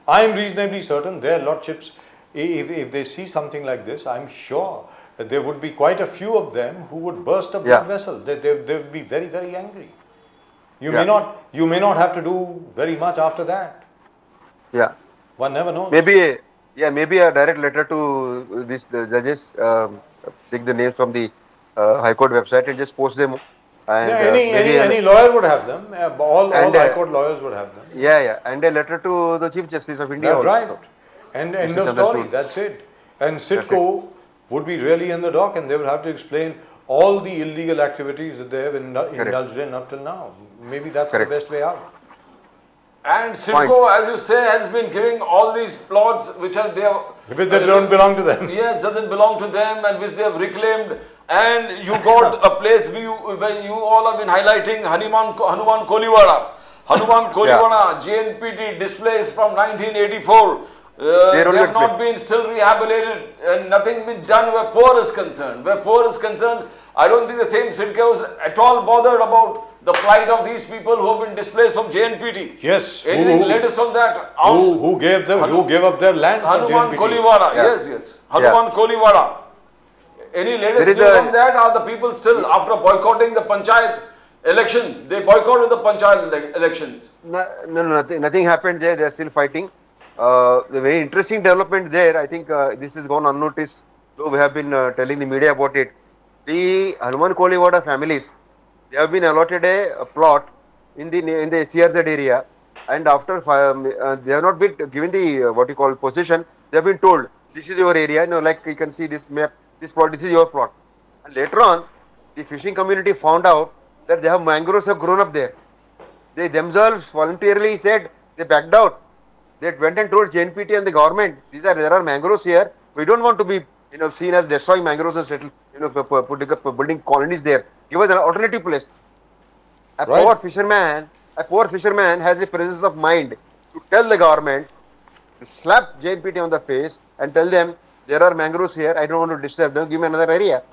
I am reasonably certain their lordships, if they see something like this, I'm sure that there would be quite a few of them who would burst a blood Yeah. vessel. They would be very, very angry. You Yeah. may not have to do very much after that. Yeah. One never knows. Maybe a direct letter to these judges. Take the names from the High Court website and just post them. And Yeah, maybe any lawyer would have them. All And, High Court lawyers would have them. yeah, and a letter to the Chief Justice of India. That's also. right. And end Mr. of story. Chandrachud. That's it. And CIDCO would be really in the dock, and they would have to explain all the illegal activities that they have indulged in up till now. Maybe that's Correct. the best way out. And CIDCO, as you say, has been giving all these plots which are they have. If they don't belong to them. Yes, doesn't belong to them, and which they have reclaimed. And you got a place where you all have been highlighting Hanuman Koliwada. Hanuman Koliwada, JNPT displaced from 1984. They don't have get not been still rehabilitated, and nothing been done where poor is concerned. Where poor is concerned, I don't think the same CIDCO is at all bothered about the plight of these people who have been displaced from JNPT. Yes. Anything latest on that? Who gave up their land for Hanuman JNPT? Koliwada, Yeah. yes. Hanuman Koliwada. Any latest There is news a- on that? Are the people still, after boycotting the panchayat elections, they boycotted the panchayat elections? No, nothing happened there. They are still fighting. The very interesting development there, I think this has gone unnoticed, though we have been telling the media about it. The Hanuman Koliwada families, they have been allotted a plot in the CRZ area, and after they have not been given the what you call possession. They have been told, this is your area. Like you can see this map, this plot, this is your plot. And later on, the fishing community found out that they have mangroves have grown up there. They themselves voluntarily said they backed out. They went and told JNPT and the government, there are mangroves here. We don't want to be seen as destroying mangroves and settle, putting up building colonies there. Give us an alternative place. A Right. poor fisherman has the presence of mind to tell the government to slap JNPT on the face and tell them there are mangroves here. I don't want to disturb them. Give me another area.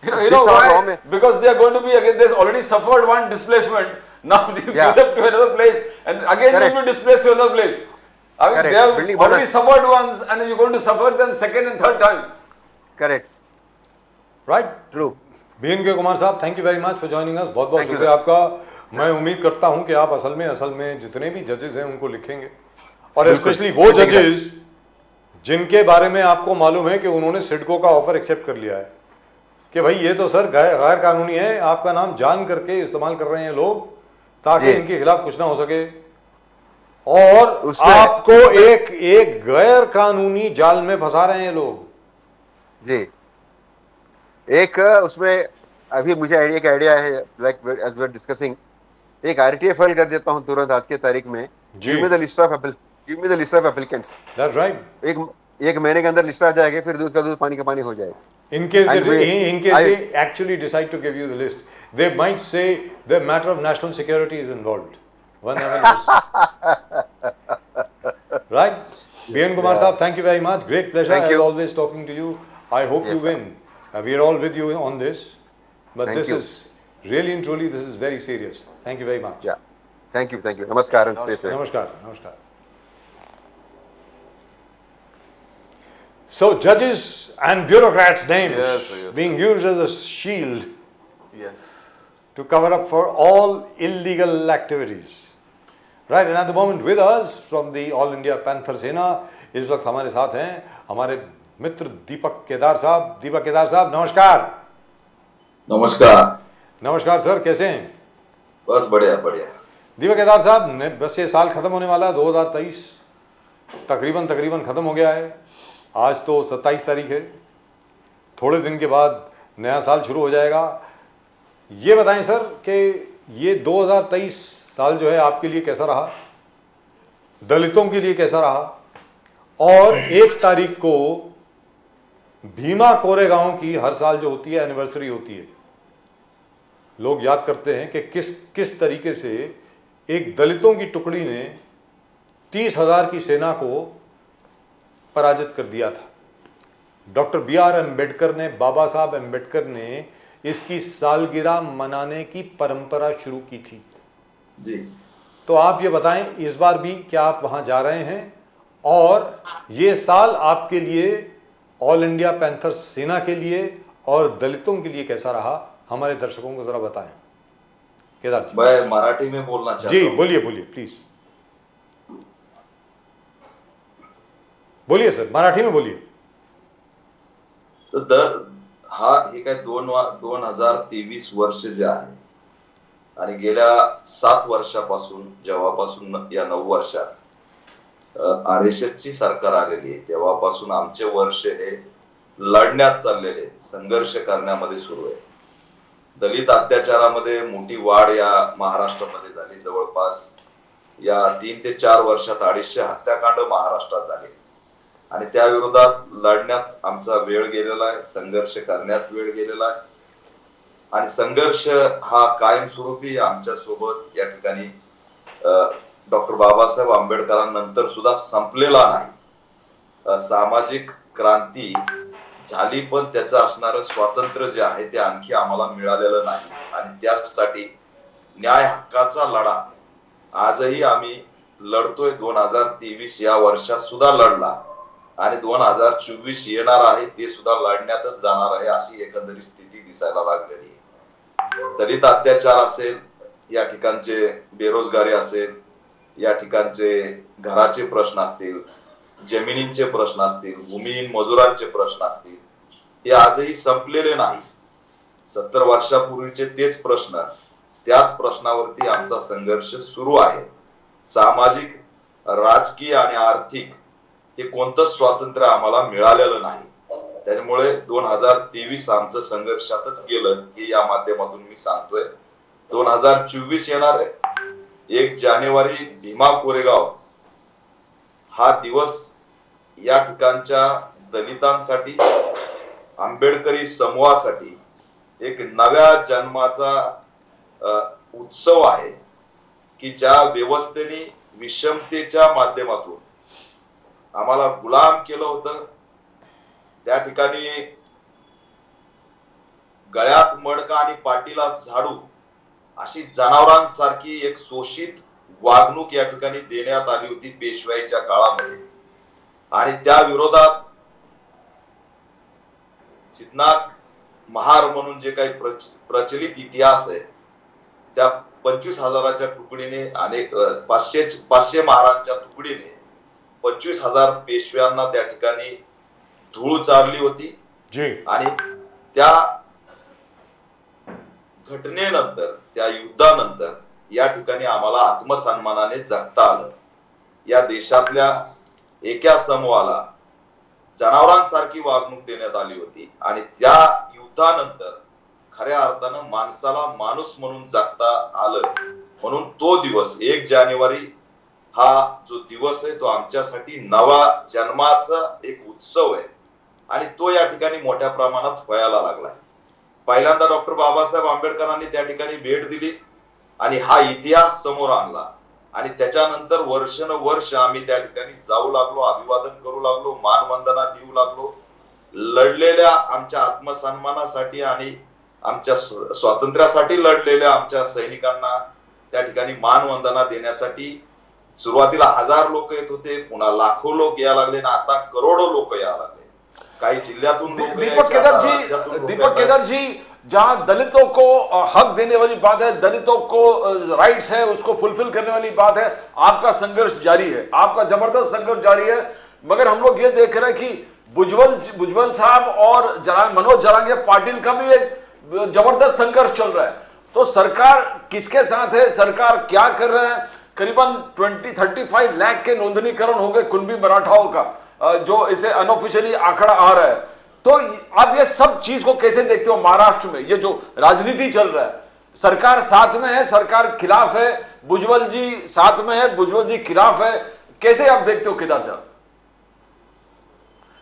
You This know are why? wrong. Because they are going to be again. There's already suffered one displacement. Now they Yeah. build up to another place, and again they Correct. will be displaced to another place. I mean, Correct. they have Building already bonus. suffered once, and you're going to suffer them second and third time. Correct. Right? True. BNK Kumar साहब, thank you very much for joining us. बहुत बहुत Thank you, शुक्रिया आपका। मैं उम्मीद करता हूं कि आप असल में जितने भी जजेस हैं उनको लिखेंगे, और बिल्कुल। स्पेशली वो जजेस जिनके बारे में आपको मालूम है कि उन्होंने सिडको का ऑफर एक्सेप्ट कर लिया है कि भाई ये तो सर गैर कानूनी है, आपका नाम जान करके इस्तेमाल कर रहे हैं लोग ताकि जी। इनके खिलाफ कुछ ना हो सके, और उसमें- आपको एक गैर कानूनी जाल में फंसा रहे हैं लोग। जी, एक उसमें अभी मुझे एक आइडिया है, like as we are discussing, एक आरटीए फाइल कर देता हूं तुरंत आज के तारीख में। जी। Give me the list of applicants. That's right. एक महीने के अंदर लिस्ट आ जाएगी, फिर दूध का दूध पानी का पानी हो जाएगा। In case And they actually decide to give you the list, they might say the matter of national security is involved. One never knows. Right? B.N. Kumar Saab, thank you very much. Great pleasure Thank as you. always talking to you. I hope Yes, you sir. win. We are all with you on this. But Thank this you. is really and truly, this is very serious. Thank you very much. Yeah. Thank you. Namaskar and stay safe. Namaskar. Namaskar. So judges and bureaucrats' names Yes. being used as a shield Yes. to cover up for all illegal activities. Right, and at the moment with us from the All India Panther Sena, इस वक्त हमारे साथ हैं हमारे मित्र दीपक केदार साहब. दीपक केदार साहब, नमस्कार. नमस्कार. नमस्कार सर, कैसे हैं? बस बढ़िया बढ़िया. दीपक केदार साहब ने बस ये साल खत्म होने वाला है 2023 तकरीबन खत्म हो गया है. आज तो 27 तारीख है. थोड़े दिन के बाद नया साल शुरू हो जाएगा. ये बताएं सर कि ये 2023 साल जो है आपके लिए कैसा रहा, दलितों के लिए कैसा रहा, और 1 तारीख को भीमा कोरेगांव की हर साल जो होती है एनिवर्सरी होती है, लोग याद करते हैं कि किस तरीके से एक दलितों की टुकड़ी ने 30,000 की सेना को पराजित कर दिया था. Doctor B.R. अम्बेडकर ने, बाबा साहब अम्बेडकर ने इसकी सालगिरह मनाने की परंपरा शुरू की थी. जी. तो आप ये बताएं इस बार भी क्या आप वहां जा रहे हैं, और ये साल आपके लिए ऑल इंडिया पैंथर सेना के लिए और दलितों के लिए कैसा रहा, हमारे दर्शकों को जरा बताएं. केदार जी. मैं मराठी में बोलना चाहता जी हूं. बोलिए प्लीज बोलिए सर, मराठी में बोलिए. तर हे काय 2023 वर्ष जे आहे आणि गेल्या 7 वर्षापासून जेव्हापासून या 9 वर्षात RSS ची सरकार आलेली आहे तेव्हापासून आमचे वर्ष हे लढण्यात चाललेले, संघर्ष करण्यामध्ये सुरू आहे. दलित अत्याचारामध्ये मोठी वाढ या महाराष्ट्रामध्ये झाली. जवळपास या 3 ते 4 वर्षात 250 हत्याकांड महाराष्ट्रात झाले आणि त्या विरोधात लढण्यात आमचा वेळ गेलेला आहे, संघर्ष करण्यात वेळ गेलेला आहे. आणि संघर्ष हा कायमस्वरूपी आमच्या सोबत या ठिकाणी डॉक्टर बाबासाहेब आंबेडकरांनंतर सुद्धा संपलेला नाही. सामाजिक क्रांती झाली पण त्याचं असणारं स्वातंत्र्य जे आहे ते आणखी आम्हाला मिळालेलं नाही आणि त्यासाठी न्याय हक्काचा लढा आजही आम्ही लढतोय. 2023 या वर्षात सुद्धा लढला आणि 2024 येणार आहे ते सुद्धा लढण्यातच जाणार आहे, अशी एकंदरीत स्थिती दिसायला लागलेली आहे. दलित अत्याचार असेल, या ठिकाणचे बेरोजगारी असेल, या ठिकाणचे घराचे प्रश्न असतील, जमिनींचे प्रश्न असतील, भूमिहीन मजुरांचे प्रश्न असतील, हे आजही संपलेले नाही. 70 वर्षापूर्वीचे तेच प्रश्न, त्याच प्रश्नावरती आमचा संघर्ष सुरू आहे. सामाजिक, राजकीय आणि आर्थिक हे कोणतंच स्वातंत्र्य आम्हाला मिळालेलं नाही. त्यामुळे 2023 आमचं संघर्षातच गेलं हे या माध्यमातून मी सांगतोय. 2024 येणार आहे. 1 जानेवारी भीमा कोरेगाव हा दिवस या ठिकाणच्या दलितांसाठी, आंबेडकरी समूहासाठी एक नव्या जन्माचा उत्सव आहे की ज्या व्यवस्थेने विषमतेच्या माध्यमातून आम्हाला गुलाम केलं होतं, त्या ठिकाणी गळ्यात मडका आणि पाठीला झाडू अशी जनावरांसारखी एक शोषित वागणूक या ठिकाणी देण्यात आली होती पेशवाईच्या काळामध्ये. आणि त्या विरोधात सिद्धनाथ महार म्हणून जे काही प्रचलित इतिहास आहे, त्या 25,000च्या तुकडीने, अनेक 500 महारांच्या तुकडीने 25,000 पेशव्यांना त्या ठिकाणी धूळ चारली होती. आणि त्या घटनेनंतर, त्या युद्धानंतर या ठिकाणी आम्हाला आत्मसन्मानाने जगता आलं. या देशातल्या एका समूहाला जनावरांसारखी वागणूक देण्यात आली होती आणि त्या युद्धानंतर खऱ्या अर्थानं माणसाला माणूस म्हणून जगता आलं. म्हणून तो दिवस 1 जानेवारी हा जो दिवस आहे तो आमच्यासाठी नवा जन्माचा एक उत्सव आहे. आणि तो या ठिकाणी मोठ्या प्रमाणात व्हायला लागलाय. पहिल्यांदा डॉक्टर बाबासाहेब आंबेडकरांनी त्या ठिकाणी भेट दिली आणि हा इतिहास समोर आणला आणि त्याच्यानंतर वर्ष आम्ही त्या ठिकाणी जाऊ लागलो, अभिवादन करू लागलो, मानवंदना देऊ लागलो. लढलेल्या आमच्या आत्मसन्मानासाठी आणि आमच्या स्वातंत्र्यासाठी लढलेल्या आमच्या सैनिकांना त्या ठिकाणी मानवंदना देण्यासाठी सुरुवातीला 1000 लोक येत होते, पुन्हा लाखो लोक यायला लागले आणि आता करोडो लोक यायला लागले. काही जिल्ह्यातून लोक दीपक यायचे, आता राज्यातून केदार लोक दीपक येतात. केदार जी, जहां दलितों को हक देने वाली बात है, दलितों को राइट्स है, उसको फुलफिल करने वाली बात है, आपका संघर्ष जारी है, आपका जबरदस्त संघर्ष जारी है. मगर हम लोग ये देख रहे हैं कि भुजबल साहब और मनोज जरांगे पाटिल का भी एक जबरदस्त संघर्ष चल रहा है. तो सरकार किसके साथ है, सरकार क्या कर रहे हैं? करीबन 35 लाख के नोंदणीकरण हो गए कुणबी मराठाओं का, जो इसे अनऑफिशियली आंकड़ा आ रहा है. तो आप ये सब चीज को कैसे देखते हो? महाराष्ट्र में ये जो राजनीति चल रहा है, सरकार साथ में है, सरकार खिलाफ है, भुजबल जी साथ में है, भुजबल जी खिलाफ है, कैसे आप देखते हो केदार साहब?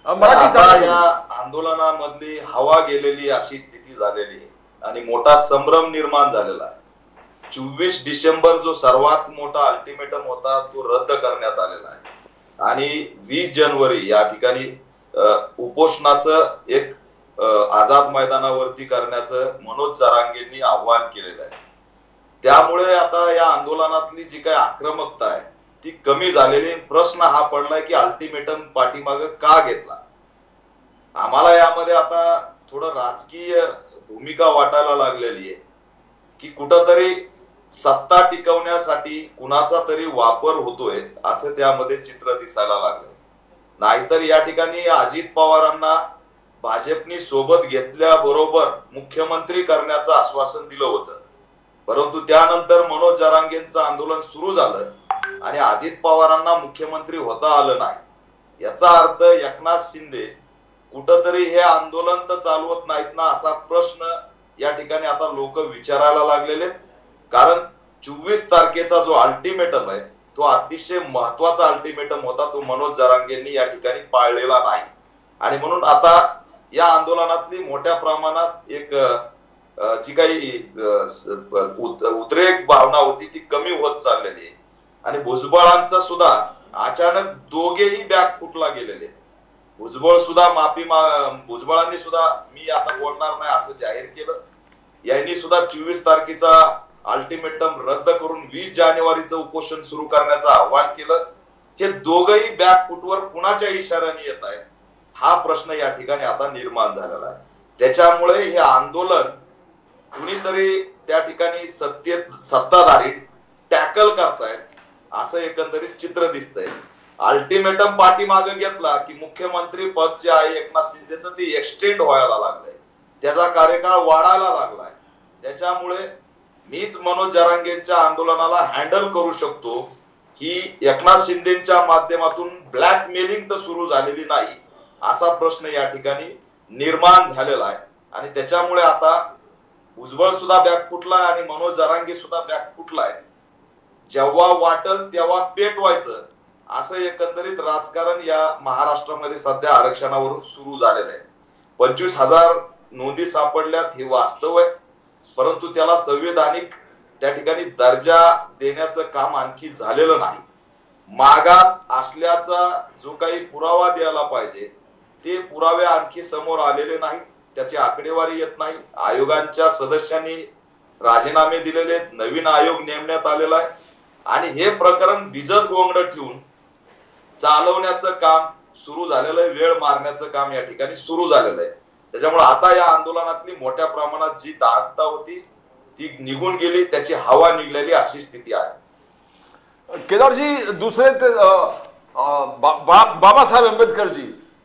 मराठी आता चालू या आंदोलनामधली हवा गेलेली अशी स्थिती झालेली आहे आणि मोठा संभ्रम निर्माण झालेला आहे. 24 डिसेंबर जो सर्वात मोठा अल्टिमेटम होता तो रद्द करण्यात आलेला आहे आणि 20 जानेवारी या ठिकाणी उपोषणाचं एक आझाद मैदानावरती करण्याचं मनोज जरांगेंनी आव्हान केलेलं आहे. त्यामुळे आता या आंदोलनातली जी काही आक्रमकता आहे ती कमी झालेली. प्रश्न हा पडलाय की अल्टिमेटम पाठीमागे का घेतला. आम्हाला यामध्ये आता थोडं राजकीय भूमिका वाटायला लागलेली आहे की कुठंतरी सत्ता टिकवण्यासाठी कुणाचा तरी वापर होतोय असं त्यामध्ये चित्र दिसायला लागलं. नाहीतर या ठिकाणी अजित पवारांना भाजपनी सोबत घेतल्याबरोबर मुख्यमंत्री करण्याचं आश्वासन दिलं होतं, परंतु त्यानंतर मनोज जरांगेंचं आंदोलन सुरू झालं आणि अजित पवारांना मुख्यमंत्री होता आलं नाही. याचा अर्थ एकनाथ शिंदे कुठंतरी हे आंदोलन तर चालवत नाहीत ना असा प्रश्न या ठिकाणी आता लोक विचारायला लागलेले. कारण 24 तारखेचा जो अल्टिमेटम आहे तो अतिशय महत्वाचा अल्टिमेटम होता, तो मनोज जरांगेंनी या ठिकाणी पाळलेला नाही आणि म्हणून आता या आंदोलनातली मोठ्या प्रमाणात एक जी काही उद्रेक भावना होती ती कमी होत चाललेली आहे. आणि भुजबळांचा सुद्धा अचानक दोघेही बॅग फुटला गेलेले. भुजबळांनी सुद्धा मी आता बोलणार नाही असं जाहीर केलं. यांनी सुद्धा 24 तारखेचा अल्टिमेटम रद्द करून 20 जानेवारीचं उपोषण सुरू करण्याचं आवाहन केलं. हे दोघही बॅक फुटवर कुणाच्या इशाऱ्याने येत आहेत हा प्रश्न या ठिकाणी आता निर्माण झालेला आहे. त्याच्यामुळे हे आंदोलन कुणीतरी त्या ठिकाणी सत्ताधारी टॅकल करतायत असं एकंदरीत चित्र दिसतंय. अल्टिमेटम पाठीमागे घेतला की मुख्यमंत्री पद जे आहे एकनाथ शिंदेचं ते एक्सटेंड व्हायला लागलंय, त्याचा कार्यकाळ वाढायला लागलाय. त्याच्यामुळे मीच मनोज जरांगेंच्या आंदोलनाला हँडल करू शकतो ही एकनाथ शिंदेच्या माध्यमातून ब्लॅकमेलिंग तर सुरू झालेली नाही असा प्रश्न या ठिकाणी निर्माण झालेला आहे. आणि त्याच्यामुळे आता भुजबळ सुद्धा बॅक फुटलाय आणि मनोज जरांगे सुद्धा बॅक फुटलाय. जेव्हा वाटल तेव्हा पेटवायचं असं एकंदरीत राजकारण या महाराष्ट्रामध्ये सध्या आरक्षणावरून सुरू झालेलं आहे. 25,000 नोंदी सापडल्यात हे वास्तव आहे, परंतु त्याला संविधानिक त्या ठिकाणी दर्जा देण्याचं काम आणखी झालेलं नाही. मागास असल्याचा जो काही पुरावा द्यायला पाहिजे ते पुरावे आणखी समोर आलेले नाही, त्याची आकडेवारी येत नाही. आयोगांच्या सदस्यांनी राजीनामे दिलेले, नवीन आयोग नेमण्यात आलेला आहे आणि हे प्रकरण भिजत गोंगड ठेवून चालवण्याचं काम सुरू झालेलं आहे. वेळ मारण्याचं काम या ठिकाणी सुरू झालेलं आहे. त्याच्यामुळे आता या आंदोलनातली मोठ्या प्रमाणात जी दाहकता होती ती निघून गेली, त्याची हवा निघलेली अशी स्थिती आहे. केदार जी, दूसरे बाबा साहब अम्बेडकर जी,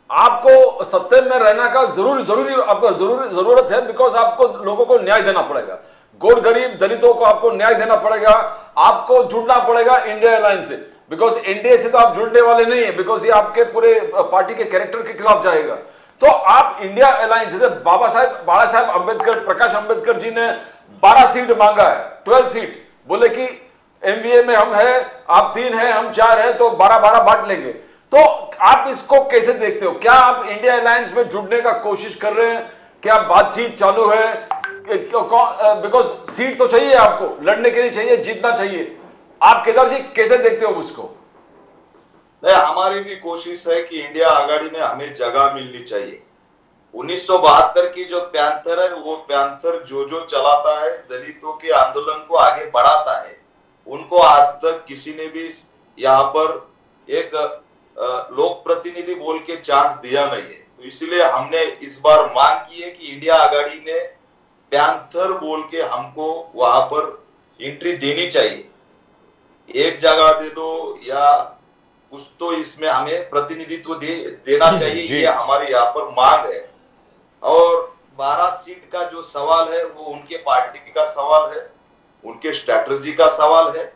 आपको सत्ता में रहना का जरूरत है, बिकॉज आपको लोगों को न्याय देना पड़ेगा, गोर गरीब दलितों को आपको न्याय देना पड़ेगा, आपको जुड़ना पड़ेगा इंडिया अलायंस से, बिकॉज एनडीए से तो आप जुड़ने वाले नहीं है, बिकॉज ये आपके पूरे पार्टी के कैरेक्टर के खिलाफ जाएगा. तो आप इंडिया अलायंस, जैसे बाबा साहब अम्बेडकर, प्रकाश अम्बेडकर जी ने 12 सीट मांगा है, 12 सीट, बोले कि एमवीए में हम है, आप 3 है, हम 4 है, तो 12-12 बांट लेंगे. तो आप इसको कैसे देखते हो? क्या आप इंडिया अलायंस में जुड़ने का कोशिश कर रहे हैं? क्या बातचीत चालू है? बिकॉज सीट तो चाहिए, आपको लड़ने के लिए चाहिए, जीतना चाहिए। आप केदार जी कैसे देखते हो उसको? नहीं, हमारी भी कोशिश है कि इंडिया आघाड़ी में हमें जगह मिलनी चाहिए। 1972 की जो पैंथर है, वो पैंथर जो चलाता है, दलितों के आंदोलन को आगे बढ़ाता है, उनको आज तक किसी ने भी यहाँ पर एक लोक प्रतिनिधि बोल के चांस दिया नहीं है। तो इसलिए हमने इस बार मांग की है कि इंडिया आघाड़ी ने पैंथर बोल के हमको वहां पर एंट्री देनी चाहिए। एक जगह दे दो या कुछ तो इसमें हमें प्रतिनिधित्व देना चाहिए, ये हमारी यहाँ पर मांग है। और 12 सीट का जो सवाल है वो उनके पार्टी का सवाल है, उनके स्ट्रेटजी का सवाल है।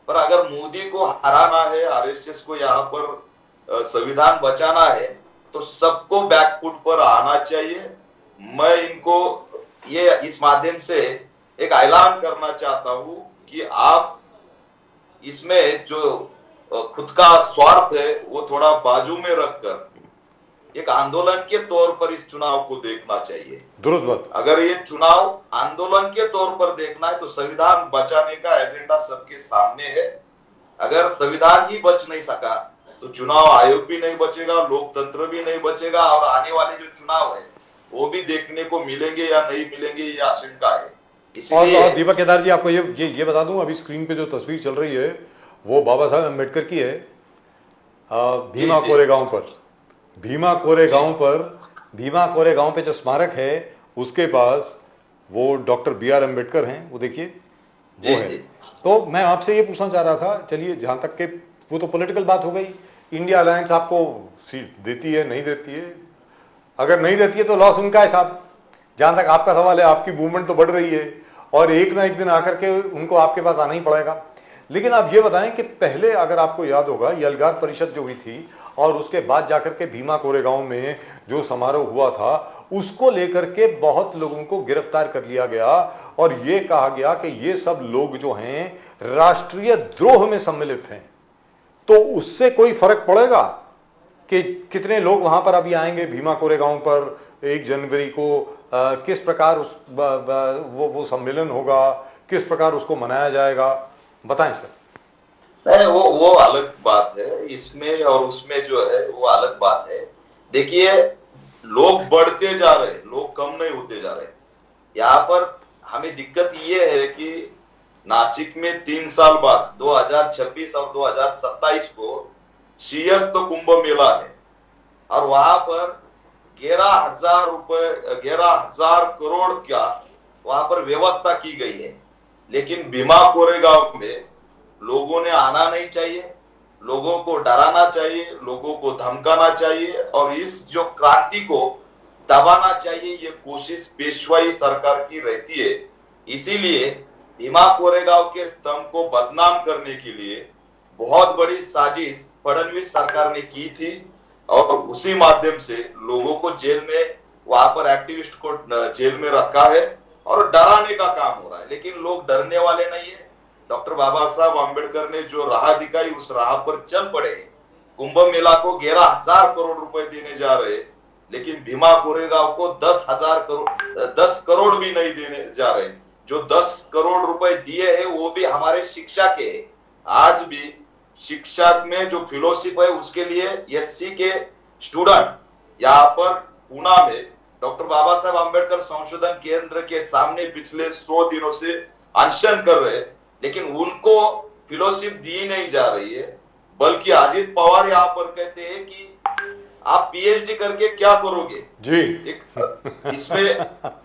पर अगर मोदी को हराना है, आरएसएस को यहाँ पर संविधान बचाना है, तो सबको बैकफुट पर आना चाहिए। मैं इनको ये इस माध्यम से एक ऐलान करना चाहता हूं कि आप इसमें जो खुद का स्वार्थ है वो थोड़ा बाजू में रखकर एक आंदोलन के तौर पर इस चुनाव को देखना चाहिए। दुरुस्त बात। अगर ये चुनाव आंदोलन के तौर पर देखना है तो संविधान बचाने का एजेंडा सबके सामने है। अगर संविधान ही बच नहीं सका तो चुनाव आयोग भी नहीं बचेगा, लोकतंत्र भी नहीं बचेगा, और आने वाले जो चुनाव है वो भी देखने को मिलेंगे या नहीं मिलेंगे, ये आशंका है। और दीपक केदार जी, आपको ये बता दूं, अभी स्क्रीन पे जो तस्वीर चल रही है वो बाबा साहब अम्बेडकर की है, भीमा कोरेगांव पर। भीमा कोरेगांव पे जो स्मारक है उसके पास वो डॉक्टर BR अम्बेडकर हैं, वो देखिए वो है। तो मैं आपसे ये पूछना चाह रहा था, चलिए जहां तक के वो तो पॉलिटिकल बात हो गई, इंडिया अलायंस आपको सीट देती है नहीं देती है, अगर नहीं देती है तो लॉस उनका है साहब। जहां तक आपका सवाल है, आपकी मूवमेंट तो बढ़ रही है और एक ना एक दिन आकर के उनको आपके पास आना ही पड़ेगा। लेकिन आप ये बताएं कि पहले अगर आपको याद होगा यलगार परिषद जो हुई थी और उसके बाद जाकर के भीमा कोरेगांव में जो समारोह हुआ था, उसको लेकर के बहुत लोगों को गिरफ्तार कर लिया गया और ये कहा गया कि ये सब लोग जो हैं राष्ट्रीय द्रोह में सम्मिलित हैं। तो उससे कोई फर्क पड़ेगा कि कितने लोग वहां पर अभी आएंगे भीमा कोरेगांव पर 1 जनवरी को, किस प्रकार उस वो सम्मेलन होगा, किस प्रकार उसको मनाया जाएगा, बताएं सर। नहीं, वो अलग बात है, इसमें और उसमें जो है वो अलग बात है। देखिए, लोग बढ़ते जा रहे, लोग कम नहीं होते जा रहे। यहाँ पर हमें दिक्कत ये है कि नासिक में 3 साल बाद 2026 और 2027 को शीर्षस्थ कुंभ मेला है और वहां पर 11,000 करोड़ का वहां पर व्यवस्था की गई है। लेकिन भीमा कोरेगांव में लोगों ने आना नहीं चाहिए, लोगों को डराना चाहिए, लोगों को धमकाना चाहिए और इस जो क्रांति को दबाना चाहिए, ये कोशिश पेशवाई सरकार की रहती है। इसीलिए भीमा कोरेगांव के स्तंभ को बदनाम करने के लिए बहुत बड़ी साजिश फडणवीस सरकार ने की थी और उसी माध्यम से लोगों को जेल में, वहां पर एक्टिविस्ट को जेल में रखा है और डराने का काम हो रहा है। लेकिन लोग डरने वाले नहीं है। डॉक्टर बाबा साहब आम्बेडकर ने जो राह दिखाई उस राह पर चल पड़े। कुंभ मेला को 11,000 करोड़ रुपए देने जा रहे, लेकिन भीमा कोरेगांव को 10 करोड़ भी नहीं देने जा रहे। जो 10 करोड़ रुपए दिए हैं वो भी हमारे शिक्षा के, आज भी शिक्षा में जो फेलोशिप है उसके लिए SC के स्टूडेंट यहाँ पर पूना में डॉक्टर बाबा साहब आम्बेडकर संशोधन केंद्र के सामने पिछले 100 दिनों से अनशन कर रहे, लेकिन उनको फेलोशिप दी नहीं जा रही है। बल्कि अजित पवार यहाँ पर कहते हैं कि आप PhD करके क्या करोगे जी।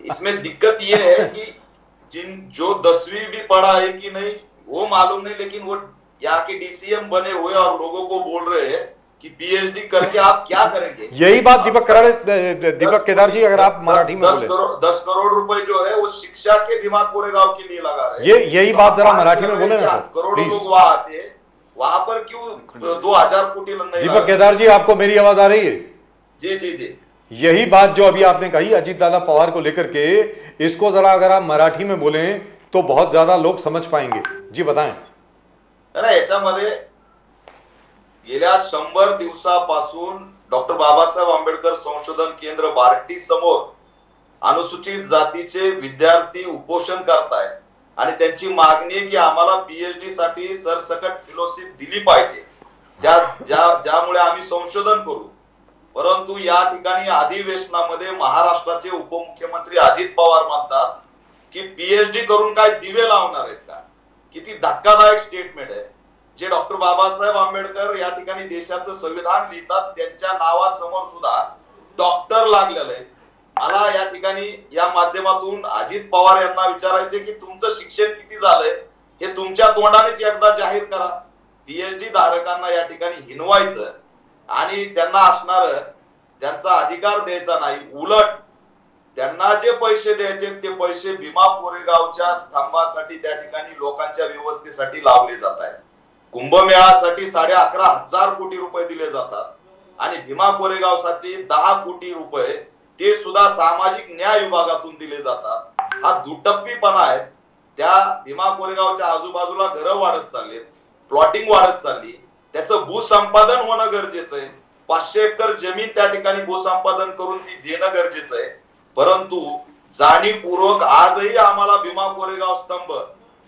इसमें दिक्कत ये है कि जो 10वीं भी पढ़ा है कि नहीं वो मालूम नहीं, लेकिन वो यहाँ के DCM बने हुए और लोगों को बोल रहे हैं कि PhD करके आप क्या करेंगे। यही बात दीपक केदार जी, अगर आप मराठी में बोले 10 करोड़ रुपए जो है वो शिक्षा के भीमा कोरेगांव के लिए लगा रहे हैं। यही बात जरा मराठी में बोले ना सर। करोड़ों लोग वहां आते हैं, वहां पर क्यों 2000 कोटी नहीं? दीपक केदार जी, आपको मेरी आवाज आ रही है? जी। यही बात जो अभी आपने कही अजीत दादा पवार को लेकर के, इसको जरा अगर आप मराठी में बोले तो बहुत ज्यादा लोग समझ पाएंगे। जी बताएं। याच्यामध्ये गेल्या 100 दिवसापासून डॉक्टर बाबासाहेब आंबेडकर संशोधन केंद्र बार्टी समोर अनुसूचित जातीचे विद्यार्थी उपोषण करतायत आणि त्यांची मागणी आहे की आम्हाला पीएचडी साठी सरसकट फेलोशिप दिली पाहिजे, ज्यामुळे आम्ही संशोधन करू. परंतु या ठिकाणी अधिवेशनामध्ये महाराष्ट्राचे उपमुख्यमंत्री अजित पवार म्हणतात की पीएचडी करून काय दिवे लावणार आहेत का. किती धक्कादायक स्टेटमेंट आहे. जे डॉक्टर बाबासाहेब आंबेडकर या ठिकाणी देशाचं संविधान लिहितात त्यांच्या नावासमोर सुद्धा डॉक्टर लागलेलं आहे. मला या ठिकाणी या माध्यमातून अजित पवार यांना विचारायचे की तुमचं शिक्षण किती झालंय हे तुमच्या तोंडानेच एकदा जाहीर करा. पीएचडी धारकांना या ठिकाणी हिनवायचं आणि त्यांना असणार त्यांचा अधिकार द्यायचा नाही, उलट त्यांना जे पैसे द्यायचे ते पैसे भीमा कोरेगावच्या स्तंभासाठी त्या ठिकाणी लोकांच्या व्यवस्थेसाठी लावले जात आहेत. कुंभमेळ्यासाठी 11,500 कोटी रुपये दिले जातात आणि भीमा कोरेगावसाठी 10 कोटी रुपये ते सुद्धा सामाजिक न्याय विभागातून दिले जातात. हा दुटप्पीपणा आहे. त्या भीमा कोरेगावच्या आजूबाजूला घरं वाढत चाललीत, प्लॉटिंग वाढत चालली, त्याचं भूसंपादन होणं गरजेचं आहे. 500 एकर जमीन त्या ठिकाणी भूसंपादन करून ती देणं गरजेचं आहे. परंतु जाणीवपूर्वक आजही आम्हाला भीमा कोरेगाव स्तंभ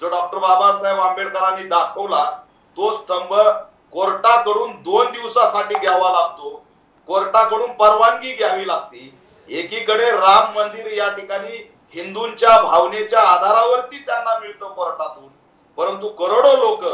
जो डॉक्टर बाबासाहेब आंबेडकरांनी दाखवला तो स्तंभ कोर्टाकडून 2 दिवसासाठी घ्यावा लागतो. कोर्टाकडून परवानगी घ्यावी लागते. एकीकडे राम मंदिर या ठिकाणी हिंदूंच्या भावनेच्या आधारावरती त्यांना मिळतं कोर्टातून, परंतु करोडो लोक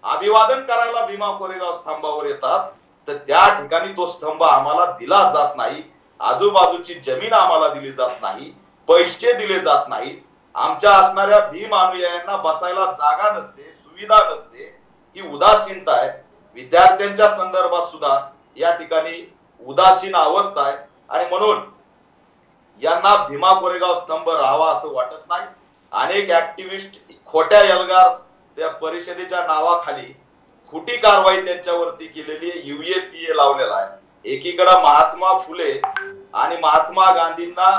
अभिवादन करायला भीमा कोरेगाव स्तंभावर येतात, तर त्या ठिकाणी तो स्तंभ आम्हाला दिला जात नाही. आजूबाजूची जमीन आम्हाला दिली जात नाही, पैसे दिले जात नाही. आमच्या असणाऱ्या भीम अनुयायांना बसायला जागा नसते, सुविधा नसते. ही उदासीनता आहे. विद्यार्थ्यांच्या संदर्भात सुद्धा या ठिकाणी उदासीन अवस्था आहे आणि म्हणून यांना भीमा कोरेगाव स्तंभ राहावा असं वाटत नाही. अनेक ऍक्टिव्हिस्ट खोट्या एल्गार त्या परिषदेच्या नावाखाली खोटी कारवाई त्यांच्यावरती केलेली UAPA लावलेला आहे. एकीकडे महात्मा फुले आणि महात्मा गांधींना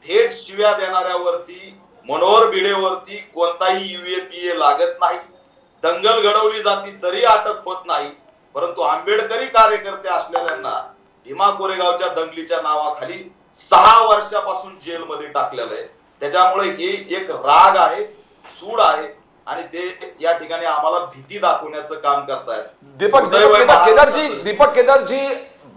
थेट शिव्या देणाऱ्यावरती मनोहर भिडेवरती कोणताही UAPA लागत नाही. दंगल घडवली जाती तरी अटक होत नाही. परंतु आंबेडकरी कार्यकर्ते असलेल्यांना भीमा कोरेगावच्या दंगलीच्या नावाखाली 6 वर्षापासून जेलमध्ये टाकलेलं आहे. त्याच्यामुळे हे एक राग आहे, सूड आहे आणि ते या ठिकाणी आम्हाला भीती दाखवण्याचं काम करतायत. दीपक केदार जी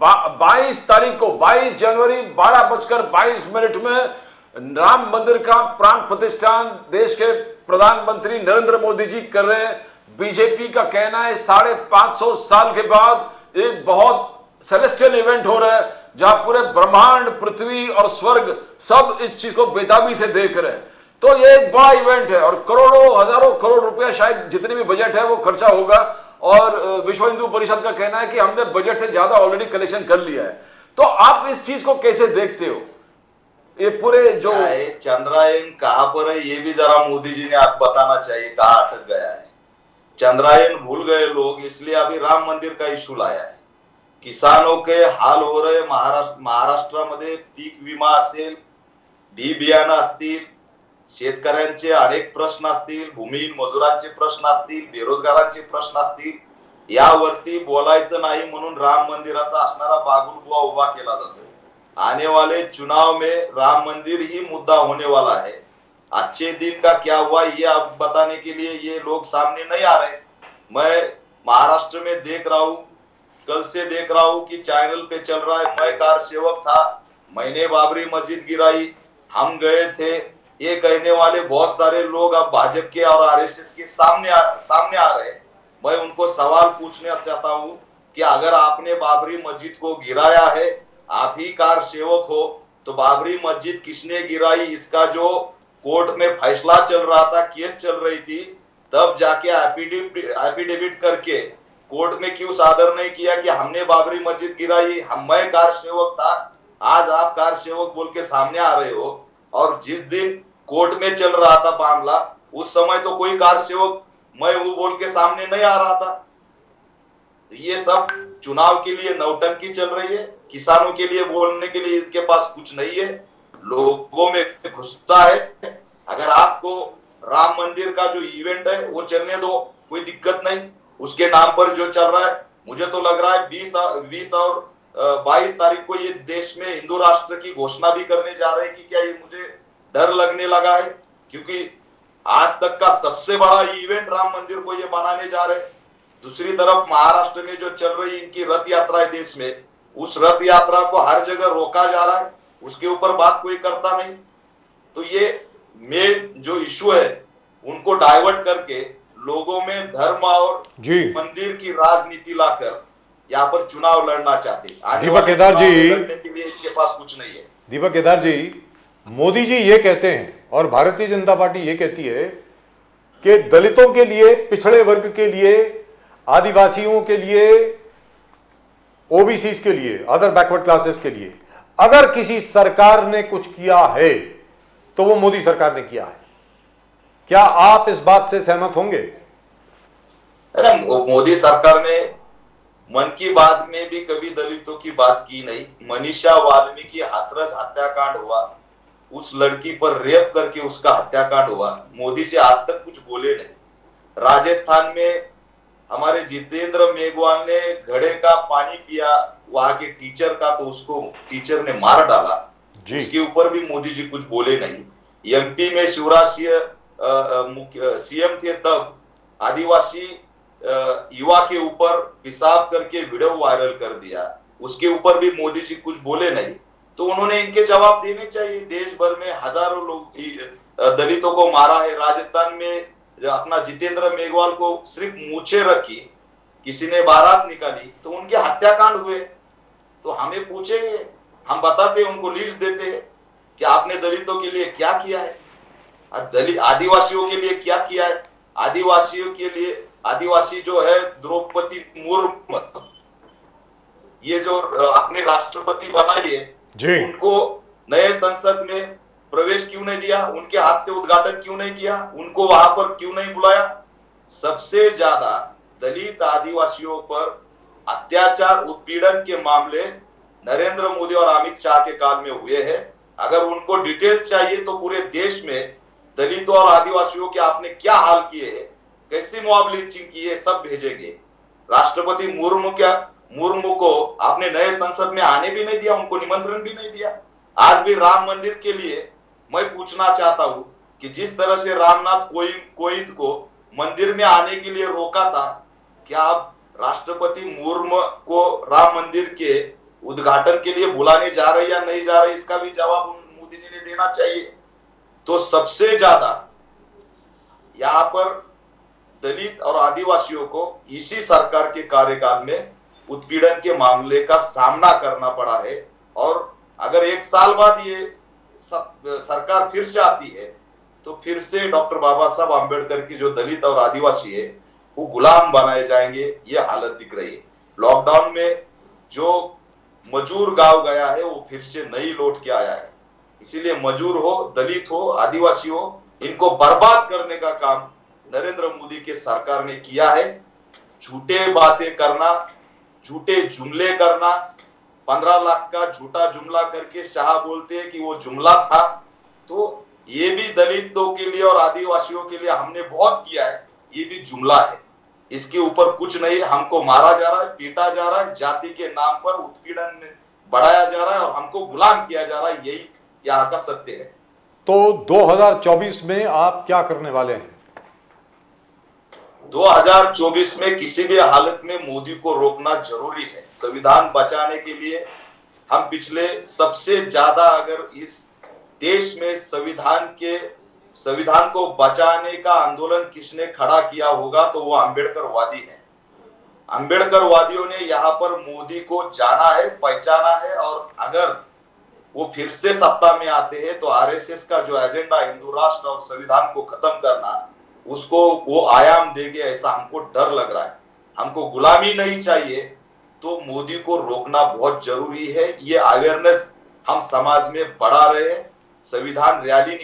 22 तारीख को 22 जनवरी 12:22 में राम मंदिर का प्राण प्रतिष्ठान देश के प्रधानमंत्री नरेंद्र मोदी जी कर रहे हैं. बीजेपी का कहना है 550 साल के बाद एक बहुत सेलेस्टियल इवेंट हो रहा है जहां पूरे ब्रह्मांड, पृथ्वी और स्वर्ग सब इस चीज को बेताबी से देख रहे हैं. तो ये एक बड़ा इवेंट है और करोड़ों हजारों करोड़ रुपया शायद जितनी भी बजट है वो खर्चा होगा. और विश्व हिंदू परिषद का कहना है कि हमने बजट से ज्यादा ऑलरेडी कलेक्शन कर लिया है. तो आप इस चीज को कैसे देखते हो? ये पूरे जो चंद्रायन कहां पर है ये भी जरा मोदी जी ने आप बताना चाहिए, कहां अटक गया है. चंद्रायन भूल गए लोग, इसलिए अभी राम मंदिर का इशू लाया है. किसानों के हाल हो रहे महाराष्ट्रामध्ये पीक विमा असेल, बी बियाणं असतील, शेतकऱ्यांचे अनेक प्रश्न असतील, भूमिहीन मजुरांचे प्रश्न असतील, बेरोजगारांचे प्रश्न असतील, यावरती बोलायचं नाही म्हणून राम मंदिराचा असणारा बागुलबुवा उभा केला जातोय. आने वाले चुनाव में राम मंदिर ही मुद्दा होने वाला है. अच्छे दिन का क्या हुआ ये आप बताने के लिए ये लोग सामने नहीं आ रहे. मैं महाराष्ट्र में देख रहा हूँ, कल से देख रहा हूँ कि चैनल पे चल रहा है. मैं कार सेवक था, मैंने बाबरी मस्जिद गिराई, हम गए थे. ये कहने वाले बहुत सारे लोग अब भाजपा के और आरएसएस के सामने आ रहे हैं. मैं उनको सवाल पूछना चाहता हूँ कि अगर आपने बाबरी मस्जिद को गिराया है, आप ही कार सेवक हो, तो बाबरी मस्जिद किसने गिराई इसका जो कोर्ट में फैसला चल रहा था, केस चल रही थी, तब जाके एफिडेविट करके कोर्ट में क्यों सादर नहीं किया कि हमने बाबरी मस्जिद गिराई, मैं कार सेवक था. आज आप कार सेवक बोल के सामने आ रहे हो और जिस दिन कोर्ट में चल रहा था मामला उस समय तो कोई कार सेवक मैं वो बोल के सामने नहीं आ रहा था. तो ये सब चुनाव के लिए नौटंकी चल रही है. किसानों के लिए बोलने के लिए इनके पास कुछ नहीं है. लोगों में गुस्सा है. अगर आपको राम मंदिर का जो इवेंट है वो चलने दो, कोई दिक्कत नहीं. उसके नाम पर जो चल रहा है मुझे तो लग रहा है 20 और 22 तारीख को ये देश में हिंदू राष्ट्र की घोषणा भी करने जा रहे हैं कि क्या ये मुझे डर लगने लगा है, क्योंकि आज तक का सबसे बड़ा इवेंट राम मंदिर को ये बनाने जा रहे हैं। दूसरी तरफ महाराष्ट्र में जो चल रही इनकी रथ यात्रा है देश में, उस रथ यात्रा को हर जगह रोका जा रहा है, उसके ऊपर बात कोई करता नहीं। तो ये मेन जो इशू है उनको डाइवर्ट करके लोगों में धर्म और मंदिर की राजनीति लाकर यहाँ पर चुनाव लड़ना चाहते हैं। दीपक केदार जी, लड़ने के लिए इनके पास कुछ नहीं है। दीपक केदार जी, मोदी जी ये कहते हैं और भारतीय जनता पार्टी ये कहती है कि दलितों के लिए, पिछड़े वर्ग के लिए, आदिवासियों के लिए, ओबीसी के लिए, अदर बैकवर्ड क्लासेस के लिए अगर किसी सरकार ने कुछ किया है तो वो मोदी सरकार ने किया है। क्या आप इस बात से सहमत होंगे? अरे मोदी सरकार ने मन की बात में भी कभी दलितों की बात की नहीं। मनीषा वाल्मीकि हाथरस हत्याकांड हुआ, उस लड़की पर रेप करके उसका हत्याकांड हुआ, मोदी जी आज तक कुछ बोले नहीं। राजस्थान में हमारे जितेंद्र मेघवाल ने घड़े का पानी पिया वहां के टीचर का, तो उसको टीचर ने मार डाला, उसके ऊपर भी मोदी जी कुछ बोले नहीं। एमपी में शिवराज सिंह सीएम थे तब आदिवासी युवा के ऊपर पेशाब करके वीडियो वायरल कर दिया, उसके ऊपर भी मोदी जी कुछ बोले नहीं। तो उन्होंने इनके जवाब देने चाहिए। देश भर में हजारों लोग दलितों को मारा है। राजस्थान में अपना जितेंद्र मेघवाल को सिर्फ मूछे रखी, किसी ने बारात निकाली तो उनके हत्याकांड हुए। तो हमें पूछे, हम बताते, उनको लिस्ट देते कि आपने दलितों के लिए क्या किया है, दलित आदिवासियों के लिए क्या किया है। आदिवासियों के लिए, आदिवासी जो है द्रौपदी मुर्मू, ये जो अपने राष्ट्रपति बनाई है, उनको नए संसद में प्रवेश क्यों नहीं दिया, उनके हाथ से उद्घाटन क्यों नहीं किया, उनको वहां पर क्यों नहीं बुलाया। सबसे ज्यादा दलित आदिवासियों पर अत्याचार, उत्पीड़न के मामले नरेंद्र मोदी और अमित शाह के काल में हुए हैं। अगर उनको डिटेल चाहिए तो पूरे देश में दलितों और आदिवासियों के आपने क्या हाल किए हैं, कैसी मॉब लिंचिंग की है, सब भेजेंगे। राष्ट्रपति मुर्मू को आपने नए संसद में आने भी नहीं दिया, उनको निमंत्रण भी नहीं दिया। आज भी राम मंदिर के लिए मैं पूछना चाहता हूं कि जिस तरह से रामनाथ कोविंद को मंदिर में आने के लिए रोका था, क्या आप राष्ट्रपति मुर्मू को राम मंदिर के उद्घाटन के लिए बुलाने जा रहे या नहीं जा रहे, इसका भी जवाब मोदी जी ने देना चाहिए। तो सबसे ज्यादा यहाँ पर दलित और आदिवासियों को इसी सरकार के कार्यकाल में उत्पीड़न के मामले का सामना करना पड़ा है। और अगर 1 साल बाद ये सरकार फिर से आती है तो फिर से डॉक्टर बाबा साहब आम्बेडकर की जो दलित और आदिवासी है वो गुलाम बनाए जाएंगे, ये हालत दिख रही है। लॉकडाउन में जो मजूर गांव गया है वो फिर से नहीं लौट के आया है। इसीलिए मजूर हो, दलित हो, आदिवासी हो, इनको बर्बाद करने का काम नरेंद्र मोदी के सरकार ने किया है। झूठे बातें करना, झूठे जुमले करना, 15 लाख का झूठा जुमला करके शाह बोलते हैं कि वो जुमला था। तो ये भी दलितों के लिए और आदिवासियों के लिए हमने बहुत किया है, ये भी जुमला है। इसके ऊपर कुछ नहीं, हमको मारा जा रहा है, पीटा जा रहा है, जाति के नाम पर उत्पीड़न बढ़ाया जा रहा है और हमको गुलाम किया जा रहा है, यही यहाँ का सत्य है। तो 2024 में आप क्या करने वाले हैं? 2024 में किसी भी हालत में मोदी को रोकना जरूरी है। संविधान बचाने के लिए हम पिछले सबसे ज्यादा, अगर इस देश में संविधान को बचाने का आंदोलन किसने खड़ा किया होगा तो वो अम्बेडकरवादी है। अम्बेडकरवादियों ने यहाँ पर मोदी को जाना है, पहचाना है, और अगर वो फिर से सत्ता में आते हैं तो आरएसएस का जो एजेंडा हिंदू राष्ट्र और संविधान को खत्म करना, उसको वो आयाम देंगे, ऐसा हमको डर लग रहा है। हमको गुलामी नहीं चाहिए, तो मोदी को रोकना बहुत जरूरी है। ये अवेयरनेस हम समाज में बढ़ा रहे हैं, संविधान रैली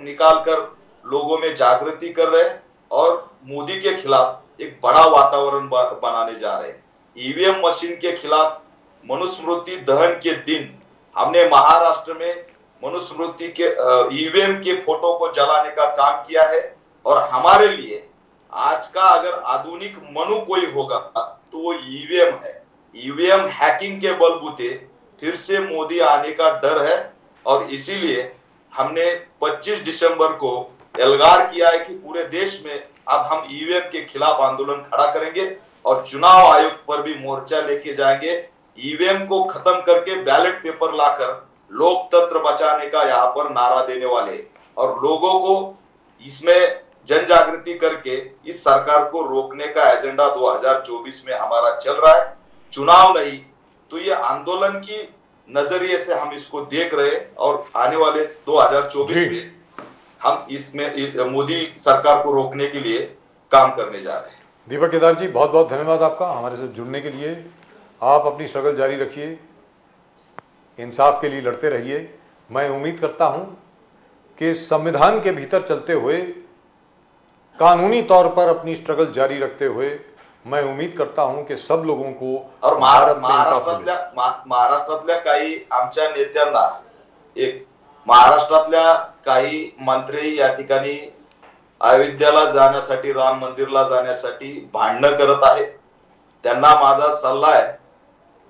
निकाल कर लोगों में जागृति कर रहे हैं और मोदी के खिलाफ एक बड़ा वातावरण बनाने जा रहे हैं। ईवीएम मशीन के खिलाफ मनुस्मृति दहन के दिन हमने महाराष्ट्र में मनुस्मृति के ईवीएम के फोटो को जलाने का काम किया है। और हमारे लिए आज का अगर आधुनिक मनु कोई होगा तो वो ईवीएम है। ईवीएम हैकिंग के बलबूते फिर से मोदी आने का डर है और इसीलिए हमने 25 दिसंबर को एल्गार किया है कि पूरे देश में अब हम ईवीएम के खिलाफ आंदोलन खड़ा करेंगे और चुनाव आयोग पर भी मोर्चा लेके जाएंगे। ईवीएम को खत्म करके बैलेट पेपर लाकर लोकतंत्र बचाने का यहाँ पर नारा देने वाले और लोगों को इसमें जन जागृति करके इस सरकार को रोकने का एजेंडा 2024 में हमारा चल रहा है। चुनाव नहीं तो ये आंदोलन की नजरिए से हम इसको देख रहे हैं और आने वाले 2024 में हम इसमें मोदी सरकार को रोकने के लिए काम करने जा रहे हैं। दीपक केदार जी, बहुत बहुत धन्यवाद आपका हमारे साथ जुड़ने के लिए। आप अपनी स्ट्रगल जारी रखिए, इंसाफ के लिए लड़ते रहिए। मैं उम्मीद करता हूं कि संविधान के भीतर चलते हुए, कानूनी तौर पर अपनी स्ट्रगल जारी रखते हुए, मैं उम्मीद करता हूं कि सब लोगों को और भारत में इंसाफ मिलेल। महाराष्ट्रातल्या काही आमच्या नेत्यांना महाराष्ट्रातल्या काही मंत्री या ठिकाणी अयोध्येला जाण्यासाठी, राम मंदिरला जाण्यासाठी भांडणं करत आहेत। त्यांना माझा सल्ला आहे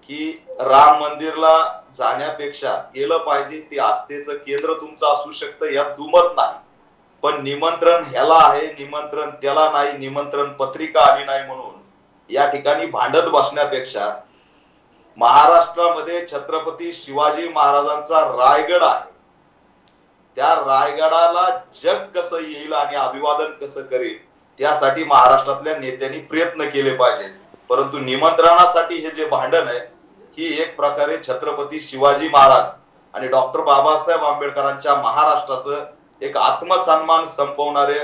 की राम मंदिरला जाण्यापेक्षा गेलं पाहिजे, ते आस्थेचं केंद्र तुमचं असू शकतं, यात दुमत नाही, पण निमंत्रण ह्याला आहे, निमंत्रण त्याला नाही, निमंत्रण पत्रिका आली नाही म्हणून या ठिकाणी भांडत बसण्यापेक्षा महाराष्ट्रामध्ये छत्रपती शिवाजी महाराजांचा रायगड आहे, त्या रायगडाला जग कसं येईल आणि अभिवादन कसं करेल त्यासाठी महाराष्ट्रातल्या नेत्यांनी प्रयत्न केले पाहिजेत। परंतु निमंत्रणासाठी हे जे भांडण आहे ही एक प्रकारे छत्रपती शिवाजी महाराज आणि डॉक्टर बाबासाहेब आंबेडकरांच्या महाराष्ट्राचं एक आत्मसन्मान संपवणारे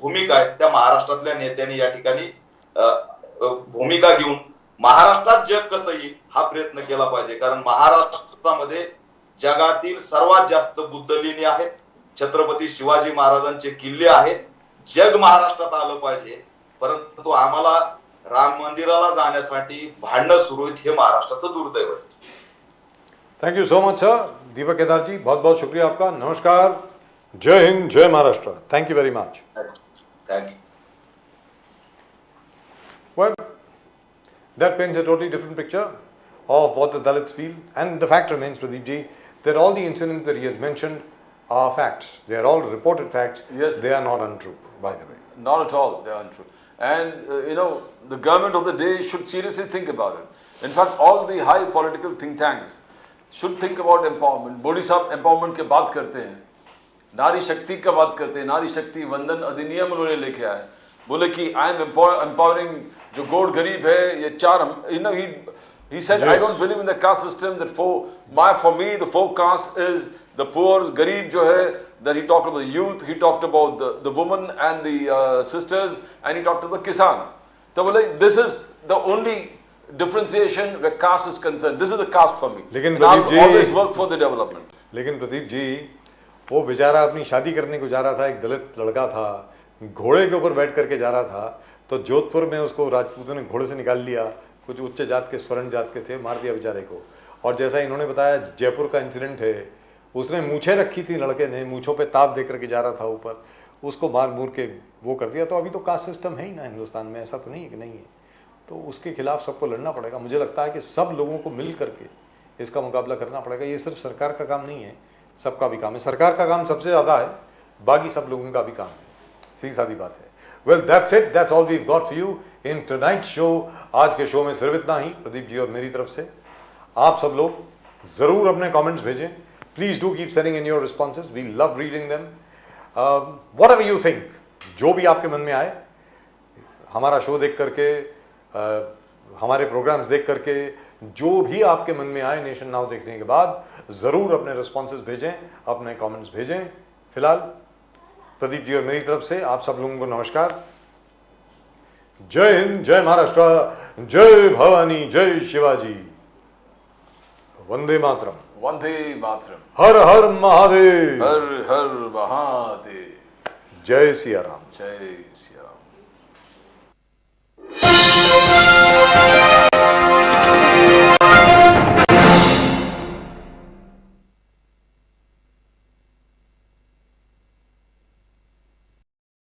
भूमिका आहे। त्या महाराष्ट्रातल्या नेत्यांनी या ठिकाणी भूमिका घेऊन महाराष्ट्रात जग कसं येईल हा प्रयत्न केला पाहिजे, कारण महाराष्ट्रामध्ये जगातील सर्वात जास्त बुद्ध लेणी आहेत, छत्रपती शिवाजी महाराजांचे किल्ले आहेत, जग महाराष्ट्रात आलं पाहिजे। परंतु आम्हाला राम मंदिराला जाण्यासाठी भांडणं सुरू आहेत, हे महाराष्ट्राचं दुर्दैव आहे। Thank you so much sir. Deepak Kedar ji, बहुत बहुत शुक्रिया आपका। नमस्कार, जय हिंद, जय Maharashtra. Thank you very much. Thank you. Well, that paints a totally different picture of what the Dalits feel, and the fact remains, Pradeep ji, that all the incidents that he has mentioned are facts. They are all reported facts. Yes. They are not untrue, by the way. Not at all, they are untrue. And the government of the day should seriously think about it. In fact, all the high political think tanks should think about empowerment. Modi साहब empowerment की बात करते हैं, नारी शक्ति का बात करते हैं, नारी शक्ति वंदन अधिनियम उन्होंने लेके आए, बोले कि आई एम empowering जो गोड गरीब है, ये चार he said, I don't believe in the caste system, that for me the four caste is the poor, गरीब जो है, that he talked about the youth, he talked about the women and the sisters, and he talked about the kisan. तो बोले this is the only differentiation where caste is concerned. This is the caste for me. लेकिन And I'll Pradeep ji, always work for the development. लेकिन प्रदीप जी, वो बेचारा अपनी शादी करने को जा रहा था, एक दलित लड़का था, घोड़े के ऊपर बैठ करके जा रहा था, तो जोधपुर में उसको राजपूतों ने घोड़े से निकाल लिया, कुछ उच्च जात के स्वर्ण जात के थे, मार दिया बेचारे को। और जैसा इन्होंने बताया, जयपुर का इंसिडेंट है, उसने मूछें रखी थी, लड़के ने मूछों पे ताप दे करके जा रहा था ऊपर, उसको मार मूर के वो कर दिया। तो अभी तो कास्ट सिस्टम है ही ना हिंदुस्तान में, ऐसा तो नहीं है कि नहीं है, तो उसके खिलाफ सबको लड़ना पड़ेगा। मुझे लगता है कि सब लोगों को मिल करके इसका मुकाबला करना पड़ेगा। ये सिर्फ सरकार का काम नहीं है, सबका भी काम है। सरकार का काम सबसे ज़्यादा है, बाकी सब लोगों का भी काम है, सीधी सादी बात है। Well, that's it, that's all we got for you in tonight show. आज के शो में सिर्फ इतना ही, प्रदीप जी और मेरी तरफ से। आप सब लोग ज़रूर अपने कमेंट्स भेजें, please do keep sending in your responses, we love reading them. Whatever you think, जो भी आपके मन में आए, हमारा शो देख करके, हमारे प्रोग्राम्स देख करके, जो भी आपके मन में आए नेशन नाउ देखने के बाद, ज़रूर अपने रिस्पॉन्सेज भेजें, अपने कमेंट्स भेजें। फिलहाल प्रदीप जी और मेरी तरफ से आप सब लोगों को नमस्कार। जय हिंद, जय महाराष्ट्र, जय भवानी, जय शिवाजी, वंदे मातरम, वंदे मातरम, हर हर महादेव, हर हर महादेव, जय सिया राम। जय श्री राम।